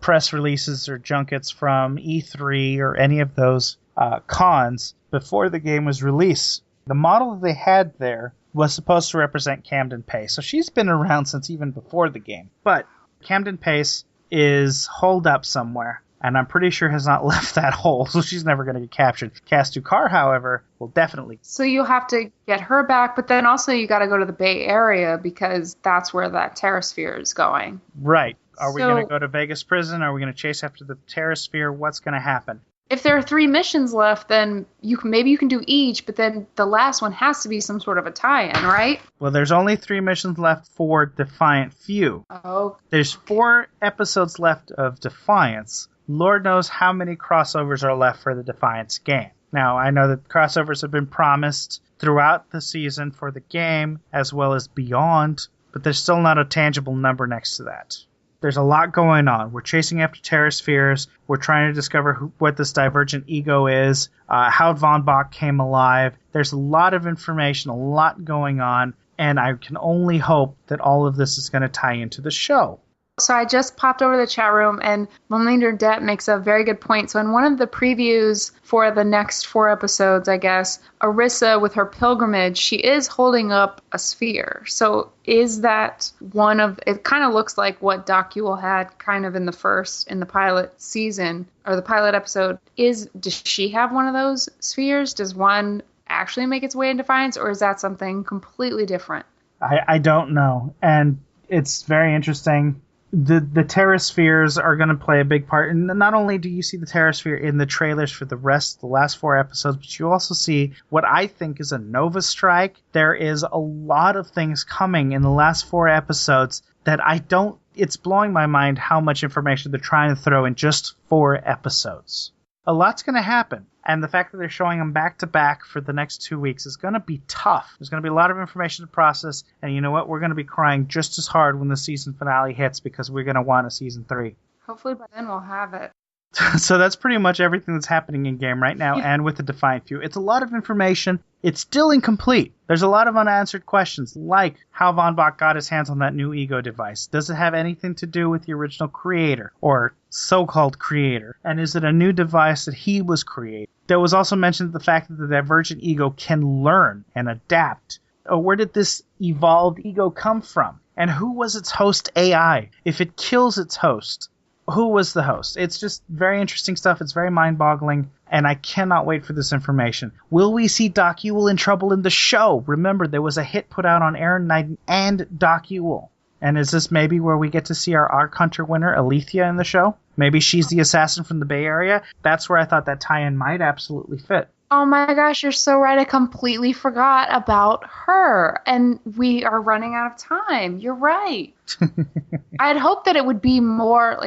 press releases or junkets from E3 or any of those cons before the game was released, the model that they had there was supposed to represent Camden Pace. So she's been around since even before the game. But Camden Pace is holed up somewhere, and I'm pretty sure has not left that hole, so she's never going to get captured. Cass Ducar, however, will definitely. So you have to get her back, but then also you got to go to the Bay Area because that's where that terrasphere is going. Right. Are we going to go to Vegas Prison? Are we going to chase after the terrasphere? What's going to happen? If there are 3 missions left, then maybe you can do each, but then the last one has to be some sort of a tie-in, right? Well, there's only 3 missions left for Defiant Few. Oh. There's 4 episodes left of Defiance. Lord knows how many crossovers are left for the Defiance game. Now, I know that crossovers have been promised throughout the season for the game, as well as beyond, but there's still not a tangible number next to that. There's a lot going on. We're chasing after terraspheres. We're trying to discover what this divergent ego is, how Von Bach came alive. There's a lot of information, a lot going on, and I can only hope that all of this is going to tie into the show. So I just popped over to the chat room, and Lonely Debt makes a very good point. So in one of the previews for the next 4 episodes, I guess, Arissa, with her pilgrimage, she is holding up a sphere. So is that one of, it kind of looks like what Docule had kind of in the pilot season, or the pilot episode. Does she have one of those spheres? Does one actually make its way in Defiance, or is that something completely different? I don't know. And it's very interesting. The terraspheres are going to play a big part. And not only do you see the terrasphere in the trailers for the last 4 episodes, but you also see what I think is a Nova strike. There is a lot of things coming in the last 4 episodes that it's blowing my mind how much information they're trying to throw in just 4 episodes. A lot's going to happen. And the fact that they're showing them back to back for the next 2 weeks is going to be tough. There's going to be a lot of information to process. And you know what? We're going to be crying just as hard when the season finale hits because we're going to want a season 3. Hopefully by then we'll have it. So that's pretty much everything that's happening in game right now and with the Defiant Few. It's a lot of information. It's still incomplete. There's a lot of unanswered questions, like how Von Bach got his hands on that new ego device. Does it have anything to do with the original creator, or so-called creator? And is it a new device that he was creating? There was also mentioned the fact that the divergent ego can learn and adapt. Where did this evolved ego come from? And who was its host AI? If it kills its host, who was the host? It's just very interesting stuff. It's very mind-boggling, and I cannot wait for this information. Will we see Docule in trouble in the show? Remember, there was a hit put out on Aaron Knight and Docule. And is this maybe where we get to see our Arc Hunter winner, Alethea, in the show? Maybe she's the assassin from the Bay Area? That's where I thought that tie-in might absolutely fit. Oh my gosh, you're so right. I completely forgot about her. And we are running out of time. You're right. I'd hoped that it would be more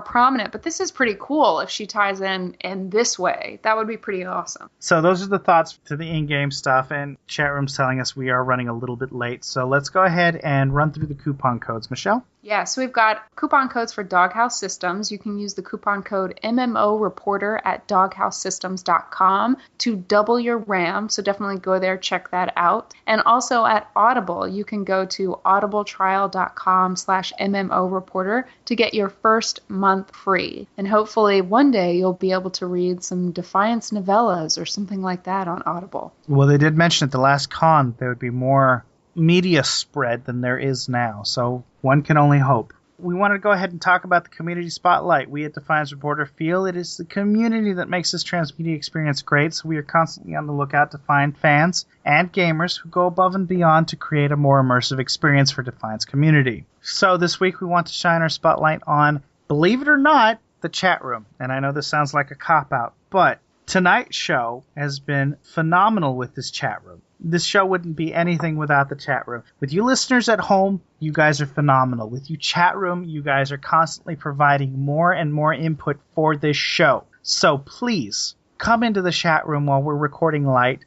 prominent, but this is pretty cool if she ties in this way. That would be pretty awesome. So those are the thoughts to the in-game stuff, and chat room's telling us we are running a little bit late. So let's go ahead and run through the coupon codes. Michelle? Yeah, so we've got coupon codes for Doghouse Systems. You can use the coupon code MMO Reporter at doghousesystems.com to double your RAM. So definitely go there, check that out. And also at Audible, you can go to audibletrial.com/MMO Reporter to get your first month free. And hopefully one day you'll be able to read some Defiance novellas or something like that on Audible. Well, they did mention at the last con there would be more media spread than there is now, so one can only hope. We want to go ahead and talk about the community spotlight. We at Defiance Reporter feel it is the community that makes this transmedia experience great, so we are constantly on the lookout to find fans and gamers who go above and beyond to create a more immersive experience for Defiance community. So this week we want to shine our spotlight on, believe it or not, the chat room. And I know this sounds like a cop-out, but tonight's show has been phenomenal with this chat room. This show wouldn't be anything without the chat room. With you listeners at home, you guys are phenomenal. With you chat room, you guys are constantly providing more and more input for this show. So please, come into the chat room while we're recording live,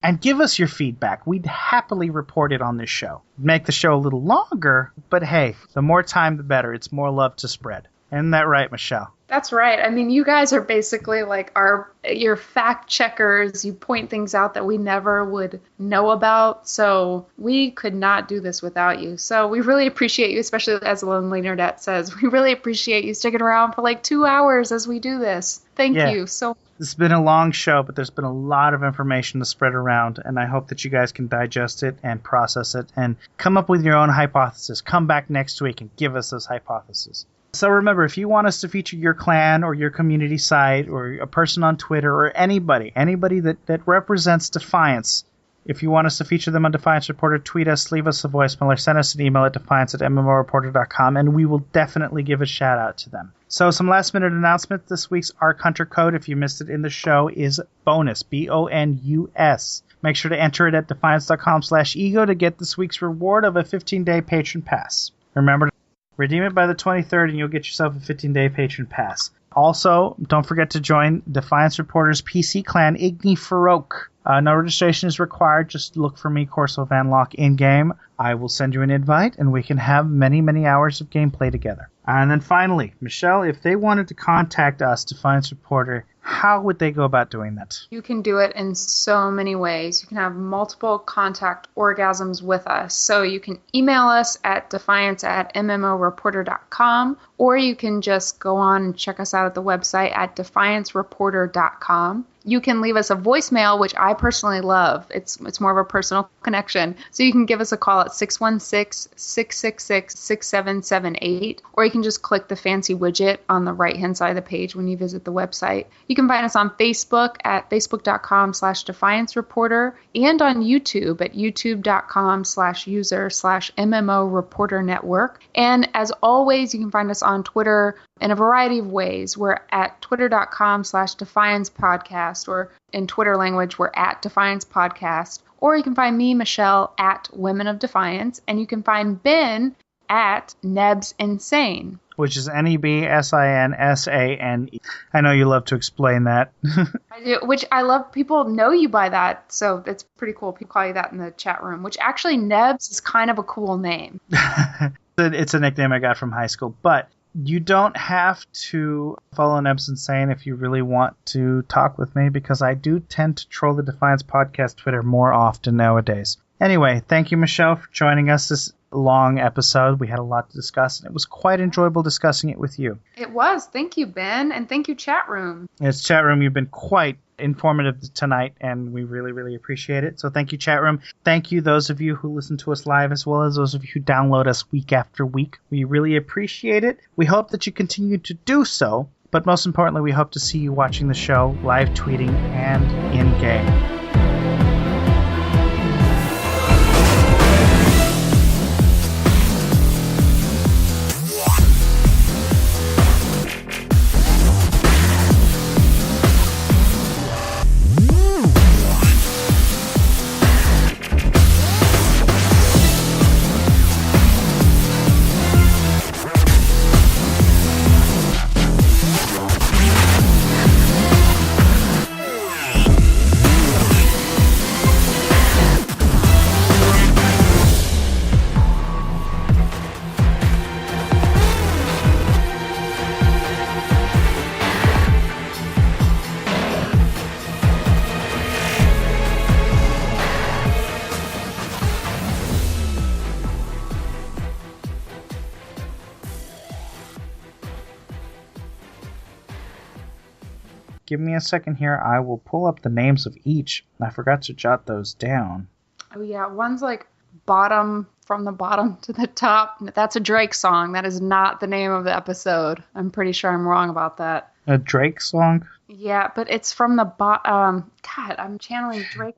and give us your feedback. We'd happily report it on this show. Make the show a little longer, but hey, the more time the better. It's more love to spread. Isn't that right, Michelle? That's right. I mean, you guys are basically like your fact checkers. You point things out that we never would know about. So we could not do this without you. So we really appreciate you, especially as Lonely Nerdette says. We really appreciate you sticking around for like 2 hours as we do this. Thank you so. This has been a long show, but there's been a lot of information to spread around, and I hope that you guys can digest it and process it and come up with your own hypothesis. Come back next week and give us those hypotheses. So remember, if you want us to feature your clan or your community site or a person on Twitter or anybody that represents Defiance, if you want us to feature them on Defiance Reporter, tweet us, leave us a voicemail, or send us an email at defiance@mmorreporter.com, and we will definitely give a shout out to them. So some last minute announcements. This week's Arc Hunter code, if you missed it in the show, is bonus, BONUS. Make sure to enter it at defiance.com/ego to get this week's reward of a 15-day patron pass. Remember to redeem it by the 23rd and you'll get yourself a 15-day patron pass. Also, don't forget to join Defiance Reporter's PC clan, Igni Farouk. No registration is required. Just look for me, Corso Van Lock, in-game. I will send you an invite, and we can have many, many hours of gameplay together. And then finally, Michelle, if they wanted to contact us, Defiance Reporter, how would they go about doing that? You can do it in so many ways. You can have multiple contact orgasms with us. So you can email us at defiance@mmoreporter.com, or you can just go on and check us out at the website at defiancereporter.com. You can leave us a voicemail, which I personally love. It's more of a personal connection. So you can give us a call at 616-666-6778, or you can just click the fancy widget on the right-hand side of the page when you visit the website. You can find us on Facebook at facebook.com/Defiance Reporter, and on YouTube at youtube.com/user/MMO Reporter Network. And as always, you can find us on Twitter in a variety of ways. We're at twitter.com/Defiance Podcast, or in Twitter language, we're at Defiance Podcast. Or you can find me, Michelle, at Women of Defiance, and you can find Ben at Nebs Insane. Which is NEBSINSANE. I know you love to explain that. I do, which I love. People know you by that, so it's pretty cool. People call you that in the chat room, which actually Nebs is kind of a cool name. It's a nickname I got from high school, but you don't have to follow Nebs Insane if you really want to talk with me, because I do tend to troll the Defiance Podcast Twitter more often nowadays. Anyway, thank you, Michelle, for joining us this long episode. We had a lot to discuss, and it was quite enjoyable discussing it with you. It was. Thank you, Ben, and thank you, chat room. Yes, chat room, you've been quite informative tonight, and we really, really appreciate it. So thank you, chat room. Thank you, those of you who listen to us live, as well as those of you who download us week after week. We really appreciate it. We hope that you continue to do so, but most importantly, we hope to see you watching the show, live tweeting, and in-game. Give me a second here. I will pull up the names of each. I forgot to jot those down. Oh, yeah. One's like bottom, from the bottom to the top. That's a Drake song. That is not the name of the episode. I'm pretty sure I'm wrong about that. A Drake song? Yeah, but it's from the bottom. God, I'm channeling Drake.